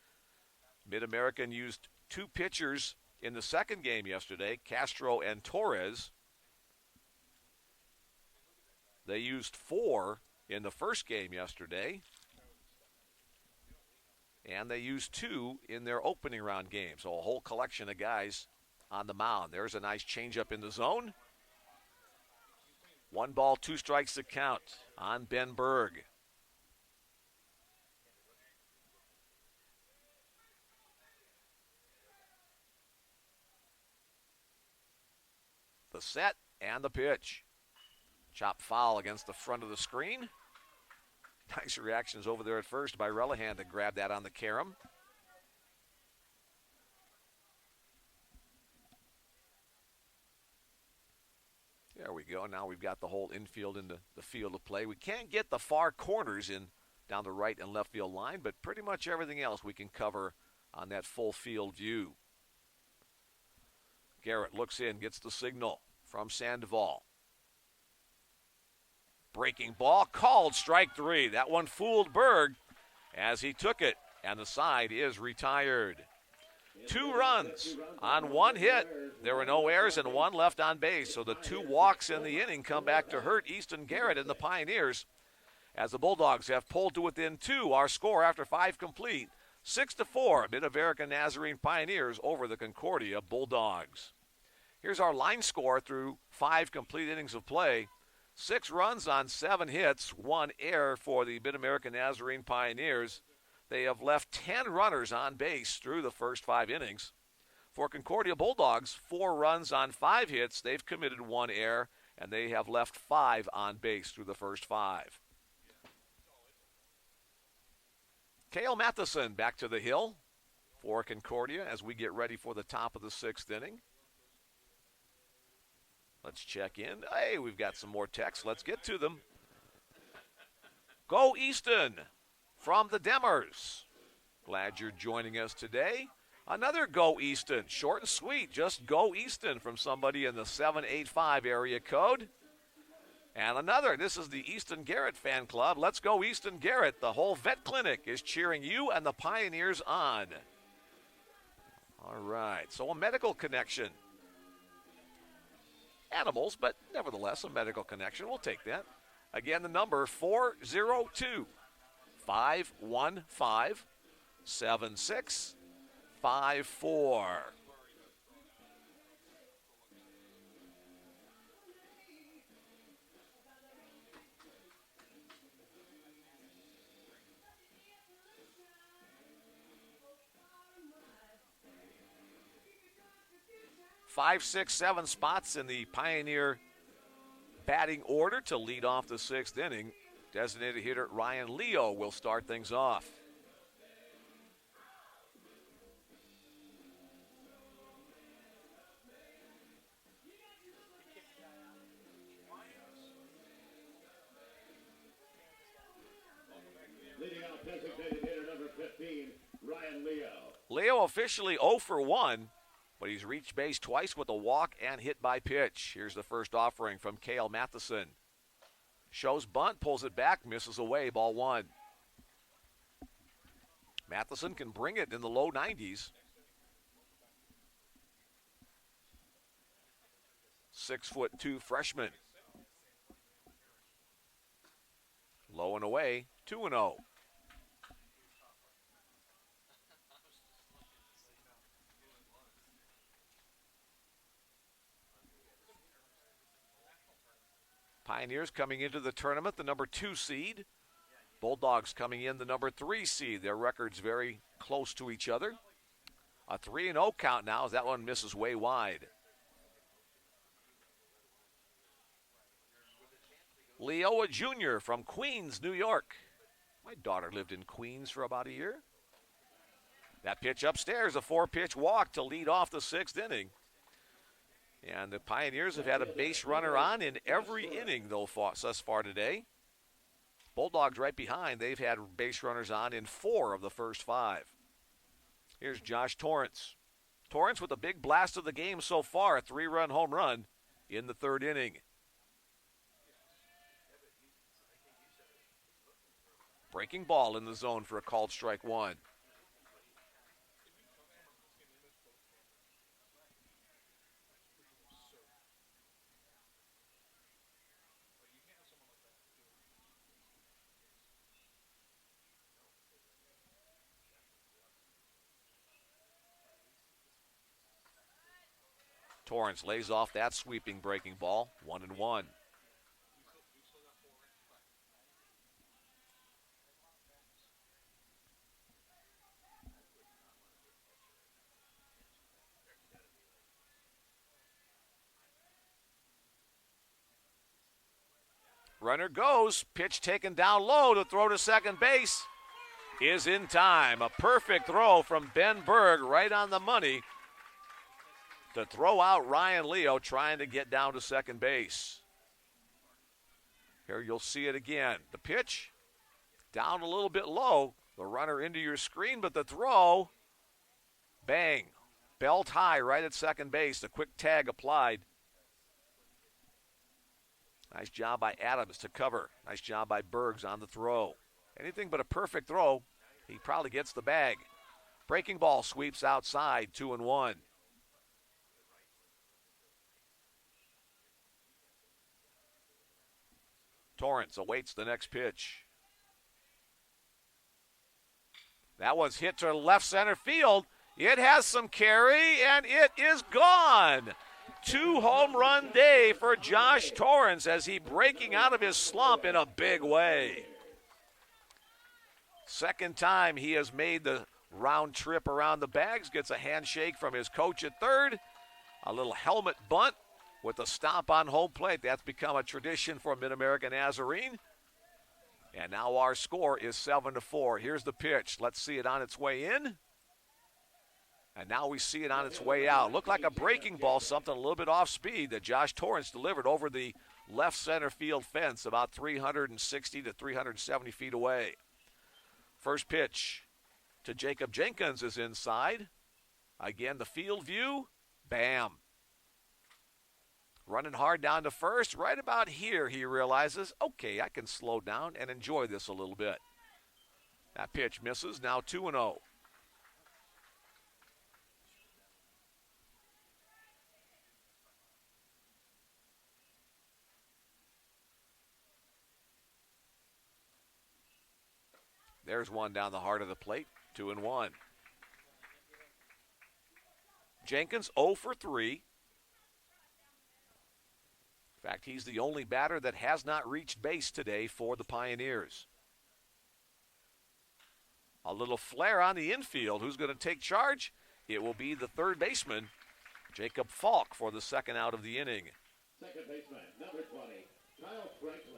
Mid-American used 2 pitchers in the second game yesterday, Castro and Torres. They used 4 in the first game yesterday. And they used 2 in their opening round game. So a whole collection of guys on the mound. There's a nice changeup in the zone. 1 ball, 2 strikes to count on Ben Berg. The set and the pitch. Chop foul against the front of the screen. Nice reactions over there at first by Relihan to grab that on the carom. There we go. Now we've got the whole infield into the field of play. We can't get the far corners in down the right and left field line, but pretty much everything else we can cover on that full field view. Garrett looks in, gets the signal from Sandoval. Breaking ball, called strike 3. That one fooled Berg as he took it, and the side is retired. 2 runs on 1 hit. There were no errors and 1 left on base, so the 2 walks in the inning come back to hurt Easton Garrett and the Pioneers as the Bulldogs have pulled to within 2. Our score after 5 complete, 6-4, Mid-America Nazarene Pioneers over the Concordia Bulldogs. Here's our line score through 5 complete innings of play. 6 runs on 7 hits, 1 error for the Mid-America Nazarene Pioneers. They have left 10 runners on base through the first 5 innings. For Concordia Bulldogs, 4 runs on 5 hits. They've committed 1 error, and they have left 5 on base through the first 5. Cale Matheson back to the hill for Concordia as we get ready for the top of the 6th inning. Let's check in. Hey, we've got some more texts. Let's get to them. Go Easton from the Demers. Glad you're joining us today. Another Go Easton. Short and sweet. Just Go Easton from somebody in the 785 area code. And another. This is the Easton Garrett fan club. Let's go Easton Garrett. The whole vet clinic is cheering you and the Pioneers on. All right. So a medical connection. Animals, but nevertheless a medical connection. We'll take that. Again, the number 402-515-4145. 7-6, 5-4. Five, six, seven spots in the Pioneer batting order to lead off the sixth inning. Designated hitter Ryan Leo will start things off.
Leading off designated hitter number 15, Ryan Leo.
Leo officially 0 for 1, but he's reached base twice with a walk and hit by pitch. Here's the first offering from Cale Matheson. Shows bunt, pulls it back, misses away, ball one. Matheson can bring it in the low 90s. 6'2" freshman. Low and away, 2-0. Pioneers coming into the tournament, the number 2 seed. Bulldogs coming in the number 3 seed. Their records very close to each other. A 3-0 count now as that one misses way wide. Leo, a junior from Queens, New York. My daughter lived in Queens for about a year. That pitch upstairs, a 4-pitch walk to lead off the sixth inning. And the Pioneers have had a base runner on in every inning thus far today. Bulldogs right behind. They've had base runners on in 4 of the first 5. Here's Josh Torrance. Torrance with a big blast of the game so far, a 3-run home run in the third inning. Breaking ball in the zone for a called strike one. Torrance lays off that sweeping breaking ball, 1-1. Runner goes, pitch taken down low to throw to second base is in time. A perfect throw from Ben Berg right on the money to throw out Ryan Leo trying to get down to second base. Here you'll see it again. The pitch down a little bit low. The runner into your screen, but the throw, bang, belt high right at second base. The quick tag applied. Nice job by Adams to cover. Nice job by Bergs on the throw. Anything but a perfect throw. He probably gets the bag. Breaking ball sweeps outside, 2-1. Torrance awaits the next pitch. That one's hit to left center field. It has some carry, and it is gone. 2-home run day for Josh Torrance as he breaking out of his slump in a big way. Second time he has made the round trip around the bags, gets a handshake from his coach at third. A little helmet bunt with a stomp on home plate. That's become a tradition for Mid-America Nazarene. And now our score is 7-4. Here's the pitch. Let's see it on its way in. And now we see it on its way out. Looked like a breaking ball, something a little bit off speed that Josh Torrance delivered over the left center field fence about 360 to 370 feet away. First pitch to Jacob Jenkins is inside. Again, the field view, bam. Running hard down to first. Right about here, he realizes, okay, I can slow down and enjoy this a little bit. That pitch misses, now 2-0. There's one down the heart of the plate. 2-1. Jenkins 0 for 3. In fact, he's the only batter that has not reached base today for the Pioneers. A little flare on the infield. Who's going to take charge? It will be the third baseman, Jacob Falk, for the second out of the inning.
Second baseman, number 20, Kyle Franklin.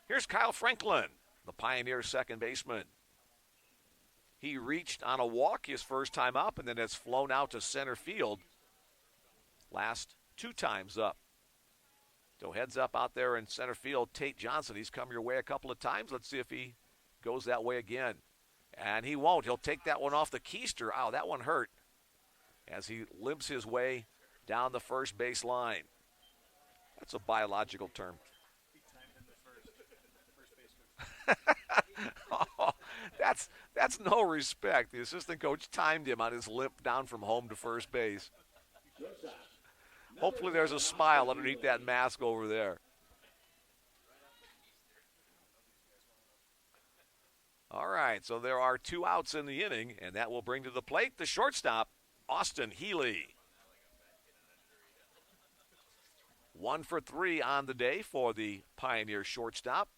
Here's Kyle Franklin, the Pioneers' second baseman. He reached on a walk his first time up and then has flown out to center field last 2 times up. So heads up out there in center field, Tate Johnson. He's come your way a couple of times. Let's see if he goes that way again. And he won't. He'll take that one off the keister. Ow, that one hurt. As he limps his way down the first base line. That's a biological term.
He timed him the first baseman.
Oh, that's no respect. The assistant coach timed him on his limp down from home to first base. Hopefully there's a smile underneath that mask over there. All right, so there are 2 outs in the inning, and that will bring to the plate the shortstop, Austin Healy. 1 for 3 on the day for the Pioneer shortstop.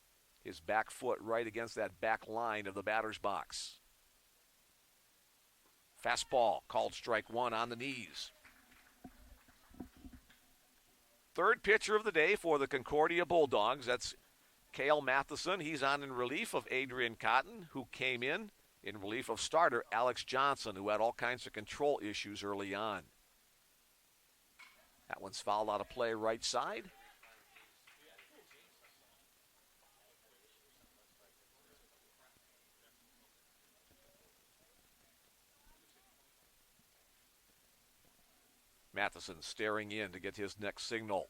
His back foot right against that back line of the batter's box. Fastball called strike 1 on the knees. Third pitcher of the day for the Concordia Bulldogs. That's Cale Matheson. He's on in relief of Adrian Cotton, who came in relief of starter Alex Johnson, who had all kinds of control issues early on. That one's fouled out of play right side. Matheson staring in to get his next signal.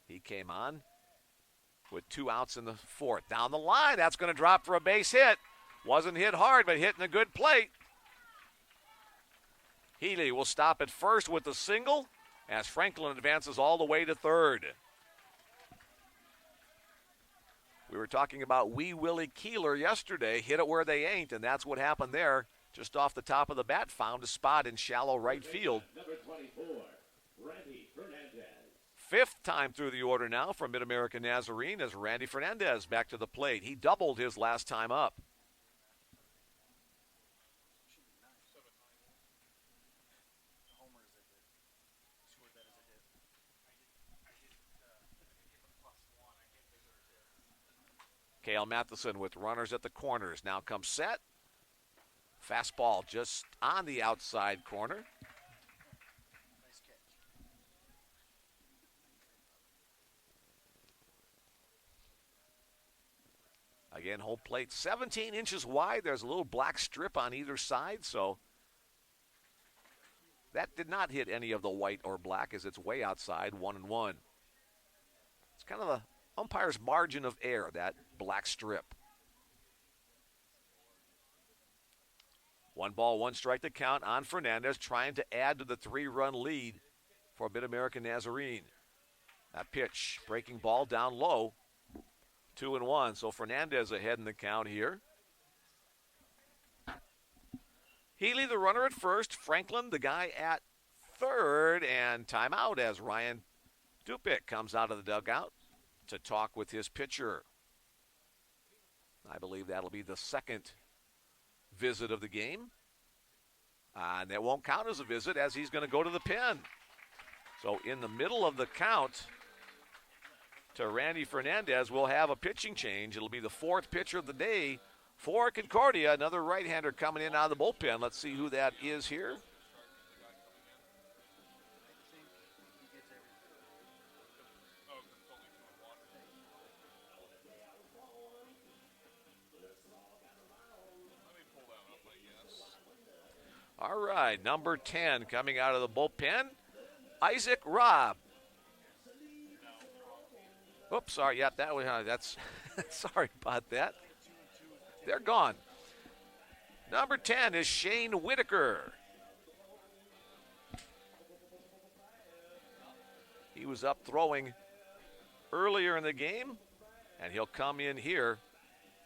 He came on with 2 outs in the fourth. Down the line, that's going to drop for a base hit. Wasn't hit hard, but hitting a good plate. Healy will stop at first with the single as Franklin advances all the way to third. We were talking about Wee Willie Keeler yesterday. Hit it where they ain't, and that's what happened there. Just off the top of the bat, found a spot in shallow right field.
Number 24, Randy Fernandez.
5th time through the order now from Mid-American Nazarene as Randy Fernandez back to the plate. He doubled his last time up. Cale Matheson with runners at the corners. Now comes set. Fastball just on the outside corner.
Nice catch.
Again, home plate 17 inches wide. There's a little black strip on either side, so that did not hit any of the white or black as it's way outside, 1-1. It's kind of the umpire's margin of error, that black strip. 1 ball, 1 strike to count on Fernandez, trying to add to the 3-run lead for Mid-American Nazarene. That pitch, breaking ball down low, 2-1. So Fernandez ahead in the count here. Healy, the runner at first. Franklin, the guy at third. And timeout as Ryan Dupick comes out of the dugout to talk with his pitcher. I believe that'll be the second visit of the game. And that won't count as a visit as he's going to go to the pen. So in the middle of the count to Randy Fernandez, we'll have a pitching change. It'll be the 4th pitcher of the day for Concordia. Another right-hander coming in out of the bullpen. Let's see who that is here. All right, number 10 coming out of the bullpen, Isaac Robb. Oops, sorry. Yeah, that's sorry about that. They're gone. Number 10 is Shane Whitaker. He was up throwing earlier in the game And he'll come in here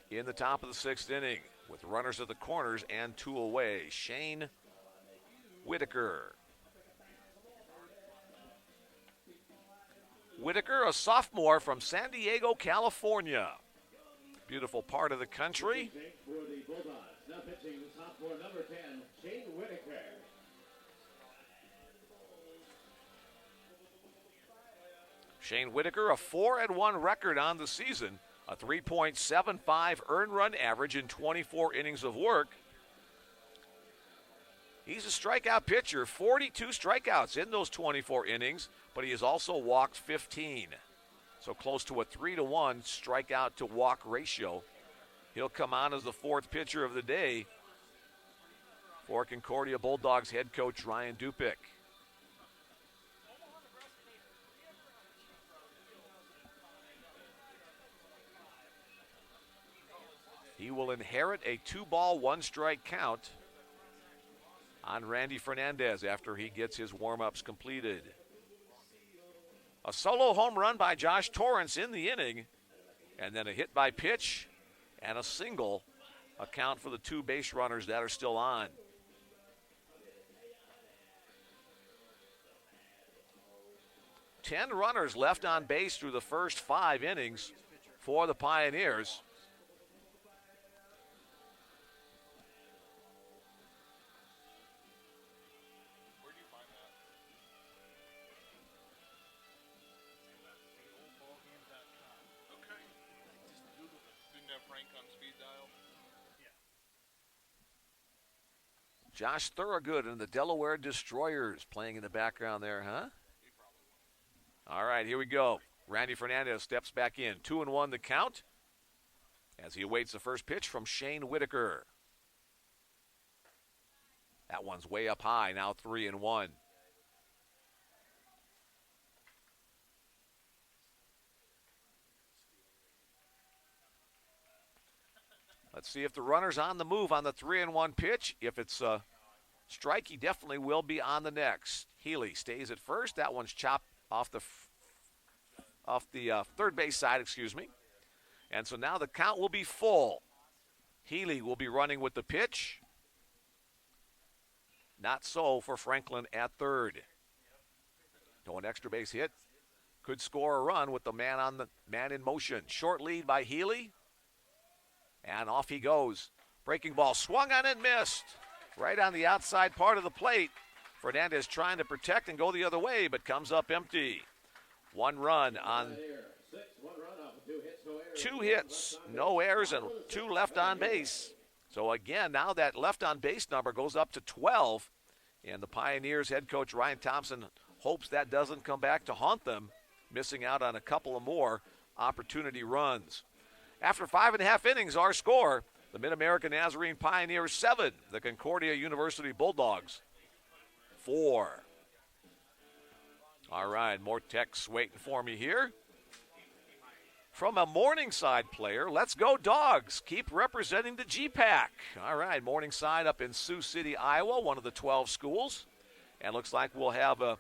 in the top of the 6th inning with runners at the corners and 2 away. Shane Whitaker. Whitaker, a sophomore from San Diego, California. Beautiful part of the country.
For the Bulldogs. Now pitching sophomore number 10, Shane Whitaker.
Shane Whitaker, a 4-1 record on the season, a 3.75 earned run average in 24 innings of work. He's a strikeout pitcher, 42 strikeouts in those 24 innings, but he has also walked 15. So close to a 3-to-1 strikeout to walk ratio. He'll come on as the 4th pitcher of the day for Concordia Bulldogs head coach Ryan Dupick. He will inherit a 2-ball, 1-strike count on Randy Fernandez after he gets his warm-ups completed. A solo home run by Josh Torrance in the inning, and then a hit by pitch and a single account for the 2 base runners that are still on. Ten runners left on base through the first 5 innings for the Pioneers. Josh Thorogood and the Delaware Destroyers playing in the background there, huh? All right, here we go. Randy Fernandez steps back in. 2-1 the count as he awaits the first pitch from Shane Whitaker. That one's way up high, now 3-1. Let's see if the runner's on the move on the 3-1 pitch. If it's a strike, he definitely will be on the next. Healy stays at first. That one's chopped off the third base side, And so now the count will be full. Healy will be running with the pitch. Not so for Franklin at third. No, an extra base hit. Could score a run with the man in motion. Short lead by Healy. And off he goes. Breaking ball swung on and missed. Right on the outside part of the plate. Fernandez trying to protect and go the other way, but comes up empty. 1 run on 2 hits, no errors, and 2 left on base. So again, now that left on base number goes up to 12. And the Pioneers head coach Ryan Thompson hopes that doesn't come back to haunt them, missing out on a couple of more opportunity runs. After 5.5 innings, our score, the Mid-American Nazarene Pioneers 7, the Concordia University Bulldogs 4. All right, more texts waiting for me here. From a Morningside player, let's go Dogs. Keep representing the GPAC. All right, Morningside up in Sioux City, Iowa, one of the 12 schools. And looks like we'll have a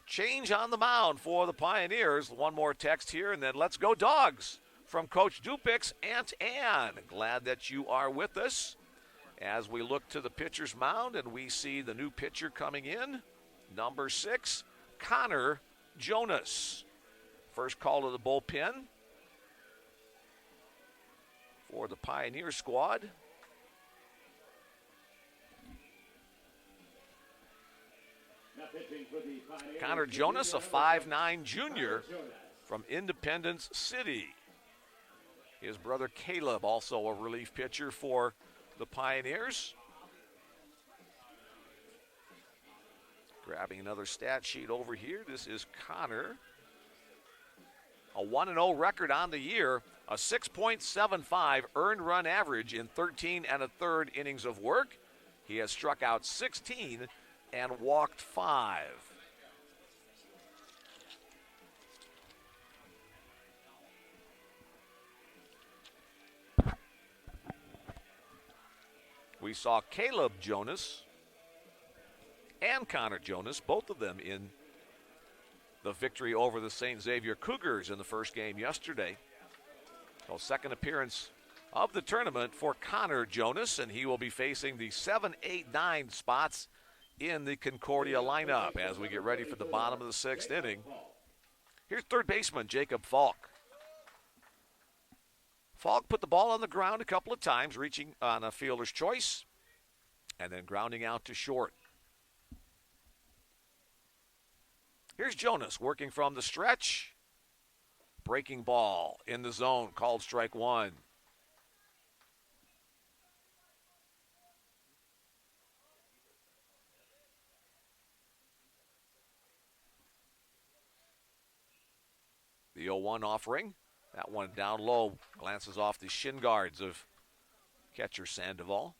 change on the mound for the Pioneers. One more text here, and then let's go Dogs. From Coach Dupick's Aunt Ann. Glad that you are with us as we look to the pitcher's mound and we see the new pitcher coming in, number 6, Connor Jonas. First call to the bullpen for the Pioneer squad. Connor Jonas, a 5'9" junior from Independence City. His brother Caleb, also a relief pitcher for the Pioneers. Grabbing another stat sheet over here. This is Connor. A 1-0 record on the year, a 6.75 earned run average in 13 1/3 innings of work. He has struck out 16 and walked 5. We saw Caleb Jonas and Connor Jonas, both of them in the victory over the St. Xavier Cougars in the first game yesterday. So second appearance of the tournament for Connor Jonas, and he will be facing the 7, 8, 9 spots in the Concordia lineup as we get ready for the bottom of the sixth inning. Here's third baseman Jacob Falk. Falk put the ball on the ground a couple of times, reaching on a fielder's choice, and then grounding out to short. Here's Jonas working from the stretch. Breaking ball in the zone, called strike one. The 0-1 offering. That one down low, glances off the shin guards of catcher Sandoval.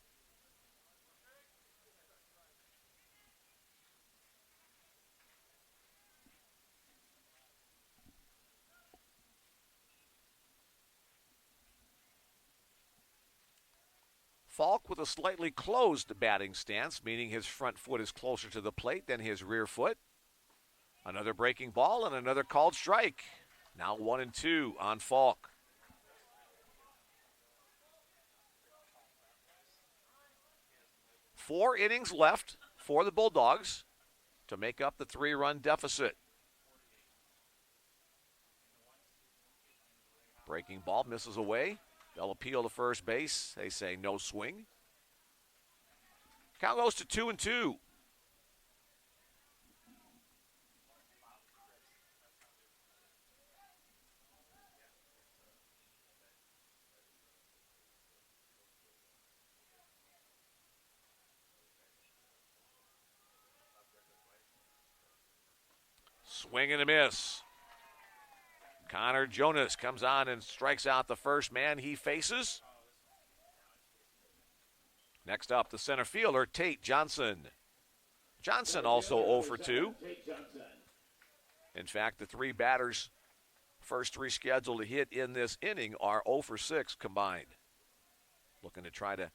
Falk with a slightly closed batting stance, meaning his front foot is closer to the plate than his rear foot. Another breaking ball and another called strike. Now 1-2 on Falk. Four innings left for the Bulldogs to make up the 3-run deficit. Breaking ball misses away. They'll appeal to first base. They say no swing. Count goes to 2-2. Swing and a miss. Connor Jonas comes on and strikes out the first man he faces. Next up, the center fielder, Tate Johnson. Johnson also 0 for 2. In fact, the three batters, first three scheduled to hit in this inning, are 0 for 6 combined. Looking to try to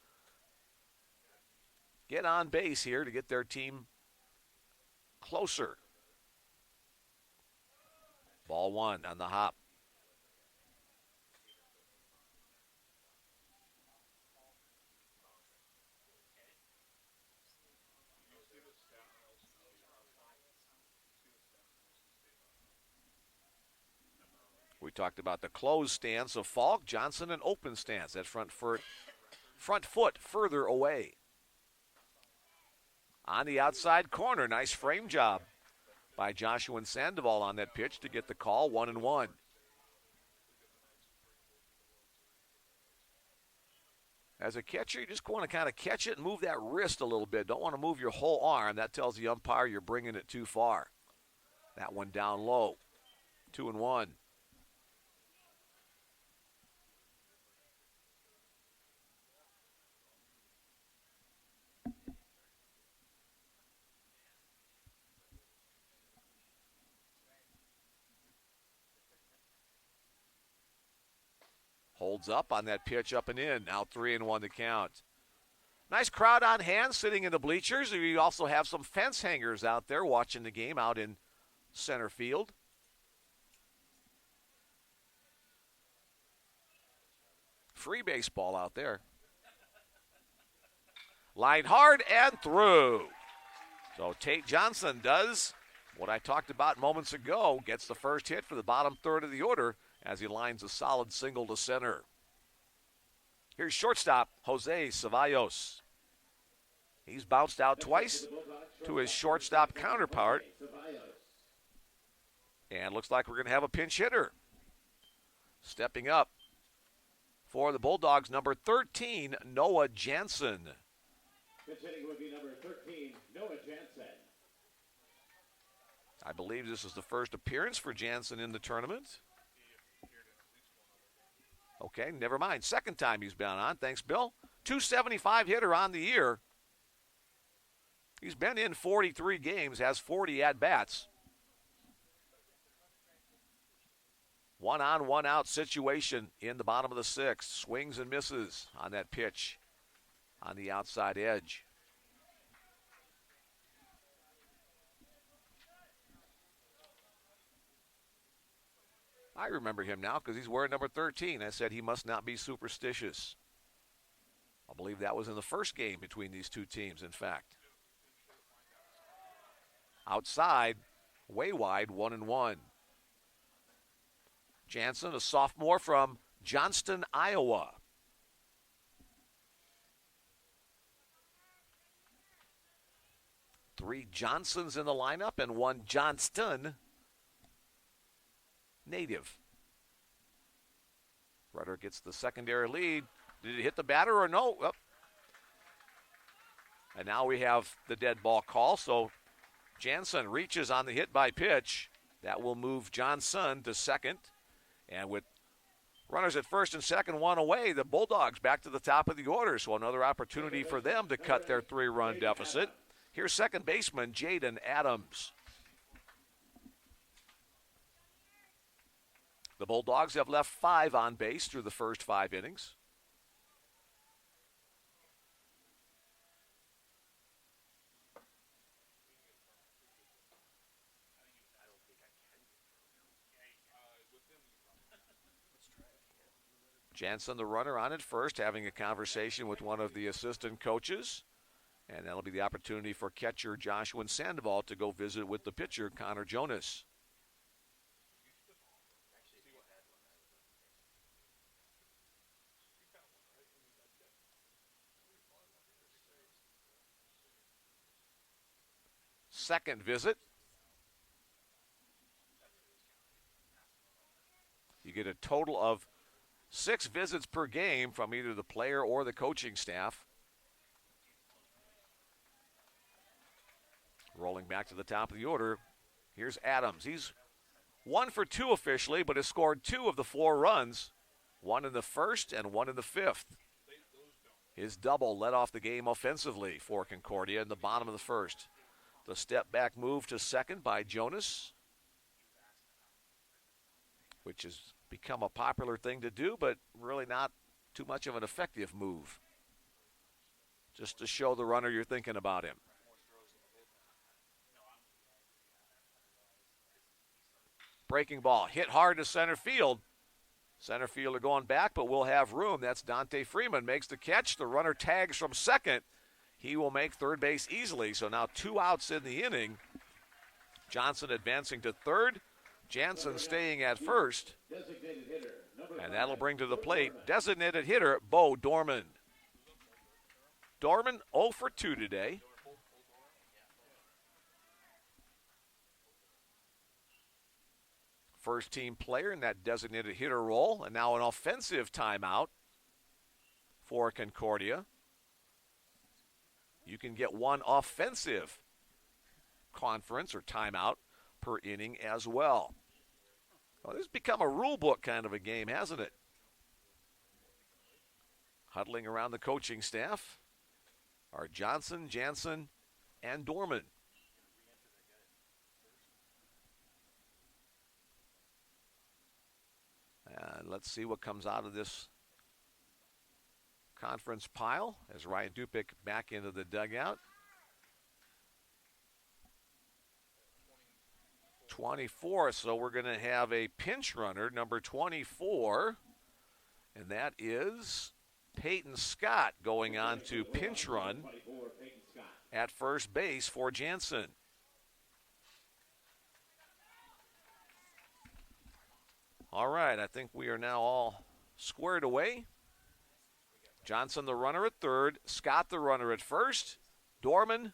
get on base here to get their team closer. Ball one on the hop. We talked about the closed stance of Falk. Johnson an open stance. That front foot further away. On the outside corner, nice frame job by Joshua Sandoval on that pitch to get the call, 1-1. As a catcher, you just want to kind of catch it and move that wrist a little bit. Don't want to move your whole arm. That tells the umpire you're bringing it too far. That one down low, 2-1. Holds up on that pitch, up and in. Now 3-1 to count. Nice crowd on hand sitting in the bleachers. We also have some fence hangers out there watching the game out in center field. Free baseball out there. Line hard and through. So Tate Johnson does what I talked about moments ago. Gets the first hit for the bottom third of the order as he lines a solid single to center. Here's shortstop Jose Ceballos. He's bounced out twice to his shortstop counterpart. And looks like we're going to have a pinch hitter. Stepping up for the Bulldogs, number 13, Noah Jansen.
Pinch hitting would be number 13, Noah Jansen.
I believe this is the first appearance for Jansen in the tournament. Okay, never mind. Second time he's been on. Thanks, Bill. 275 hitter on the year. He's been in 43 games, has 40 at-bats. 1-on, 1-out situation in the bottom of the sixth. Swings and misses on that pitch on the outside edge. I remember him now because he's wearing number 13. I said he must not be superstitious. I believe that was in the first game between these two teams, in fact. Outside, way wide, 1-1. Jansen, a sophomore from Johnston, Iowa. Three Johnsons in the lineup and one Johnston native. Rudder gets the secondary lead. Did it hit the batter or no? Oh. And now we have the dead ball call. So Jansen reaches on the hit by pitch. That will move Johnson to second. And with runners at first and second, one away, the Bulldogs back to the top of the order. So another opportunity for them to cut their 3-run deficit. Here's second baseman Jaden Adams. The Bulldogs have left 5 on base through the first 5 innings. Jansen, the runner, on at first, having a conversation with one of the assistant coaches. And that'll be the opportunity for catcher Joshua Sandoval to go visit with the pitcher, Connor Jonas. Second visit. You get a total of 6 visits per game from either the player or the coaching staff. Rolling back to the top of the order, here's Adams. He's 1 for 2 officially, but has scored 2 of the 4 runs, 1 in the first and 1 in the 5th. His double led off the game offensively for Concordia in the bottom of the first. The step back move to second by Jonas, which has become a popular thing to do, but really not too much of an effective move. Just to show the runner you're thinking about him. Breaking ball, hit hard to center field. Center fielder going back, but we'll have room. That's Dante Freeman, makes the catch. The runner tags from second. He will make third base easily. So now 2 outs in the inning. Johnson advancing to third. Jansen staying at first. And that'll bring to the plate designated hitter Bo Dorman. Dorman 0 for 2 today. First team player in that designated hitter role, and now an offensive timeout for Concordia. You can get 1 offensive conference or timeout per inning as well. Well, this has become a rule book kind of a game, hasn't it? Huddling around the coaching staff are Johnson, Jansen, and Dorman. And let's see what comes out of this conference pile as Ryan Dupick back into the dugout. 24, so we're going to have a pinch runner, number 24, and that is Peyton Scott going on to pinch run at first base for Jansen. All right, I think we are now all squared away. Johnson, the runner at third. Scott, the runner at first. Dorman,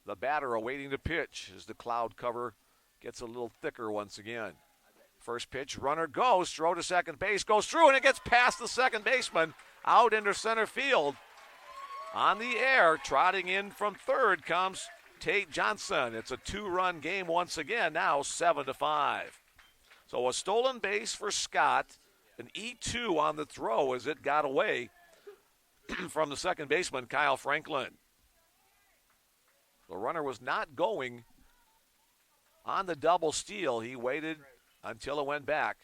the batter, awaiting the pitch as the cloud cover gets a little thicker once again. First pitch, runner goes, throw to second base, goes through, and it gets past the second baseman, out into center field. On the air, trotting in from third comes Tate Johnson. It's a 2-run game once again, now 7-5. So a stolen base for Scott, an E2 on the throw as it got away from the second baseman, Kyle Franklin. The runner was not going on the double steal. He waited until it went back.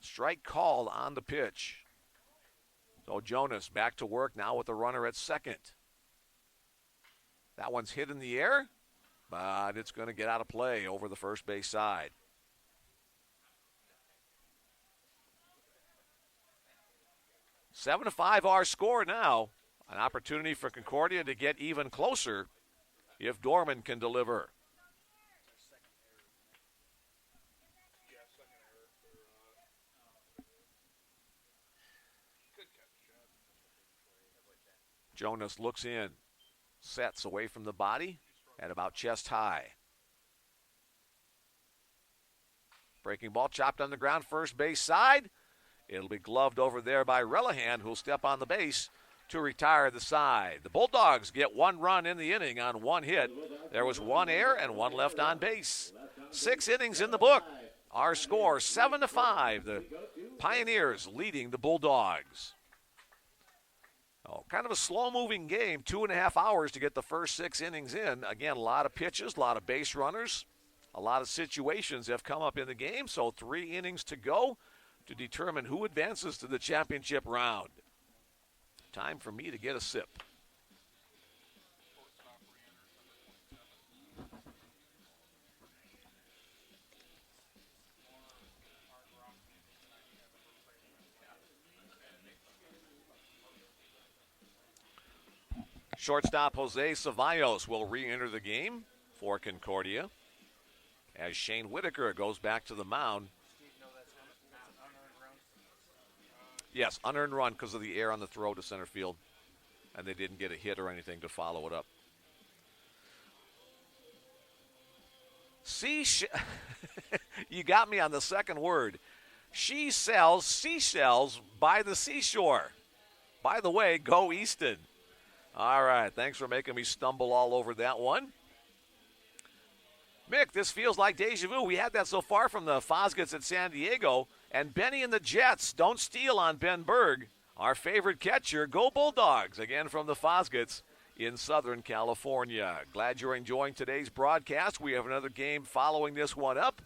Strike called on the pitch. So Jonas back to work now with the runner at second. That one's hit in the air. but it's going to get out of play over the first base side. 7-5 our score now. An opportunity for Concordia to get even closer if Dorman can deliver. Jonas looks in, sets away from the body at about chest high. Breaking ball chopped on the ground, first base side. It'll be gloved over there by Relihan, who'll step on the base to retire the side. The Bulldogs get 1 run in the inning on 1 hit. There was 1 error and 1 left on base. 6 innings in the book. Our score 7-5. The Pioneers leading the Bulldogs. Oh, kind of a slow-moving game, 2.5 hours to get the first 6 innings in. Again, a lot of pitches, a lot of base runners, a lot of situations have come up in the game, so 3 innings to go to determine who advances to the championship round. Time for me to get a sip. Shortstop Jose Ceballos will re-enter the game for Concordia as Shane Whitaker goes back to the mound. Yes, unearned run because of the error on the throw to center field, and they didn't get a hit or anything to follow it up. You got me on the second word. She sells seashells by the seashore. By the way, go Easton. All right, thanks for making me stumble all over that one. Mick, this feels like deja vu. We had that so far from the Fosgats at San Diego. And Benny and the Jets don't steal on Ben Berg, our favorite catcher. Go Bulldogs, again from the Fosgats in Southern California. Glad you're enjoying today's broadcast. We have another game following this one up.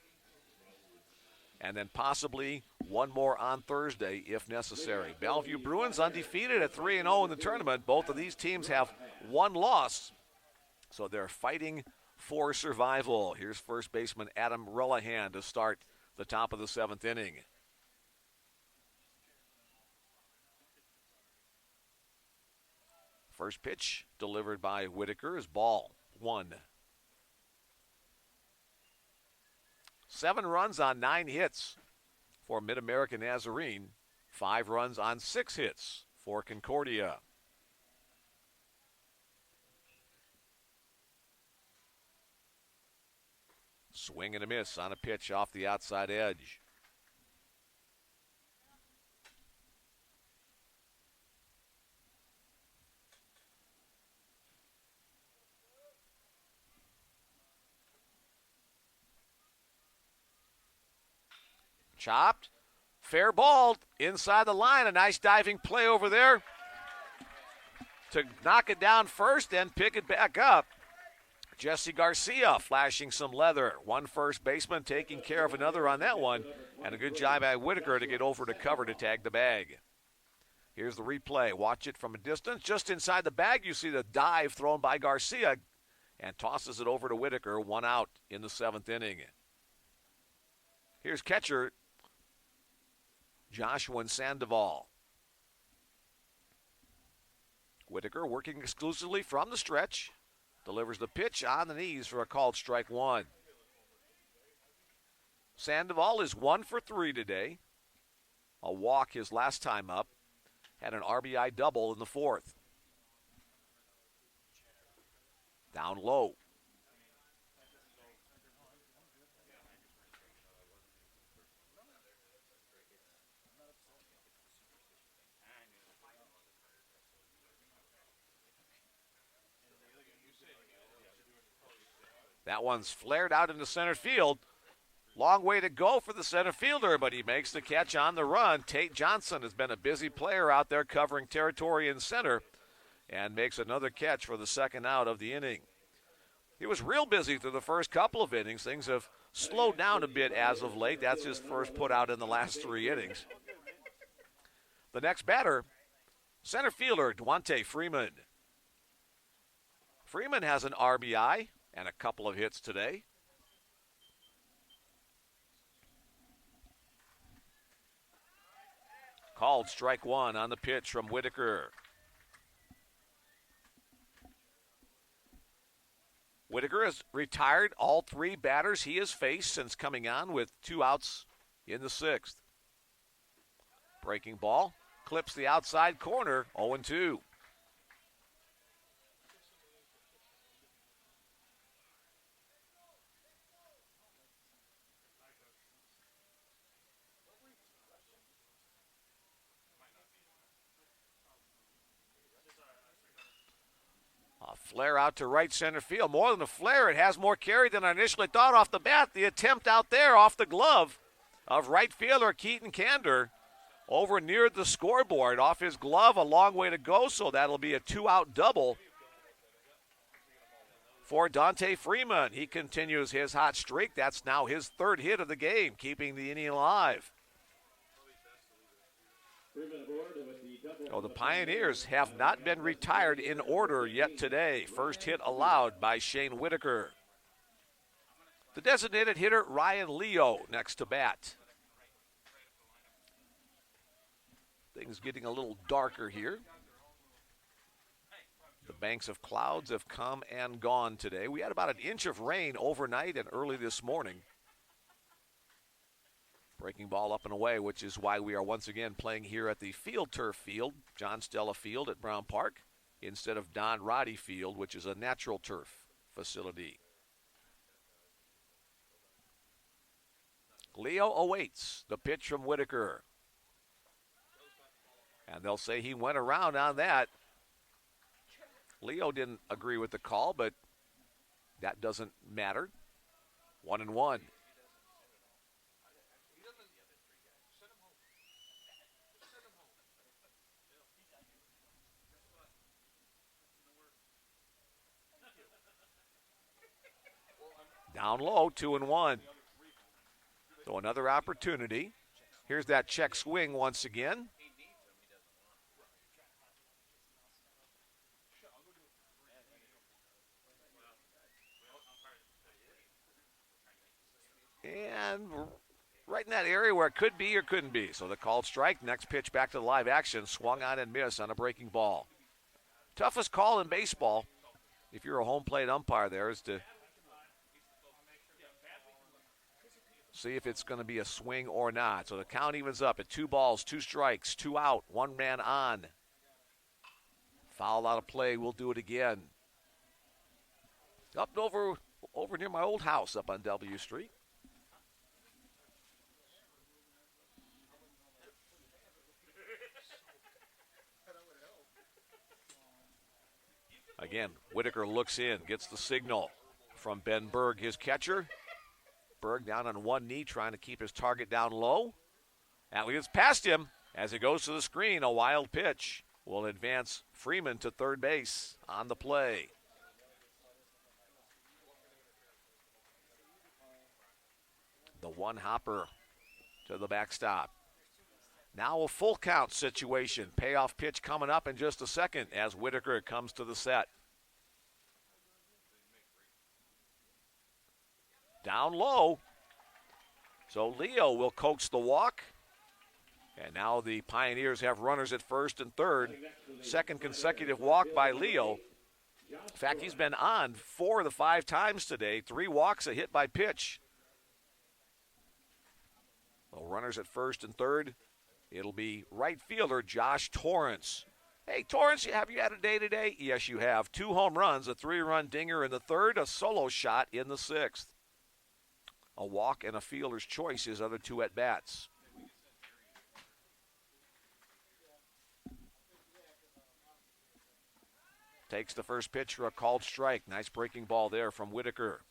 And then possibly one more on Thursday if necessary. Bellevue Bruins undefeated at 3-0 in the tournament. Both of these teams have 1 loss, so they're fighting for survival. Here's first baseman Adam Relihan to start the top of the 7th inning. First pitch delivered by Whitaker is ball 1. 7 runs on 9 hits for Mid-American Nazarene. 5 runs on 6 hits for Concordia. Swing and a miss on a pitch off the outside edge. Chopped. Fair ball inside the line. A nice diving play over there to knock it down first and pick it back up. Jesse Garcia flashing some leather. One first baseman taking care of another on that one. And a good job by Whitaker to get over to cover to tag the bag. Here's the replay. Watch it from a distance. Just inside the bag, you see the dive thrown by Garcia and tosses it over to Whitaker. 1 out in the 7th inning. Here's catcher Joshua Sandoval. Whitaker working exclusively from the stretch. Delivers the pitch on the knees for a called strike 1. Sandoval is 1 for 3 today. A walk his last time up. Had an RBI double in the 4th. Down low. That one's flared out into center field. Long way to go for the center fielder, but he makes the catch on the run. Tate Johnson has been a busy player out there covering territory in center and makes another catch for the 2nd out of the inning. He was real busy through the first couple of innings. Things have slowed down a bit as of late. That's his first put out in the last 3 innings. The next batter, center fielder Duante Freeman. Freeman has an RBI and a couple of hits today. Called strike one on the pitch from Whitaker. Whitaker has retired all three batters he has faced since coming on with 2 outs in the 6th. Breaking ball, clips the outside corner, 0-2. A flare out to right center field. More than a flare, it has more carry than I initially thought off the bat. The attempt out there off the glove of right fielder Keaton Kander over near the scoreboard. Off his glove, a long way to go, so that'll be a 2-out double for Dante Freeman. He continues his hot streak. That's now his 3rd hit of the game, keeping the inning alive. Oh, the Pioneers have not been retired in order yet today. First hit allowed by Shane Whitaker. The designated hitter, Ryan Leo, next to bat. Things getting a little darker here. The banks of clouds have come and gone today. We had about an inch of rain overnight and early this morning. Breaking ball up and away, which is why we are once again playing here at the Field Turf Field, John Stella Field at Brown Park, instead of Don Roddy Field, which is a natural turf facility. Leo awaits the pitch from Whitaker. And they'll say he went around on that. Leo didn't agree with the call, but that doesn't matter. 1-1. Down low, 2-1. So another opportunity. Here's that check swing once again. And right in that area where it could be or couldn't be. So the called strike, next pitch back to the live action, swung on and missed on a breaking ball. Toughest call in baseball, if you're a home plate umpire there, is to see if it's going to be a swing or not. So the count evens up at 2 balls, 2 strikes, 2 out, 1 man on. Foul out of play, we'll do it again. Up and over near my old house up on W Street. Again, Whitaker looks in, gets the signal from Ben Berg, his catcher. Berg down on one knee, trying to keep his target down low. And gets past him as it goes to the screen. A wild pitch will advance Freeman to third base on the play. The one hopper to the backstop. Now a full count situation. Payoff pitch coming up in just a second as Whitaker comes to the set. Down low. So Leo will coax the walk. And now the Pioneers have runners at first and third. Second consecutive walk by Leo. In fact, he's been on 4 of the 5 times today. 3 walks, a hit by pitch. Well, runners at first and third. It'll be right fielder Josh Torrance. Hey, Torrance, have you had a day today? Yes, you have. 2 home runs, a 3-run dinger in the third, a solo shot in the 6th. A walk and a fielder's choice, his other 2 at-bats. Takes the first pitch for a called strike. Nice breaking ball there from Whitaker.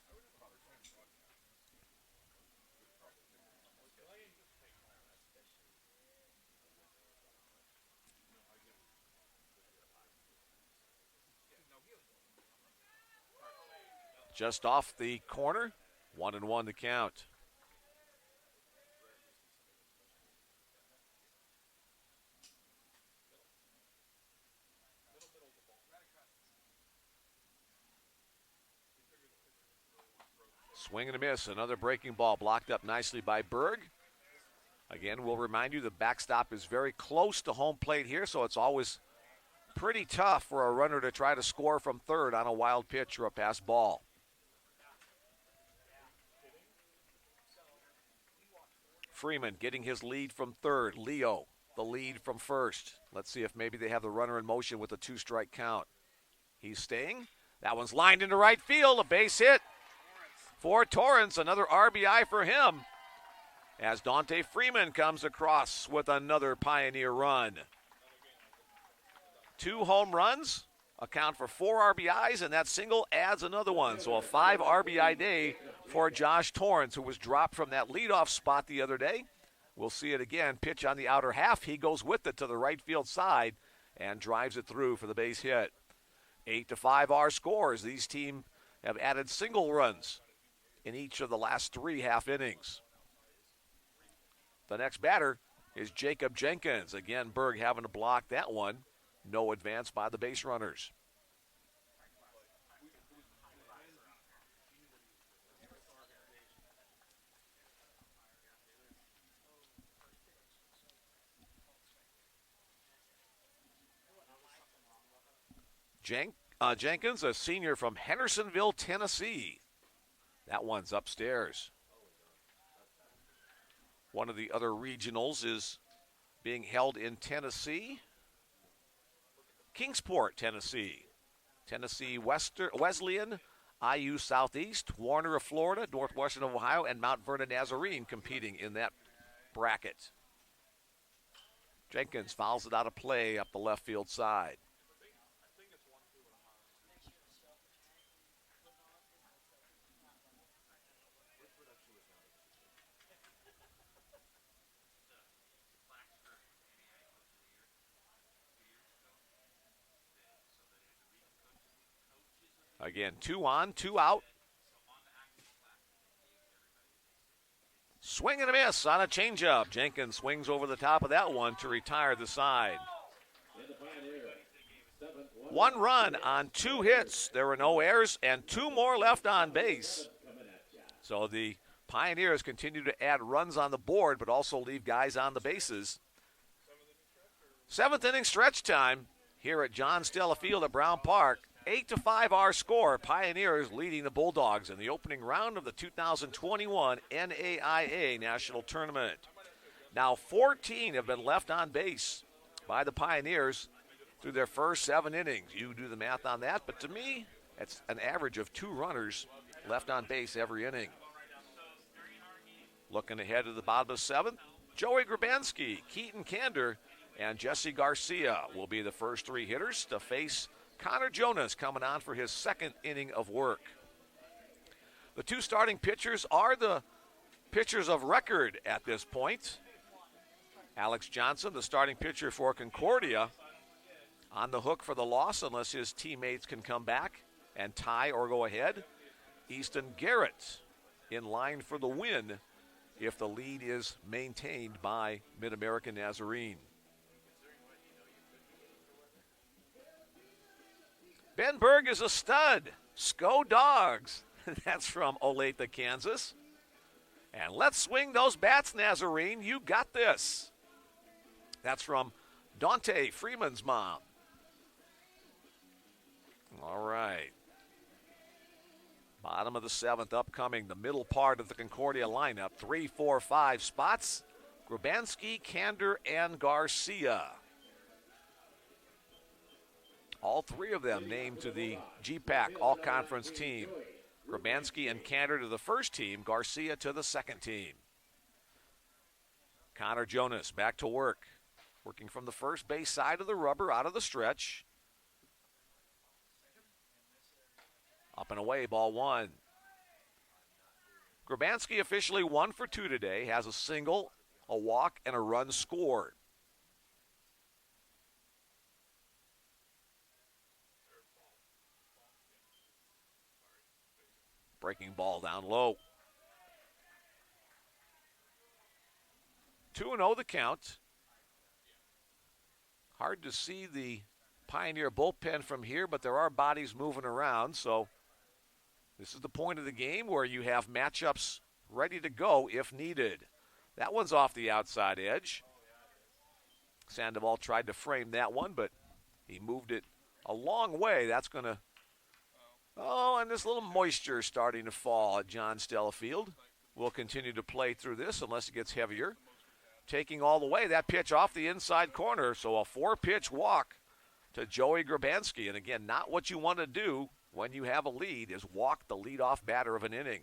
Just off the corner, 1-1 to count. Swing and a miss. Another breaking ball blocked up nicely by Berg. Again, we'll remind you the backstop is very close to home plate here, so it's always pretty tough for a runner to try to score from third on a wild pitch or a pass ball. Freeman getting his lead from third. Leo, the lead from first. Let's see if maybe they have the runner in motion with a 2-strike count. He's staying. That one's lined into right field. A base hit for Torrance. Another RBI for him as Dante Freeman comes across with another Pioneer run. 2 home runs account for 4 RBIs, and that single adds another one. So a 5 RBI day for Josh Torrance, who was dropped from that leadoff spot the other day. We'll see it again. Pitch on the outer half. He goes with it to the right field side and drives it through for the base hit. 8-5 our scores. These teams have added single runs in each of the last 3 half innings. The next batter is Jacob Jenkins. Again, Berg having to block that one. No advance by the base runners. Jenkins, a senior from Hendersonville, Tennessee. That one's upstairs. One of the other regionals is being held in Tennessee. Kingsport, Tennessee. Tennessee Wesleyan, IU Southeast, Warner of Florida, Northwestern of Ohio, and Mount Vernon Nazarene competing in that bracket. Jenkins fouls it out of play up the left field side. Again, 2 on, 2 out. Swing and a miss on a changeup. Jenkins swings over the top of that one to retire the side. 1 run on 2 hits. There were no errors and 2 more left on base. So the Pioneers continue to add runs on the board, but also leave guys on the bases. 7th inning stretch time here at John Stella Field at Brown Park. 8-5 our score. Pioneers leading the Bulldogs in the opening round of the 2021 NAIA National Tournament. Now 14 have been left on base by the Pioneers through their first 7 innings. You do the math on that, but to me, it's an average of 2 runners left on base every inning. Looking ahead to the bottom of the 7th, Joey Grabanski, Keaton Kander, and Jesse Garcia will be the first 3 hitters to face Connor Jonas coming on for his 2nd inning of work. The 2 starting pitchers are the pitchers of record at this point. Alex Johnson, the starting pitcher for Concordia, on the hook for the loss unless his teammates can come back and tie or go ahead. Easton Garrett in line for the win if the lead is maintained by Mid-American Nazarene. Ben Berg is a stud. Sco Dogs. That's from Olathe, Kansas. And let's swing those bats, Nazarene. You got this. That's from Dante Freeman's mom. All right. Bottom of the 7th upcoming, the middle part of the Concordia lineup. 3, 4, 5 spots. Grabanski, Kander, and Garcia. All 3 of them named to the GPAC All-Conference team. Grabanski and Kander to the first team, Garcia to the second team. Connor Jonas back to work. Working from the first base side of the rubber out of the stretch. Up and away, ball 1. Grabanski officially 1 for 2 today. Has a single, a walk, and a run scored. Breaking ball down low. 2-0 the count. Hard to see the Pioneer bullpen from here, but there are bodies moving around, so This is the point of the game where you have matchups ready to go if needed. That one's off the outside edge. Sandoval tried to frame that one, but he moved it a long way. That's going to... Oh, and this little moisture starting to fall at John Stella Field. We'll continue to play through this unless it gets heavier. Taking all the way, that pitch off the inside corner, so a 4-pitch walk to Joey Grabanski. And again, not what you want to do when you have a lead is walk the leadoff batter of an inning.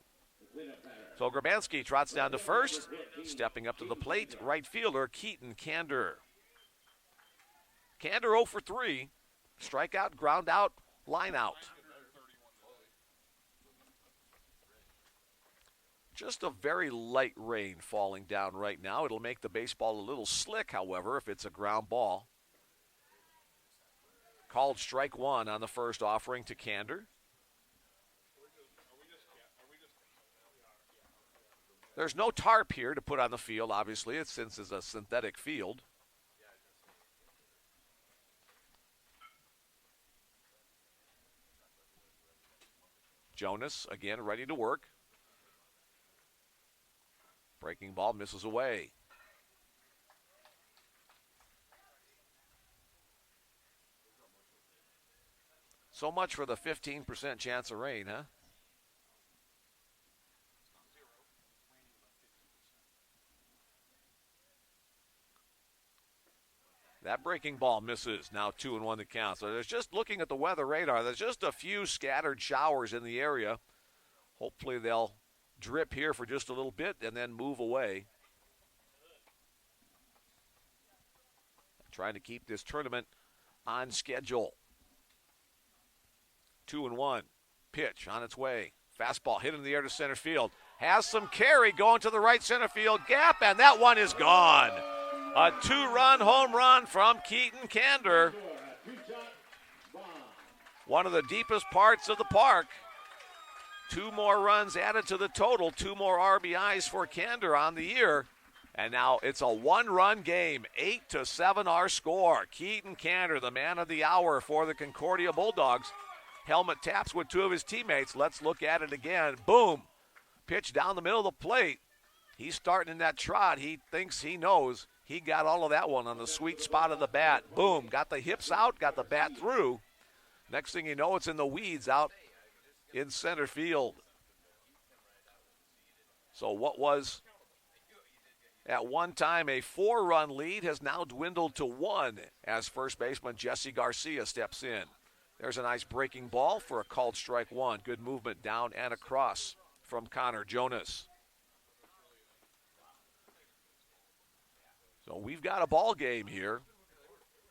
So Grabanski trots down to first. Stepping up to the plate, right fielder Keaton Kander. Kander 0 for 3. Strikeout, ground out, line out. Just a very light rain falling down right now. It'll make the baseball a little slick, however, if it's a ground ball. Called strike one on the first offering to Kander. There's no tarp here to put on the field, obviously, since it's a synthetic field. Jonas, again, ready to work. Breaking ball misses away. So much for the 15% chance of rain, huh? That breaking ball misses. Now 2-1 to count. So there's just looking at the weather radar, there's just a few scattered showers in the area. Hopefully they'll drip here for just a little bit and then move away. Trying to keep this tournament on schedule. 2-1. Pitch on its way. Fastball hit in the air to center field. Has some carry going to the right center field gap, and that one is gone. A 2-run home run from Keaton Kander. One of the deepest parts of the park. 2 more runs added to the total. 2 more RBIs for Kander on the year. And now it's a 1-run game. 8-7 our score. Keaton Kander, the man of the hour for the Concordia Bulldogs. Helmet taps with 2 of his teammates. Let's look at it again. Boom. Pitch down the middle of the plate. He's starting in that trot. He thinks he knows. He got all of that one on the sweet spot of the bat. Boom. Got the hips out, got the bat through. Next thing you know, it's in the weeds out in center field. So what was at one time a 4-run lead has now dwindled to 1 as first baseman Jesse Garcia steps in. There's a nice breaking ball for a called strike one. Good movement down and across from Connor Jonas. So we've got a ball game here.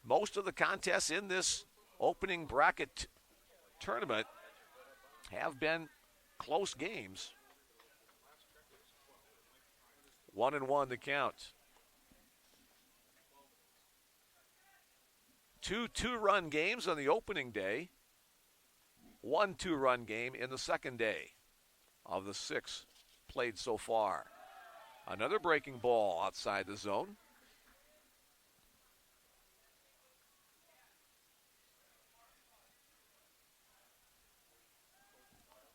Most of the contests in this opening bracket tournament have been close games. 1-1 the count. 2 2-run games on the opening day. 1 2-run game in the second day of the 6 played so far. Another breaking ball outside the zone.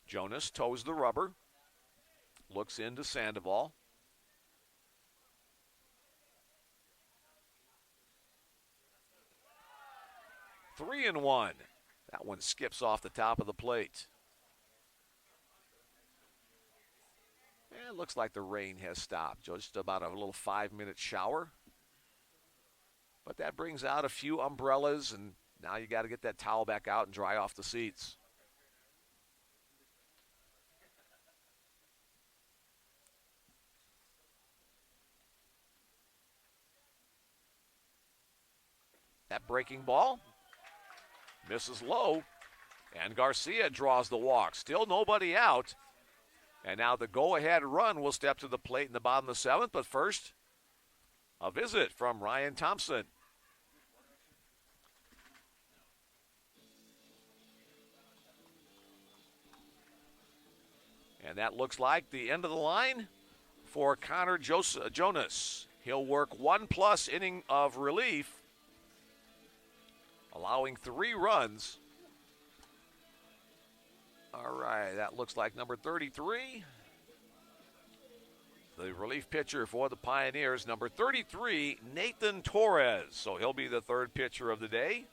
Jonas toes the rubber. Looks into Sandoval. Three and 1. That one skips off the top of the plate. It looks like the rain has stopped. Just about a little 5-minute shower. But that brings out a few umbrellas, and now you got to get that towel back out and dry off the seats. That breaking ball misses low, and Garcia draws the walk. Still nobody out. And now the go-ahead run will step to the plate in the bottom of the 7th, but first, a visit from Ryan Thompson. And that looks like the end of the line for Connor Jonas. He'll work 1+ inning of relief, allowing 3 runs All right, that looks like number 33. The relief pitcher for the Pioneers, number 33, Nathan Torres. So he'll be the third pitcher of the day.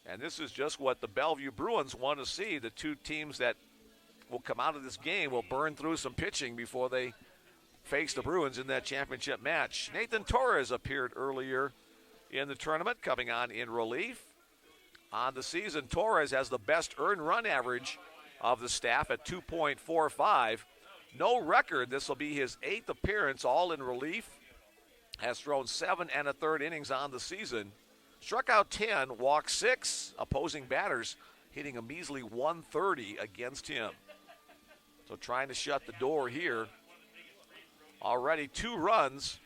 And this is just what the Bellevue Bruins want to see. The two teams that will come out of this game will burn through some pitching before they face the Bruins in that championship match. Nathan Torres appeared earlier in the tournament, coming on in relief. On the season, Torres has the best earned run average of the staff at 2.45. No record. This will be his 8th appearance, all in relief. Has thrown 7 1/3 innings on the season. Struck out 10, walked 6 opposing batters, hitting a measly 130 against him. So trying to shut the door here. Already 2 runs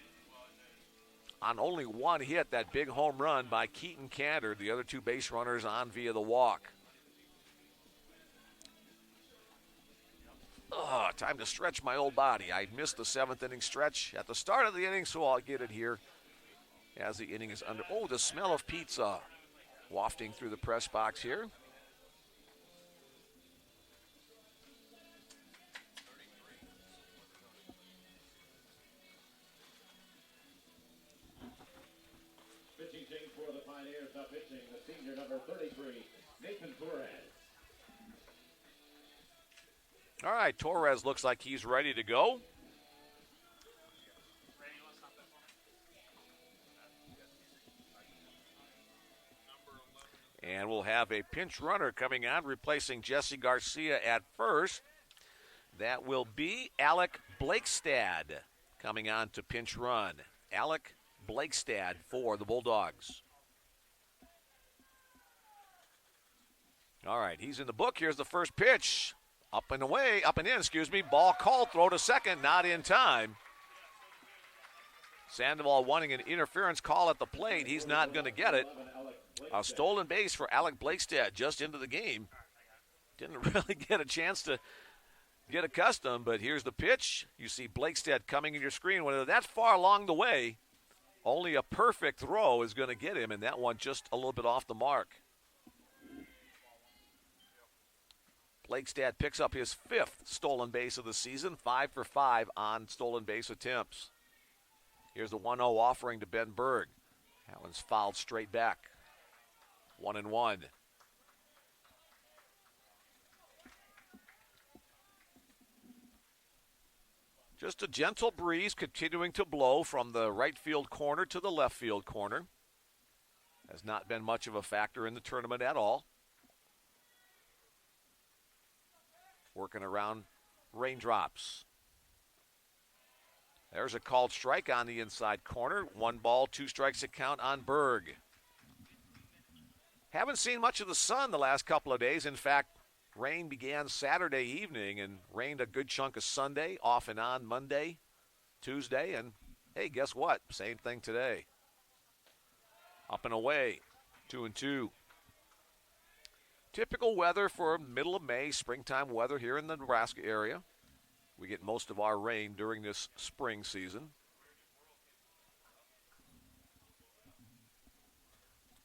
on only 1 hit, that big home run by Keaton Cantor. The other 2 base runners on via the walk. Time to stretch my old body. I missed the 7th inning stretch at the start of the inning, so I'll get it here as the inning is under. Oh, the smell of pizza wafting through the press box here.
Pitching change for the Pioneers. Now pitching the senior number 33, Nathan Torres.
All right, Torres looks like he's ready to go. And we'll have a pinch runner coming on, replacing Jesse Garcia at first. That will be Alec Blakestad coming on to pinch run. Alec Blakestad for the Bulldogs. All right, he's in the book. Here's the first pitch. Up and in. Ball called, throw to second, not in time. Sandoval wanting an interference call at the plate. He's not going to get it. A stolen base for Alec Blakestad just into the game. Didn't really get a chance to get accustomed, but here's the pitch. You see Blakestad coming in your screen. When they're that far along the way, only a perfect throw is going to get him, and that one just a little bit off the mark. Blakestad picks up his 5th stolen base of the season, 5 for 5 on stolen base attempts. Here's the 1-0 offering to Ben Berg. That one's fouled straight back. 1-1. Just a gentle breeze continuing to blow from the right field corner to the left field corner. Has not been much of a factor in the tournament at all. Working around raindrops. There's a called strike on the inside corner. 1 ball, 2 strikes to count on Berg. Haven't seen much of the sun the last couple of days. In fact, rain began Saturday evening and rained a good chunk of Sunday, off and on Monday, Tuesday, and hey, guess what? Same thing today. Up and away, 2-2. Typical weather for middle of May, springtime weather here in the Nebraska area. We get most of our rain during this spring season.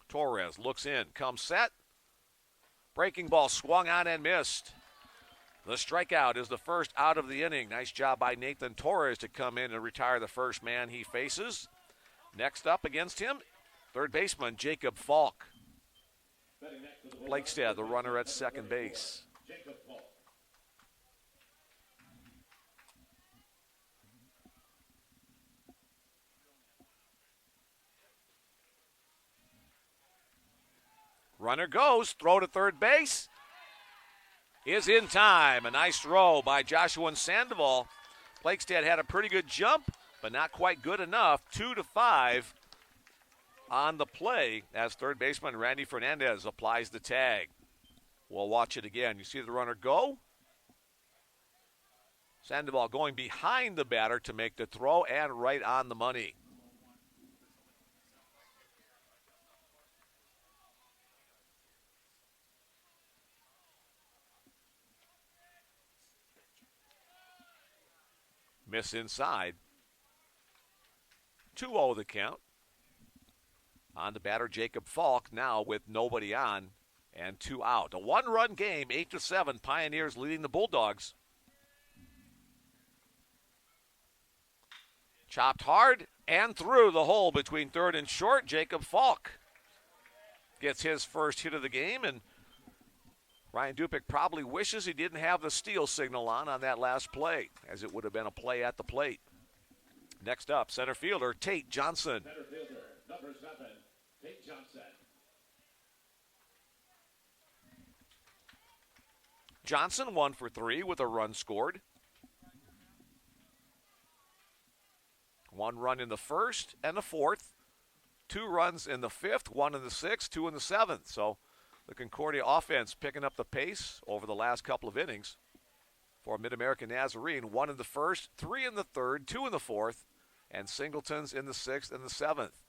Torres looks in, comes set. Breaking ball swung on and missed. The strikeout is the first out of the inning. Nice job by Nathan Torres to come in and retire the first man he faces. Next up against him, third baseman Jacob Falk. Blakestad, the runner at second base. Runner goes, throw to third base. Is in time. A nice throw by Joshua Sandoval. Blakestad had a pretty good jump, but not quite good enough. 2-5 on the play as third baseman Randy Fernandez applies the tag. We'll watch it again. You see the runner go. Sandoval going behind the batter to make the throw and right on the money. Miss inside. 2-0 the count. On the batter, Jacob Falk, now with nobody on and 2 out. A 1-run game, 8-7. Pioneers leading the Bulldogs. Chopped hard and through the hole between third and short. Jacob Falk gets his first hit of the game, and Ryan Dupik probably wishes he didn't have the steal signal on that last play, as it would have been a play at the plate. Next up, center fielder Tate Johnson.
Center fielder, number 7, Tate Johnson.
Johnson 1 for 3 with a run scored. 1 run in the first and the fourth. 2 runs in the fifth, 1 in the sixth, 2 in the seventh. So the Concordia offense picking up the pace over the last couple of innings for Mid-American Nazarene. 1 in the first, 3 in the third, 2 in the fourth, and Singleton's in the sixth and the seventh.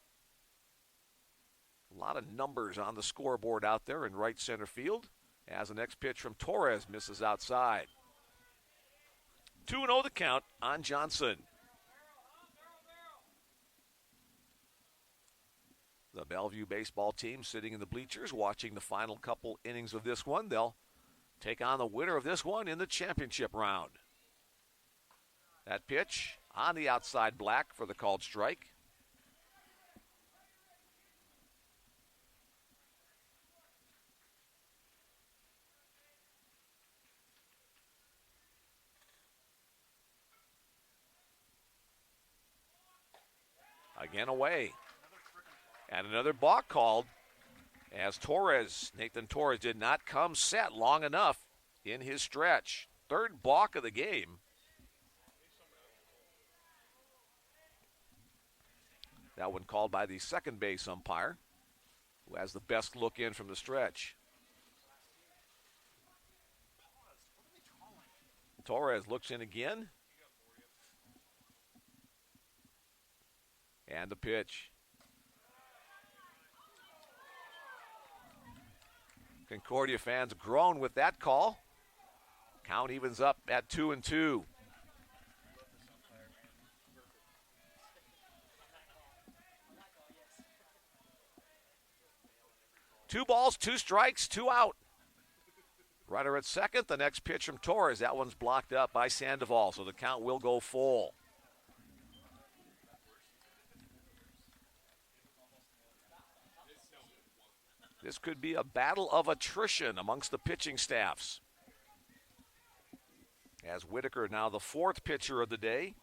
A lot of numbers on the scoreboard out there in right center field as the next pitch from Torres misses outside. 2-0 the count on Johnson. The Bellevue baseball team sitting in the bleachers watching the final couple innings of this one. They'll take on the winner of this one in the championship round. That pitch on the outside, Black for the called strike. Again away. And another balk called as Nathan Torres did not come set long enough in his stretch. Third balk of the game. That one called by the second base umpire, who has the best look in from the stretch. Torres looks in again. And the pitch. Concordia fans groan with that call. Count evens up at 2-2. Two balls, 2 strikes, 2 out. Runner at second. The next pitch from Torres. That one's blocked up by Sandoval, so the count will go full. This could be a battle of attrition amongst the pitching staffs. As Whitaker now the 4th pitcher of the day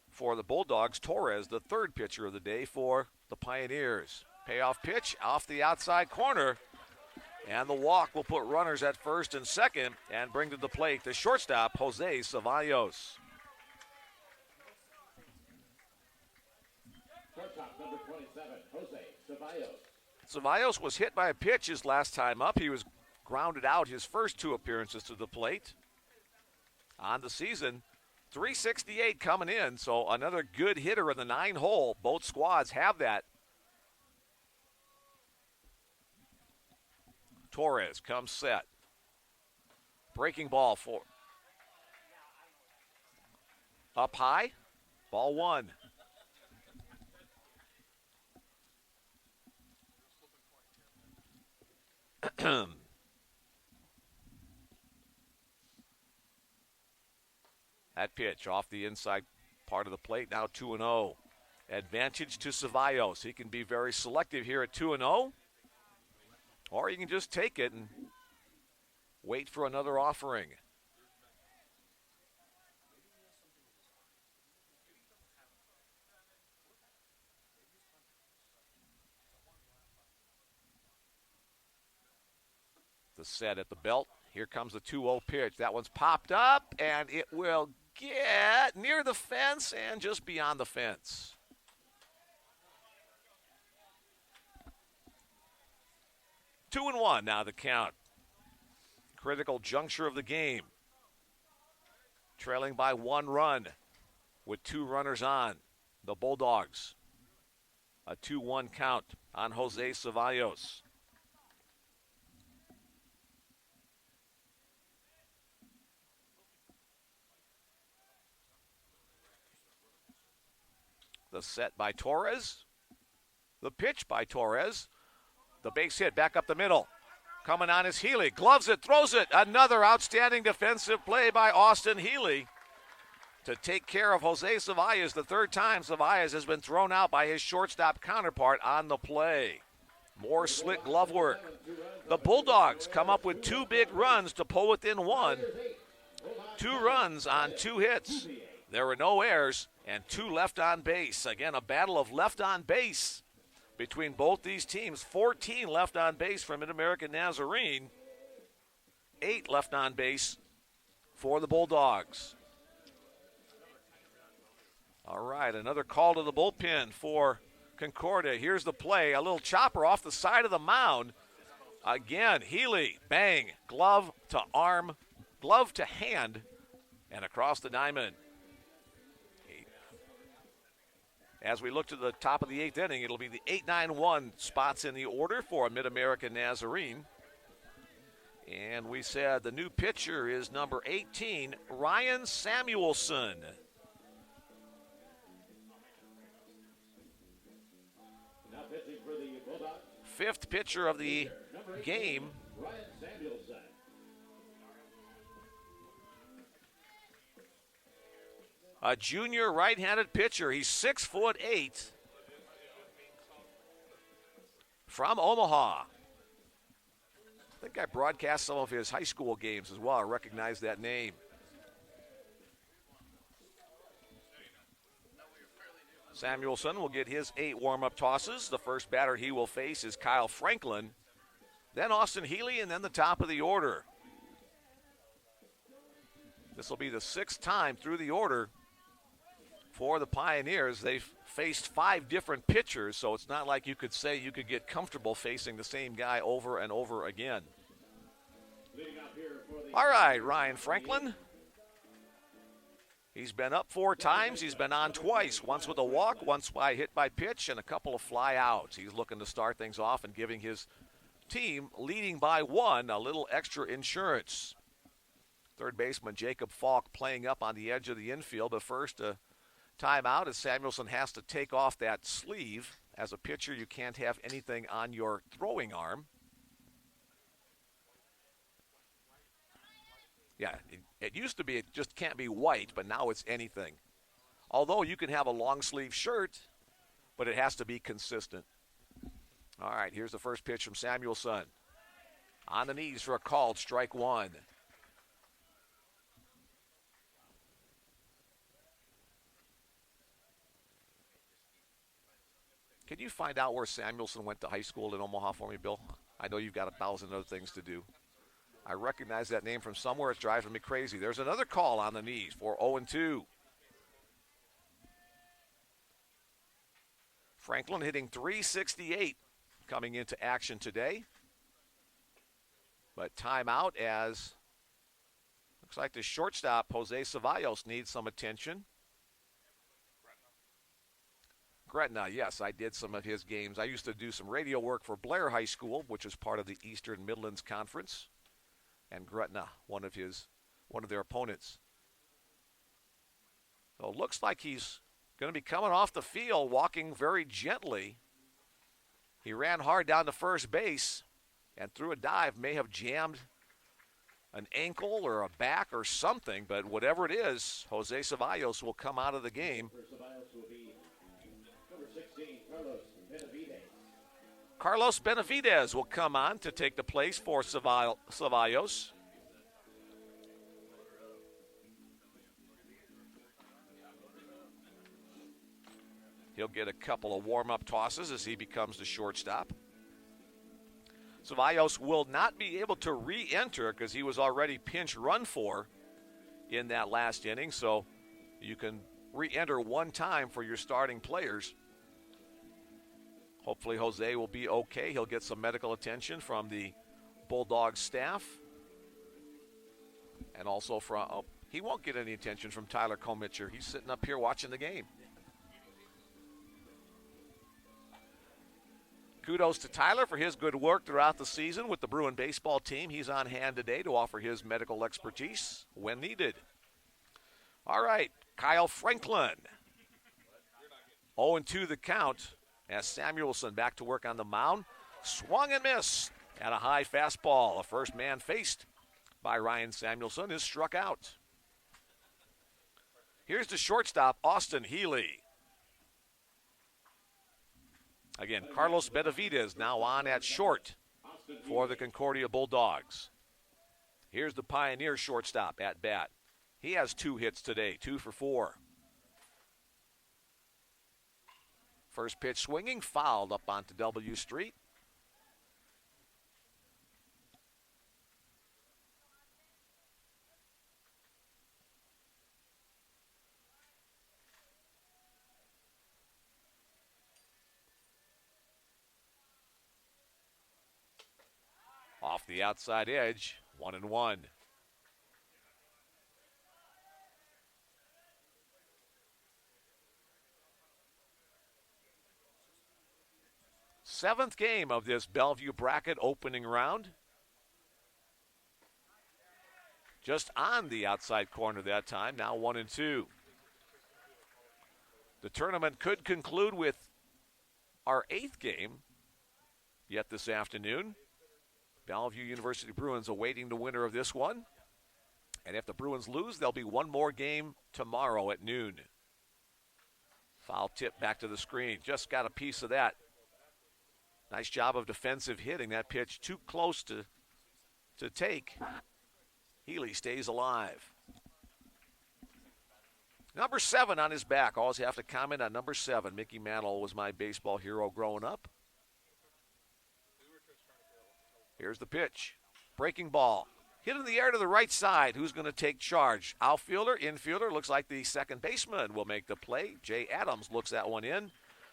for the Bulldogs. Torres the 3rd pitcher of the day for the Pioneers. Payoff pitch off the outside corner. And the walk will put runners at first and second and bring to the plate the shortstop, Jose Ceballos.
Shortstop, number 27, Jose Ceballos.
Ceballos was hit by a pitch his last time up. He was grounded out his first 2 appearances to the plate. On the season, 368 coming in, so another good hitter in the 9-hole. Both squads have that. Torres comes set. Breaking ball for up high. Ball 1. That pitch off the inside part of the plate, now 2-0. Advantage to Ceballos. He can be very selective here at 2-0. Or you can just take it and wait for another offering. The set at the belt. Here comes the 2-0 pitch. That one's popped up, and it will get near the fence and just beyond the fence. Two and one now the count. Critical juncture of the game. Trailing by 1 run with 2 runners on. The Bulldogs. A 2-1 count on Jose Ceballos. The set by Torres. The pitch by Torres. The base hit back up the middle. Coming on is Healy. Gloves it, throws it. Another outstanding defensive play by Austin Healy to take care of Jose Cevallos. The third time Cevallos has been thrown out by his shortstop counterpart on the play. More slick glove work. The Bulldogs come up with 2 big runs to pull within 1. 2 runs on 2 hits. There were no errors and 2 left on base. Again, a battle of left on base between both these teams. 14 left on base for Mid-American Nazarene. 8 left on base for the Bulldogs. All right, another call to the bullpen for Concordia. Here's the play. A little chopper off the side of the mound. Again, Healy, bang, glove to arm, glove to hand, and across the diamond. As we look to the top of the 8th inning, it'll be the 8-9-1 spots in the order for Mid-American Nazarene. And we said the new pitcher is number 18, Ryan Samuelson.
Now pitching for the Bulldogs,
5th pitcher of the game.
Ryan Samuelson.
A junior right-handed pitcher. He's 6'8", from Omaha. I think I broadcast some of his high school games as well. I recognize that name. Samuelson will get his 8 warm-up tosses. The first batter he will face is Kyle Franklin, then Austin Healy, and then the top of the order. This will be the 6th time through the order for the Pioneers. They've faced 5 different pitchers, so it's not like you could say you could get comfortable facing the same guy over and over again. All right, Ryan Franklin. He's been up 4 times. He's been on twice, once with a walk, once by hit by pitch, and a couple of fly outs. He's looking to start things off and giving his team, leading by 1, a little extra insurance. Third baseman Jacob Falk playing up on the edge of the infield, but first timeout as Samuelson has to take off that sleeve. As a pitcher, you can't have anything on your throwing arm. Yeah, it used to be it just can't be white, but now it's anything. Although you can have a long sleeve shirt, but it has to be consistent. All right, here's the first pitch from Samuelson. On the knees for a called strike 1. Can you find out where Samuelson went to high school in Omaha for me, Bill? I know you've got 1,000 other things to do. I recognize that name from somewhere. It's driving me crazy. There's another call on the knees for 0-2. Franklin hitting .368 coming into action today. But timeout as looks like the shortstop, Jose Cevallos, needs some attention. Gretna, yes, I did some of his games. I used to do some radio work for Blair High School, which is part of the Eastern Midlands Conference. And Gretna, one of their opponents. So it looks like he's going to be coming off the field, walking very gently. He ran hard down to first base and through a dive, may have jammed an ankle or a back or something, but whatever it is, Jose Cevallos will come out of the game. Carlos Benavidez will come on to take the place for Cevallos. He'll get a couple of warm-up tosses as he becomes the shortstop. Cevallos will not be able to re-enter because he was already pinch run for in that last inning, so you can re-enter 1 time for your starting players. Hopefully Jose will be okay. He'll get some medical attention from the Bulldogs staff. And also from, he won't get any attention from Tyler Komitcher. He's sitting up here watching the game. Kudos to Tyler for his good work throughout the season with the Bruin baseball team. He's on hand today to offer his medical expertise when needed. All right, Kyle Franklin. 0-2 the count as Samuelson back to work on the mound. Swung and missed at a high fastball. The first man faced by Ryan Samuelson is struck out. Here's the shortstop, Austin Healy. Again, Carlos Benavidez now on at short for the Concordia Bulldogs. Here's the Pioneer shortstop at bat. He has 2 hits today, 2 for 4. First pitch swinging, fouled up onto W Street. Off the outside edge, 1-1. Seventh game of this Bellevue bracket opening round. Just on the outside corner that time, now 1-2. The tournament could conclude with our 8th game yet this afternoon. Bellevue University Bruins awaiting the winner of this one. And if the Bruins lose, there'll be one more game tomorrow at noon. Foul tip back to the screen. Just got a piece of that. Nice job of defensive hitting. That pitch too close to take. Healy stays alive. Number 7 on his back. Always have to comment on number 7. Mickey Mantle was my baseball hero growing up. Here's the pitch. Breaking ball. Hit in the air to the right side. Who's going to take charge? Outfielder, infielder. Looks like the second baseman will make the play. Jay Adams looks that one in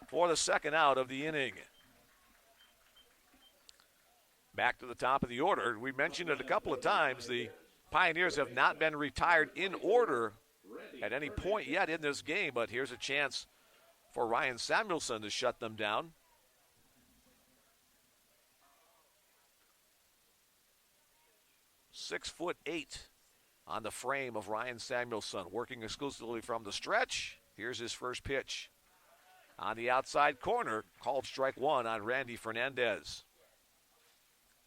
for the second out of the inning. Back to the top of the order. We mentioned it a couple of times. The Pioneers have not been retired in order at any point yet in this game, but here's a chance for Ryan Samuelson to shut them down. "6'8" on the frame of Ryan Samuelson, working exclusively from the stretch. Here's his first pitch. On the outside corner, called strike 1 on Randy Fernandez.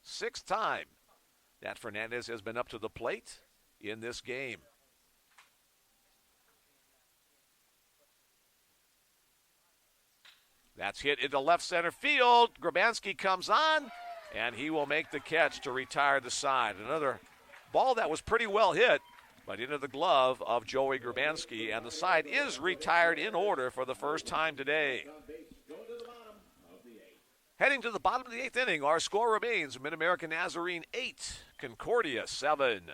6th time that Fernandez has been up to the plate in this game. That's hit into left center field. Grabanski comes on, and he will make the catch to retire the side. Another ball that was pretty well hit, but into the glove of Joey Grabanski, and the side is retired in order for the first time today. Heading to the bottom of the 8th inning, our score remains Mid-American Nazarene 8, Concordia 7.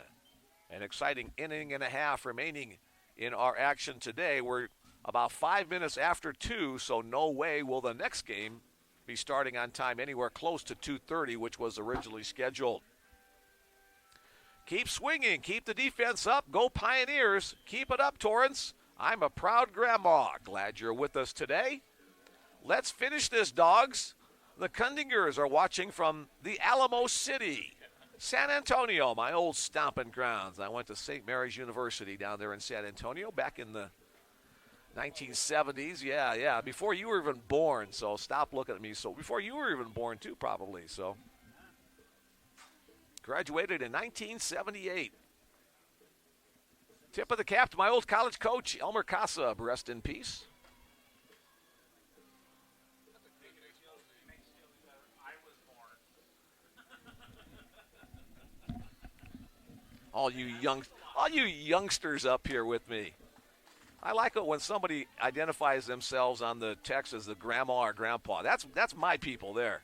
An exciting inning and a half remaining in our action today. We're about 5 minutes after 2, so no way will the next game be starting on time anywhere close to 2:30, which was originally scheduled. Keep swinging. Keep the defense up. Go Pioneers. Keep it up, Torrance. I'm a proud grandma. Glad you're with us today. Let's finish this, dogs. The Kundingers are watching from the Alamo City, San Antonio, my old stomping grounds. I went to St. Mary's University down there in San Antonio back in the 1970s. Yeah, before you were even born, so stop looking at me. So before you were even born, too, probably. So graduated in 1978. Tip of the cap to my old college coach, Elmer Casa. Rest in peace. All you youngsters up here with me. I like it when somebody identifies themselves on the text as the grandma or grandpa. That's my people there.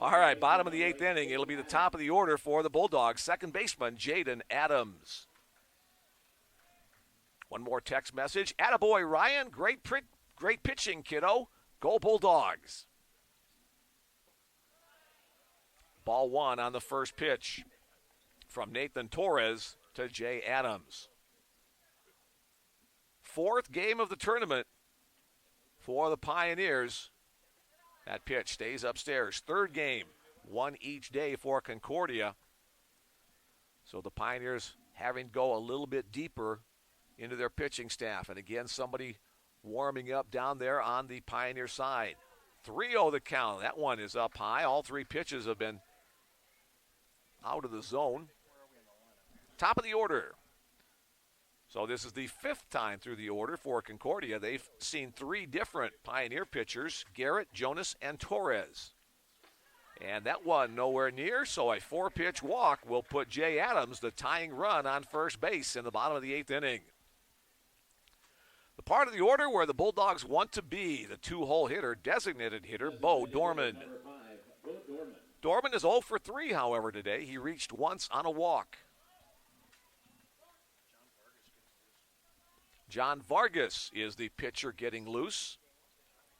All right, bottom of the 8th inning. It'll be the top of the order for the Bulldogs. Second baseman, Jaden Adams. One more text message. Attaboy, Ryan. Great pitching, kiddo. Go Bulldogs. Ball 1 on the first pitch from Nathan Torres to Jay Adams. 4th game of the tournament for the Pioneers. That pitch stays upstairs. 3rd game, one each day for Concordia. So the Pioneers having to go a little bit deeper into their pitching staff. And again, somebody warming up down there on the Pioneer side. 3-0 the count. That one is up high. All three pitches have been out of the zone. Top of the order. So this is the fifth time through the order for Concordia. They've seen three different Pioneer pitchers, Garrett, Jonas, and Torres. And that one nowhere near, so a 4-pitch walk will put Jay Adams, the tying run, on first base in the bottom of the 8th inning. The part of the order where the Bulldogs want to be, the 2-hole hitter, designated hitter, Bo Dorman. Dorman is 0 for 3, however, today. He reached once on a walk. John Vargas is the pitcher getting loose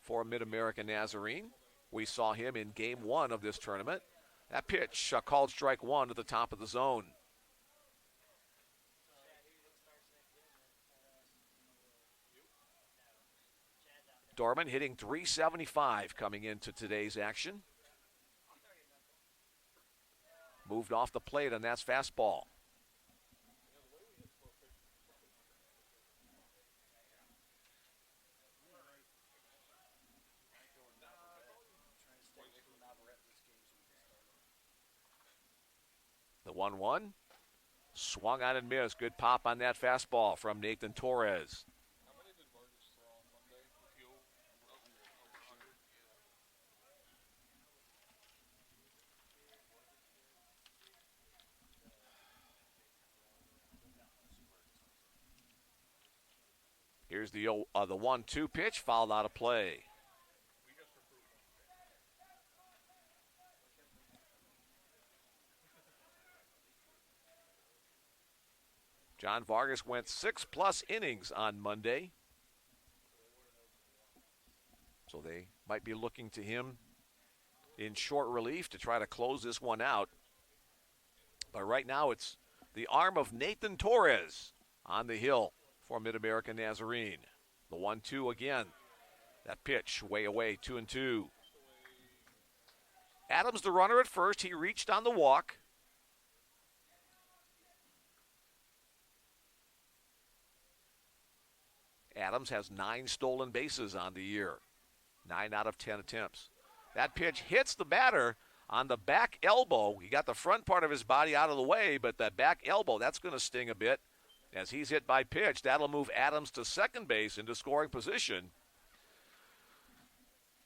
for Mid-American Nazarene. We saw him in Game 1 of this tournament. That pitch called strike one at the top of the zone. Dorman hitting .375 coming into today's action. Moved off the plate, and that's fastball. The 1-1. Swung on and missed. Good pop on that fastball from Nathan Torres. Here's the 1-2 pitch, fouled out of play. John Vargas went 6+ innings on Monday. So they might be looking to him in short relief to try to close this one out. But right now it's the arm of Nathan Torres on the hill for Mid-American Nazarene. The 1-2 again. That pitch way away, 2-2. Adams the runner at first. He reached on the walk. Adams has 9 stolen bases on the year. 9 out of 10 attempts. That pitch hits the batter on the back elbow. He got the front part of his body out of the way, but that back elbow, that's going to sting a bit as he's hit by pitch. That'll move Adams to second base into scoring position.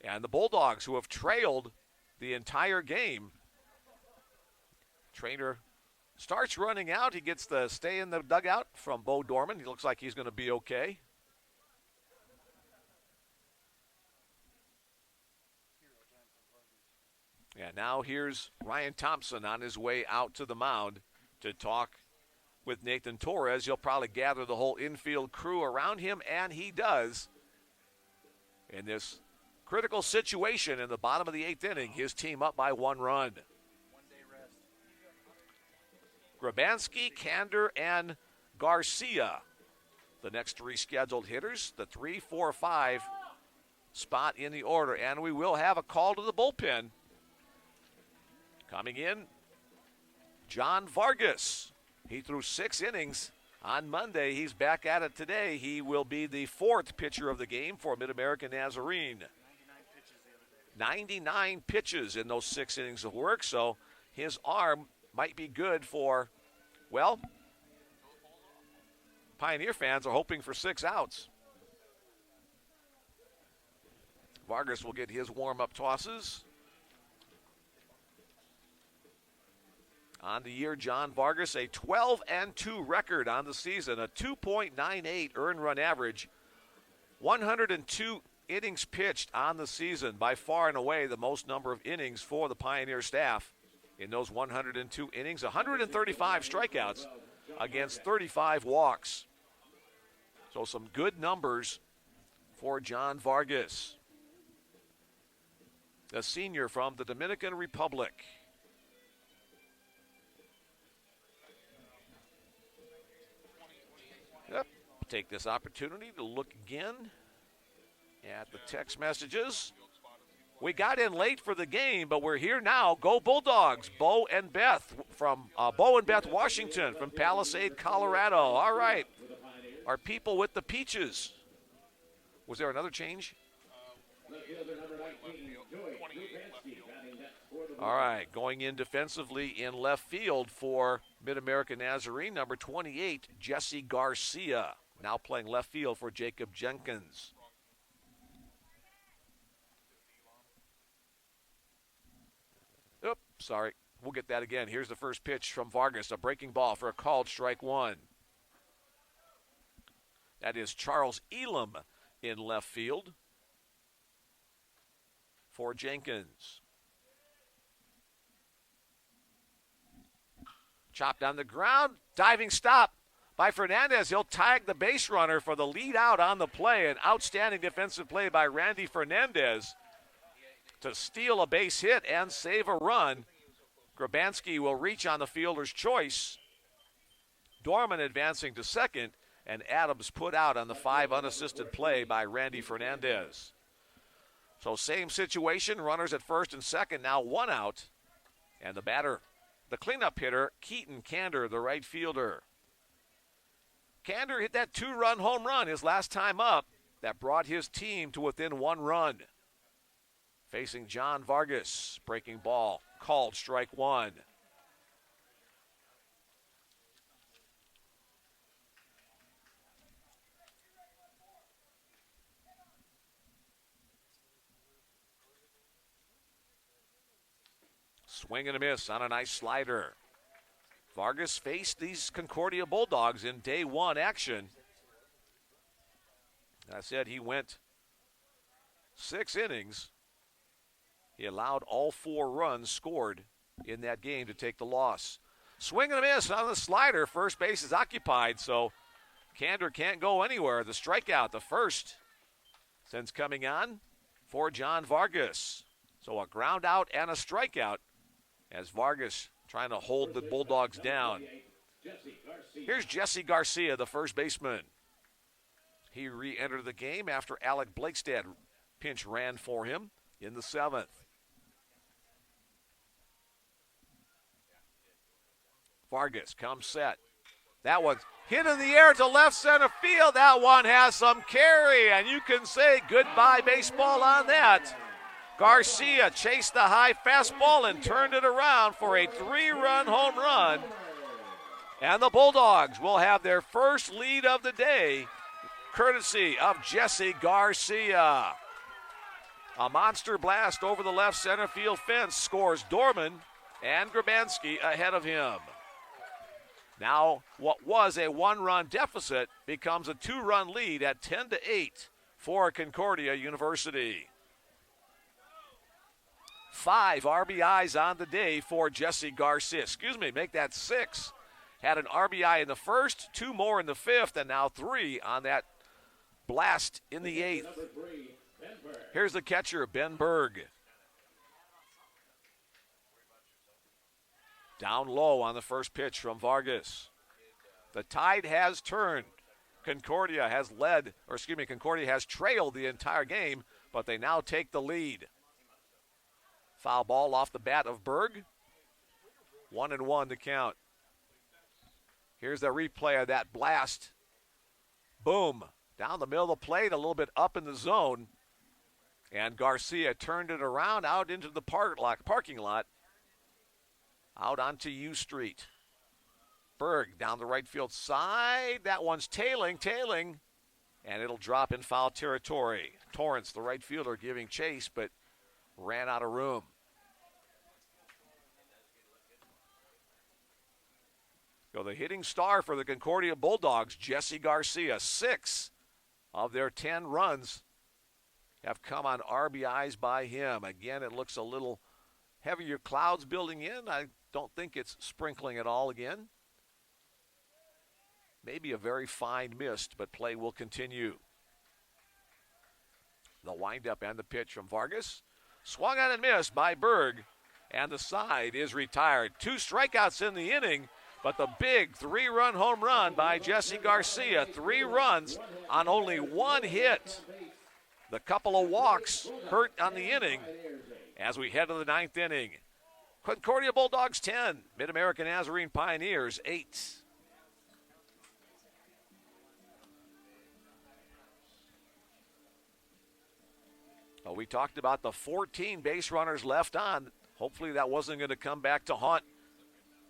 And the Bulldogs, who have trailed the entire game, trainer starts running out. He gets the stay in the dugout from Bo Dorman. He looks like he's going to be okay. And now here's Ryan Thompson on his way out to the mound to talk with Nathan Torres. He'll probably gather the whole infield crew around him, and he does. In this critical situation in the bottom of the 8th inning, his team up by 1 run. Grabansky, Kander, and Garcia, the next 3 scheduled hitters, the 3, 4, 5 spot in the order. And we will have a call to the bullpen. Coming in, John Vargas. He threw 6 innings on Monday. He's back at it today. He will be the 4th pitcher of the game for Mid-American Nazarene. 99 pitches in those 6 innings of work, so his arm might be good for, well, Pioneer fans are hoping for 6 outs. Vargas will get his warm-up tosses. On the year, John Vargas, a 12-2 record on the season, a 2.98 earned run average, 102 innings pitched on the season, by far and away the most number of innings for the Pioneer staff in those 102 innings, 135 strikeouts against 35 walks. So some good numbers for John Vargas, a senior from the Dominican Republic. Yep. Take this opportunity to look again at the text messages. We got in late for the game, but we're here now. Go Bulldogs. Bo and Beth from Washington from Palisade, Colorado. All right. Our people with the peaches. Was there another change? All right, going in defensively in left field for Mid-American Nazarene, number 28, Jesse Garcia, now playing left field for Jacob Jenkins. Oops, sorry. We'll get that again. Here's the first pitch from Vargas, a breaking ball for a called strike one. That is Charles Elam in left field for Jenkins. Chopped on the ground, diving stop by Fernandez. He'll tag the base runner for the lead out on the play. An outstanding defensive play by Randy Fernandez to steal a base hit and save a run. Grabansky will reach on the fielder's choice. Dorman advancing to second, and Adams put out on the 5 unassisted play by Randy Fernandez. So same situation, runners at first and second, now one out. And the batter, the cleanup hitter, Keaton Kander, the right fielder. Kander hit that 2-run home run his last time up that brought his team to within 1 run. Facing John Vargas, breaking ball, called strike one. Swing and a miss on a nice slider. Vargas faced these Concordia Bulldogs in day 1 action. I said he went 6 innings. He allowed all 4 runs scored in that game to take the loss. Swing and a miss on the slider. First base is occupied, so Kander can't go anywhere. The strikeout, the first since coming on for John Vargas. So a ground out and a strikeout as Vargas trying to hold the Bulldogs down. Here's Jesse Garcia, the first baseman. He re-entered the game after Alec Blakestad pinch ran for him in the 7th. Vargas comes set. That one's hit in the air to left center field. That one has some carry, and you can say goodbye baseball on that. Garcia chased the high fastball and turned it around for a 3-run home run. And the Bulldogs will have their first lead of the day, courtesy of Jesse Garcia. A monster blast over the left center field fence scores Dorman and Grabansky ahead of him. Now, what was a 1-run deficit becomes a 2-run lead at 10-8 for Concordia University. 5 RBIs on the day for Jesse Garcia. Make that 6. Had an RBI in the first, 2 more in the 5th, and now 3 on that blast in the 8th. Here's the catcher, Ben Berg. Down low on the first pitch from Vargas. The tide has turned. Concordia has trailed the entire game, but they now take the lead. Foul ball off the bat of Berg. 1-1 to count. Here's the replay of that blast. Boom. Down the middle of the plate, a little bit up in the zone. And Garcia turned it around out into the parking lot. Out onto U Street. Berg down the right field side. That one's tailing. And it'll drop in foul territory. Torrance, the right fielder, giving chase, but ran out of room. So the hitting star for the Concordia Bulldogs, Jesse Garcia. 6 of their 10 runs have come on RBIs by him. Again, it looks a little heavier clouds building in. I don't think it's sprinkling at all again. Maybe a very fine mist, but play will continue. The windup and the pitch from Vargas. Swung on and missed by Berg, and the side is retired. 2 strikeouts in the inning, but the big 3-run home run by Jesse Garcia. 3 runs on only 1 hit. The couple of walks hurt on the inning as we head to the 9th inning. Concordia Bulldogs 10, Mid-American Nazarene Pioneers 8. Well, we talked about the 14 base runners left on Hopefully that wasn't going to come back to haunt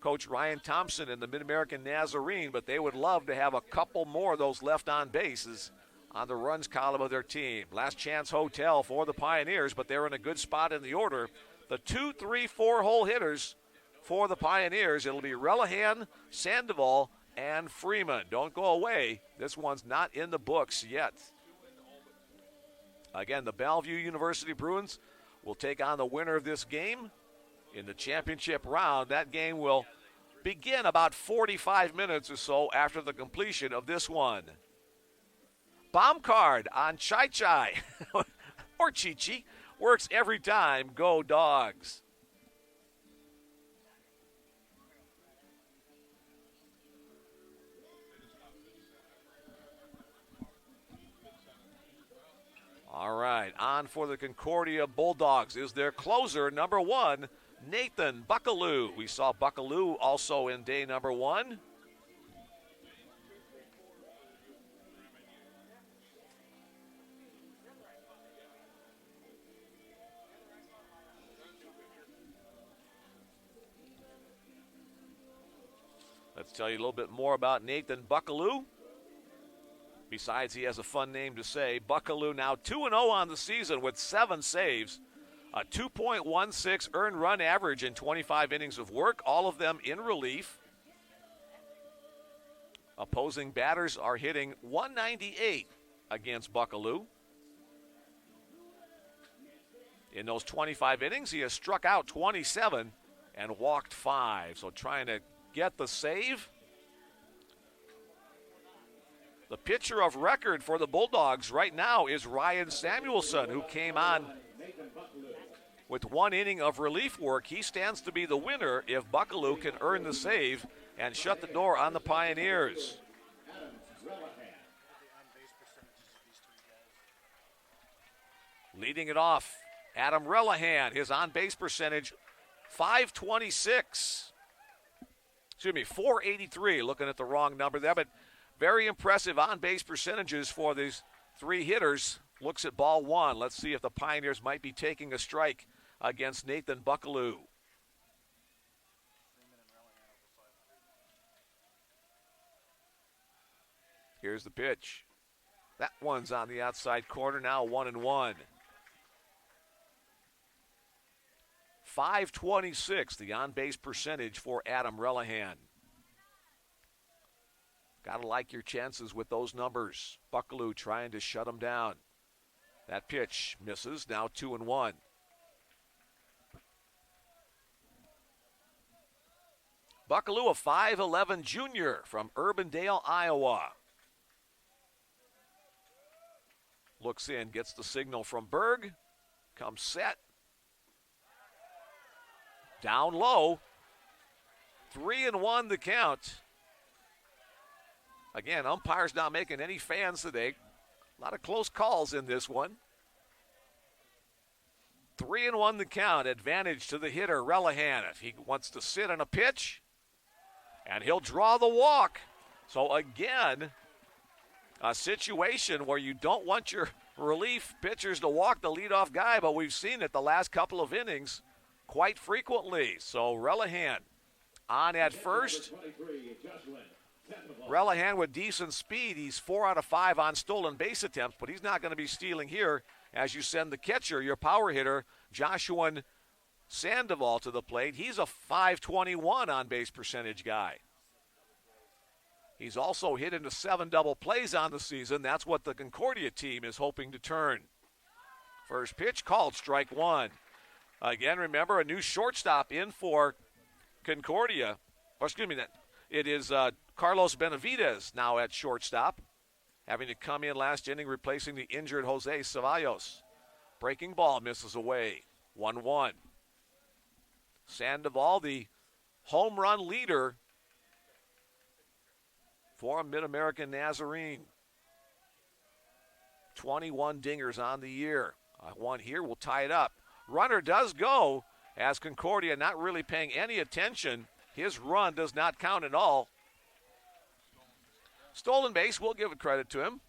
Coach Ryan Thompson and the Mid-American Nazarene, but they would love to have a couple more of those left on bases on the runs column of their team. Last chance hotel for the Pioneers, but they're in a good spot in the order. The 2, 3, 4 hole hitters for the Pioneers. It'll be Relihan, Sandoval, and Freeman. Don't go away. This one's not in the books yet. Again, the Bellevue University Bruins will take on the winner of this game in the championship round. That game will begin about 45 minutes or so after the completion of this one. Bomb card on Chai Chai or Chi Chi works every time. Go Dogs. All right, on for the Concordia Bulldogs is their closer, number 1, Nathan Buckaloo. We saw Buckaloo also in day number 1. Let's tell you a little bit more about Nathan Buckaloo. Besides, he has a fun name to say. Buckaloo now 2-0 on the season with 7 saves, a 2.16 earned run average in 25 innings of work, all of them in relief. Opposing batters are hitting 198 against Buckaloo. In those 25 innings, he has struck out 27 and walked 5. So trying to get the save. The pitcher of record for the Bulldogs right now is Ryan Samuelson, who came on with 1 inning of relief work. He stands to be the winner if Buckaloo can earn the save and shut the door on the Pioneers. Leading it off, Adam Relihan, his on-base percentage, 526. Excuse me, 483, looking at the wrong number there, but very impressive on-base percentages for these 3 hitters. Looks at ball 1. Let's see if the Pioneers might be taking a strike against Nathan Buckaloo. Here's the pitch. That one's on the outside corner, now 1-1. 526, the on-base percentage for Adam Relihan. Got to like your chances with those numbers. Buckaloo trying to shut him down. That pitch misses, now 2-1. Buckaloo, a 5'11 junior from Urbandale, Iowa. Looks in, gets the signal from Berg. Comes set. Down low. 3-1 the count. Again, umpires not making any fans today. A lot of close calls in this one. 3-1 the count. Advantage to the hitter, Relihan, if he wants to sit on a pitch. And he'll draw the walk. So again, a situation where you don't want your relief pitchers to walk the leadoff guy, but we've seen it the last couple of innings quite frequently. So Relihan on at first. Relihan with decent speed. He's 4 out of 5 on stolen base attempts, but he's not going to be stealing here as you send the catcher, your power hitter, Joshua Sandoval, to the plate. He's a 521 on base percentage guy. He's also hit into 7 double plays on the season. That's what the Concordia team is hoping to turn. First pitch called, strike 1. Again, remember, a new shortstop in for Concordia. Or excuse me, it is Carlos Benavidez now at shortstop, having to come in last inning, replacing the injured Jose Ceballos. Breaking ball misses away. 1-1. Sandoval, the home run leader for Mid-American Nazarene. 21 dingers on the year. One here will tie it up. Runner does go as Concordia not really paying any attention. His run does not count at all. Stolen base, we'll give it credit to him.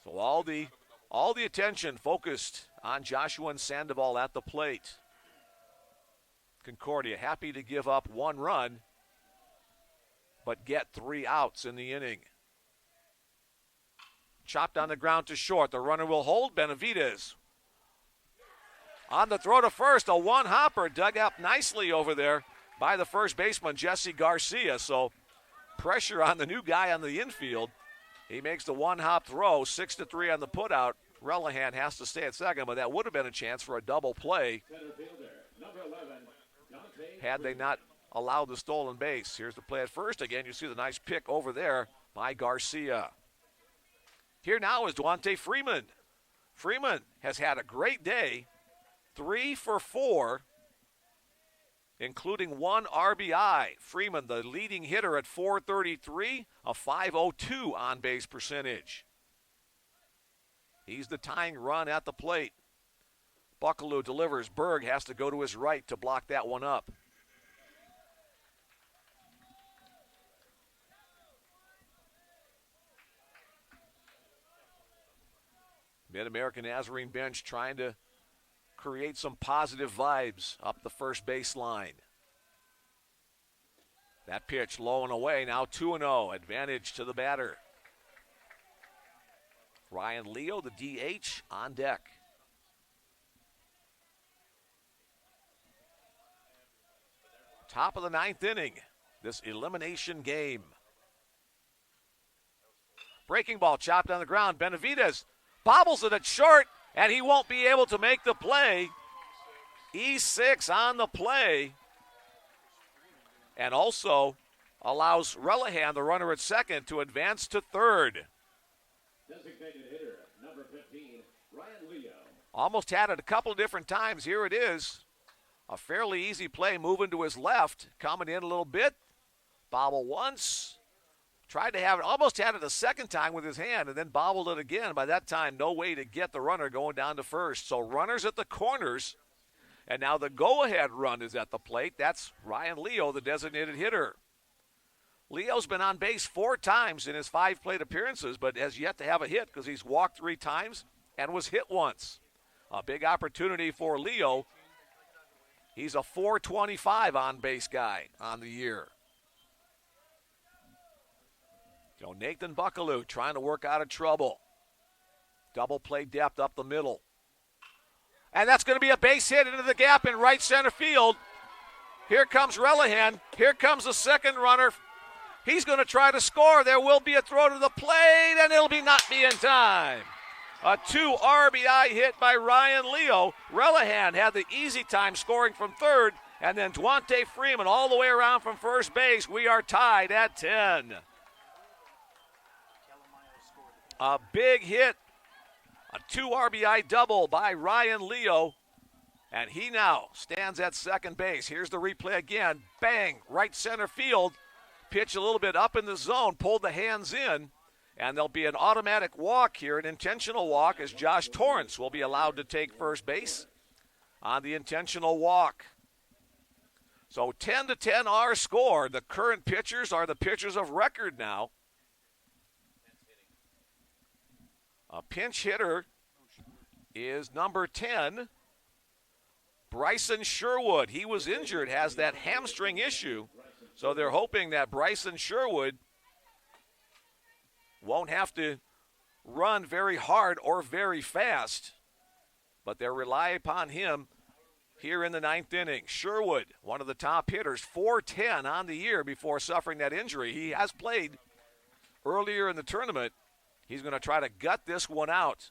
So all the attention focused on Joshua Sandoval at the plate. Concordia happy to give up 1 run, but get 3 outs in the inning. Chopped on the ground to short. The runner will hold. Benavidez on the throw to first. A one-hopper dug up nicely over there by the first baseman, Jesse Garcia. So pressure on the new guy on the infield. He makes the one-hop throw, 6-3 on the putout. Relihan has to stay at second, but that would have been a chance for a double play had they not allowed the stolen base. Here's the play at first. Again, you see the nice pick over there by Garcia. Here now is Duante Freeman. Freeman has had a great day, 3 for 4, including 1 RBI. Freeman, the leading hitter at .433, a .502 on-base percentage. He's the tying run at the plate. Buckaloo delivers. Berg has to go to his right to block that one up. Mid-American Nazarene bench trying to create some positive vibes up the first baseline. That pitch low and away, now 2-0, advantage to the batter. Ryan Leo, the DH, on deck. Top of the 9th inning, this elimination game. Breaking ball chopped on the ground. Benavidez bobbles it at short, and he won't be able to make the play. E6 on the play. And also allows Relihan, the runner at second, to advance to third.
Designated hitter, number 15, Ryan Leo.
Almost had it a couple of different times. Here it is. A fairly easy play moving to his left. Coming in a little bit. Bobble once. Tried to have it, almost had it a second time with his hand, and then bobbled it again. By that time, no way to get the runner going down to first. So runners at the corners. And now the go-ahead run is at the plate. That's Ryan Leo, the designated hitter. Leo's been on base 4 times in his 5 plate appearances, but has yet to have a hit because he's walked 3 times and was hit once. A big opportunity for Leo. He's a .425 on-base guy on the year. So Nathan Buckaloo trying to work out of trouble. Double play depth up the middle. And that's going to be a base hit into the gap in right center field. Here comes Relihan. Here comes the second runner. He's going to try to score. There will be a throw to the plate, and it'll not be in time. A 2 RBI hit by Ryan Leo. Relihan had the easy time scoring from third, and then Duante Freeman all the way around from first base. We are tied at 10. A big hit, a 2 RBI double by Ryan Leo, and he now stands at second base. Here's the replay again. Bang, right center field. Pitch a little bit up in the zone, pulled the hands in, and there'll be an automatic walk here, an intentional walk, as Josh Torrance will be allowed to take first base on the intentional walk. So 10-10 our score. The current pitchers are the pitchers of record now. A pinch hitter is number 10, Bryson Sherwood. He was injured, has that hamstring issue. So they're hoping that Bryson Sherwood won't have to run very hard or very fast, but they'll rely upon him here in the 9th inning. Sherwood, one of the top hitters, .410 on the year before suffering that injury. He has played earlier in the tournament. He's going to try to gut this one out.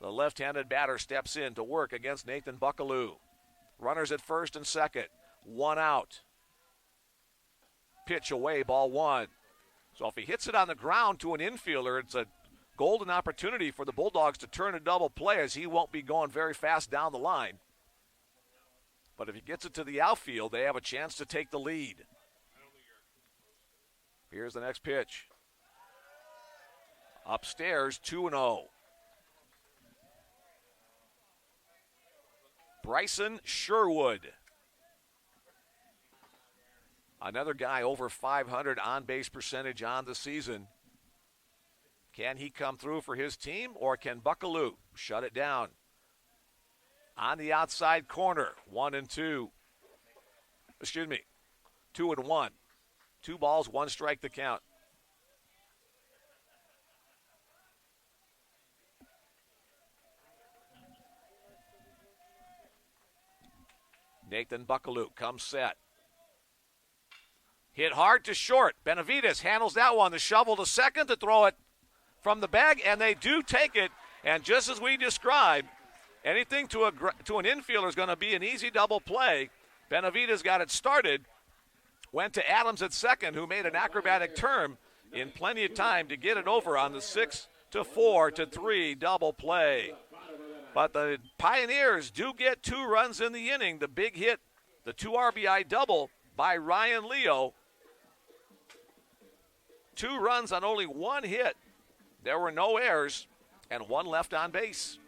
The left-handed batter steps in to work against Nathan Buckaloo. Runners at first and second. 1 out. Pitch away, ball 1. So if he hits it on the ground to an infielder, it's a golden opportunity for the Bulldogs to turn a double play, as he won't be going very fast down the line. But if he gets it to the outfield, they have a chance to take the lead. Here's the next pitch. Upstairs, 2-0. Bryson Sherwood. Another guy over 500 on-base percentage on the season. Can he come through for his team, or can Buckaloo shut it down? On the outside corner, 1-2. 2-1. 2 balls, 1 strike to count. Nathan Buckaloo comes set. Hit hard to short. Benavides handles that one. The shovel to second to throw it from the bag, and they do take it. And just as we described, anything to an infielder is going to be an easy double play. Benavides got it started, went to Adams at second, who made an acrobatic turn in plenty of time to get it over on the 6-4-3 double play. But the Pioneers do get 2 runs in the inning. The big hit, the 2 RBI double by Ryan Leo. 2 runs on only 1 hit. There were no errors and 1 left on base.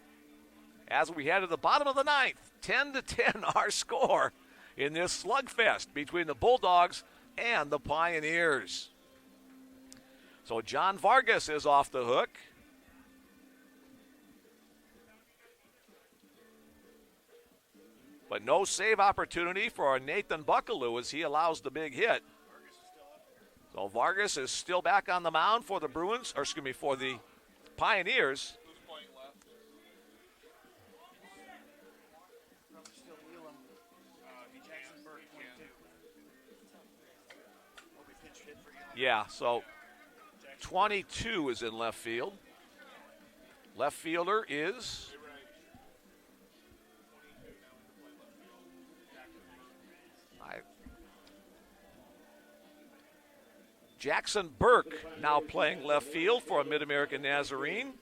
As we head to the bottom of the 9th, 10-10 our score in this slugfest between the Bulldogs and the Pioneers. So John Vargas is off the hook. But no save opportunity for Nathan Buckaloo as he allows the big hit. So Vargas is still back on the mound for the for the Pioneers. Yeah, so 22 is in left field. Left fielder is Jackson Burke, now playing left field for a Mid-American Nazarene.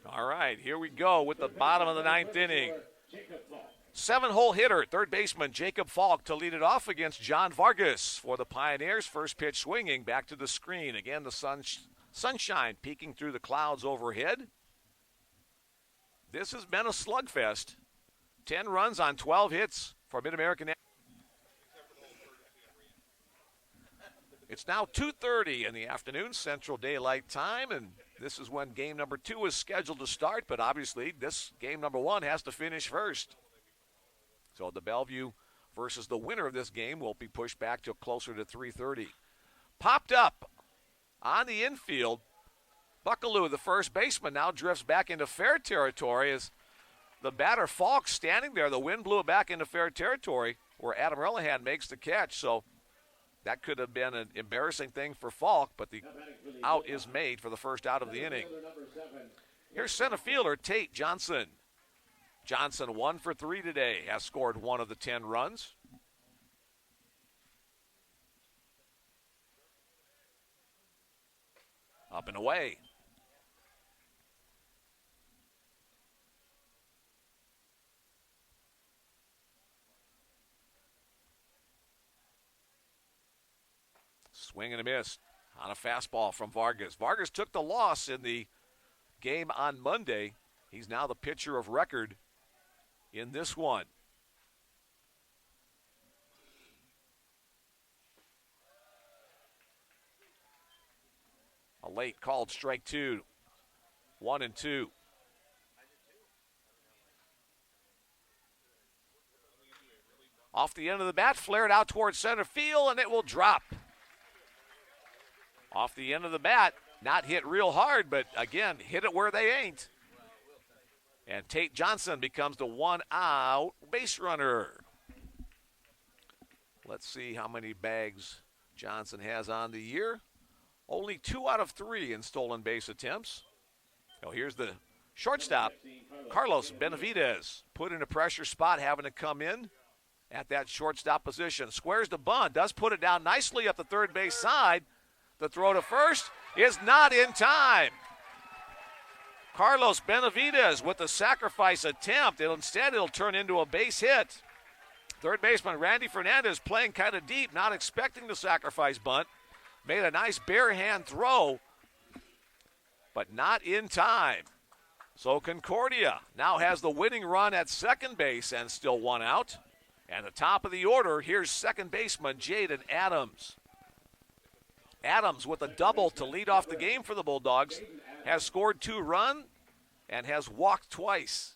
All right, here we go with the bottom of the 9th inning. 7-hole hitter, third baseman Jacob Falk to lead it off against John Vargas for the Pioneers. First pitch swinging back to the screen. Again, the sunshine peeking through the clouds overhead. This has been a slugfest. 10 runs on 12 hits for Mid-American. It's now 2:30 in the afternoon, Central Daylight Time, and this is when game number 2 is scheduled to start, but obviously this game number 1 has to finish first. So the Bellevue versus the winner of this game will be pushed back to closer to 3:30. Popped up on the infield, Buckaloo, the first baseman, now drifts back into fair territory as the batter Falk standing there. The wind blew it back into fair territory where Adam Relihan makes the catch. So that could have been an embarrassing thing for Falk, but the out is made for the first out of the inning. Here's center fielder Tate Johnson. Johnson 1 for 3 today, has scored 1 of the 10 runs. Up and away. Swing and a miss on a fastball from Vargas. Vargas took the loss in the game on Monday. He's now the pitcher of record in this one. A late called strike 2. 1-2. Off the end of the bat, flared out towards center field, and it will drop. Off the end of the bat, not hit real hard, but again, hit it where they ain't. And Tate Johnson becomes the 1-out base runner. Let's see how many bags Johnson has on the year. Only 2 out of 3 in stolen base attempts. Now here's the shortstop, Carlos Benavides, put in a pressure spot, having to come in at that shortstop position. Squares the bunt, does put it down nicely up the third base side. The throw to first is not in time. Carlos Benavides with the sacrifice attempt. Instead, it'll turn into a base hit. Third baseman Randy Fernandez playing kind of deep, not expecting the sacrifice bunt. Made a nice bare hand throw, but not in time. So Concordia now has the winning run at second base and still 1 out. And the top of the order, here's second baseman Jaden Adams. Adams with a double to lead off the game for the Bulldogs, has scored 2 runs and has walked twice.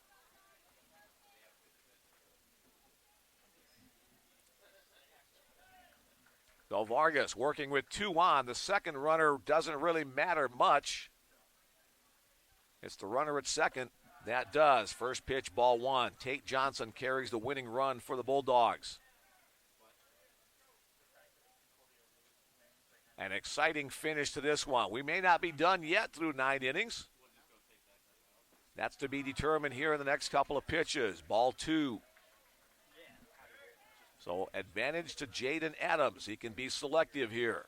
So Vargas working with 2 on. The second runner doesn't really matter much. It's the runner at second. That does. First pitch, ball 1. Tate Johnson carries the winning run for the Bulldogs. An exciting finish to this one. We may not be done yet through 9 innings. That's to be determined here in the next couple of pitches. Ball 2. So advantage to Jaden Adams. He can be selective here.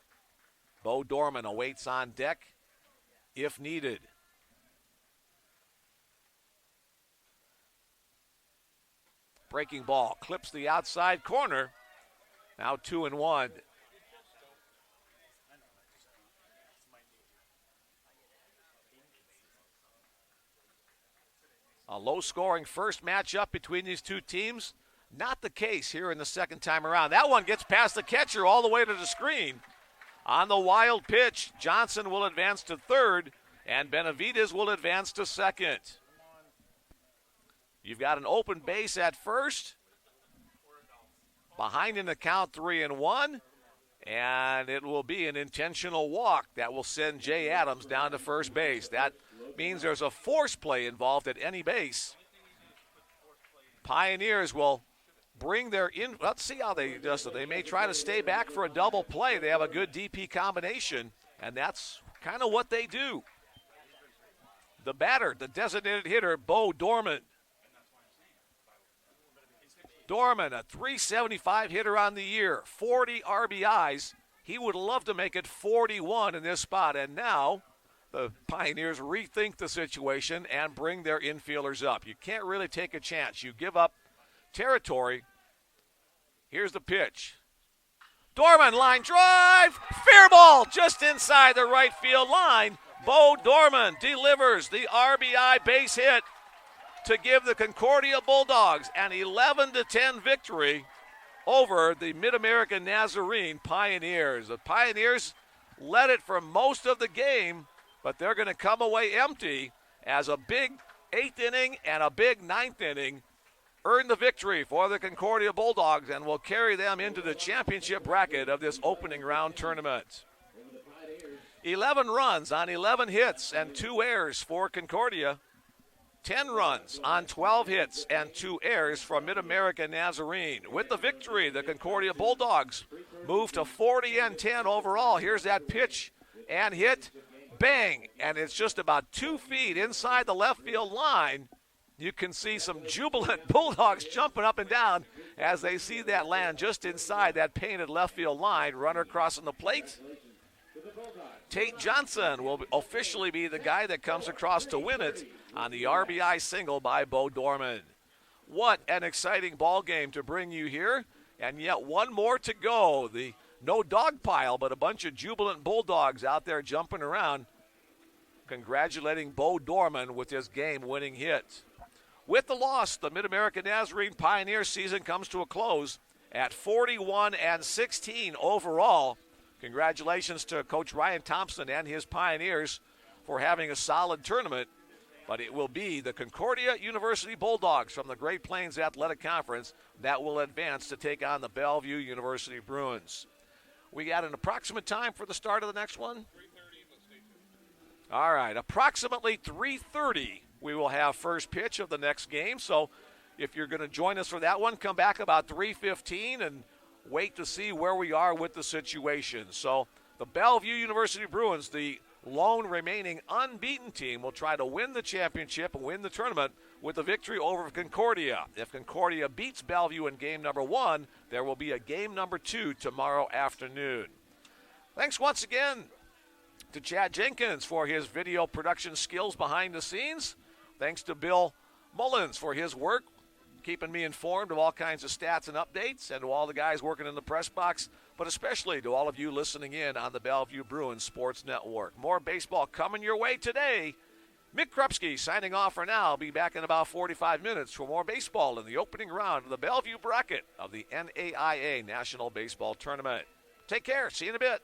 Bo Dorman awaits on deck if needed. Breaking ball clips the outside corner. Now 2-1. A low-scoring first matchup between these two teams. Not the case here in the second time around. That one gets past the catcher all the way to the screen. On the wild pitch, Johnson will advance to third, and Benavidez will advance to second. You've got an open base at first. Behind in the count 3-1, and it will be an intentional walk that will send Jay Adams down to first base. That means there's a force play involved at any base. Pioneers will bring their in. Let's see how they do. They may try to stay back for a double play. They have a good DP combination, and that's kind of what they do. The batter, the designated hitter, Bo Dorman. Dorman, a .375 hitter on the year, 40 RBIs. He would love to make it 41 in this spot, and now the Pioneers rethink the situation and bring their infielders up. You can't really take a chance. You give up territory. Here's the pitch. Dorman, line drive, fair ball just inside the right field line. Bo Dorman delivers the RBI base hit to give the Concordia Bulldogs an 11-10 victory over the Mid-American Nazarene Pioneers. The Pioneers led it for most of the game, but they're going to come away empty as a big 8th inning and a big 9th inning earn the victory for the Concordia Bulldogs and will carry them into the championship bracket of this opening round tournament. 11 runs on 11 hits and 2 errors for Concordia. 10 runs on 12 hits and 2 errors from Mid-American Nazarene. With the victory, the Concordia Bulldogs move to 40-10 overall. Here's that pitch and hit. Bang! And it's just about 2 feet inside the left field line. You can see some jubilant Bulldogs jumping up and down as they see that land just inside that painted left field line. Runner crossing the plate. Tate Johnson will officially be the guy that comes across to win it on the RBI single by Bo Dorman. What an exciting ball game to bring you here, and yet one more to go. No dog pile, but a bunch of jubilant Bulldogs out there jumping around, congratulating Bo Dorman with his game-winning hit. With the loss, the Mid-American Nazarene Pioneers season comes to a close at 41-16 overall. Congratulations to Coach Ryan Thompson and his Pioneers for having a solid tournament. But it will be the Concordia University Bulldogs from the Great Plains Athletic Conference that will advance to take on the Bellevue University Bruins. We got an approximate time for the start of the next one? 3:30. All right, approximately 3:30 we will have first pitch of the next game. So if you're going to join us for that one, come back about 3:15 and wait to see where we are with the situation. So the Bellevue University Bruins, the lone remaining unbeaten team, will try to win the championship and win the tournament with a victory over Concordia. If Concordia beats Bellevue in game number 1, there will be a game number 2 tomorrow afternoon. Thanks once again to Chad Jenkins for his video production skills behind the scenes. Thanks to Bill Mullins for his work, keeping me informed of all kinds of stats and updates, and to all the guys working in the press box, but especially to all of you listening in on the Bellevue Bruins Sports Network. More baseball coming your way today. Mick Krupski signing off for now. I'll be back in about 45 minutes for more baseball in the opening round of the Bellevue bracket of the NAIA National Baseball Tournament. Take care. See you in a bit.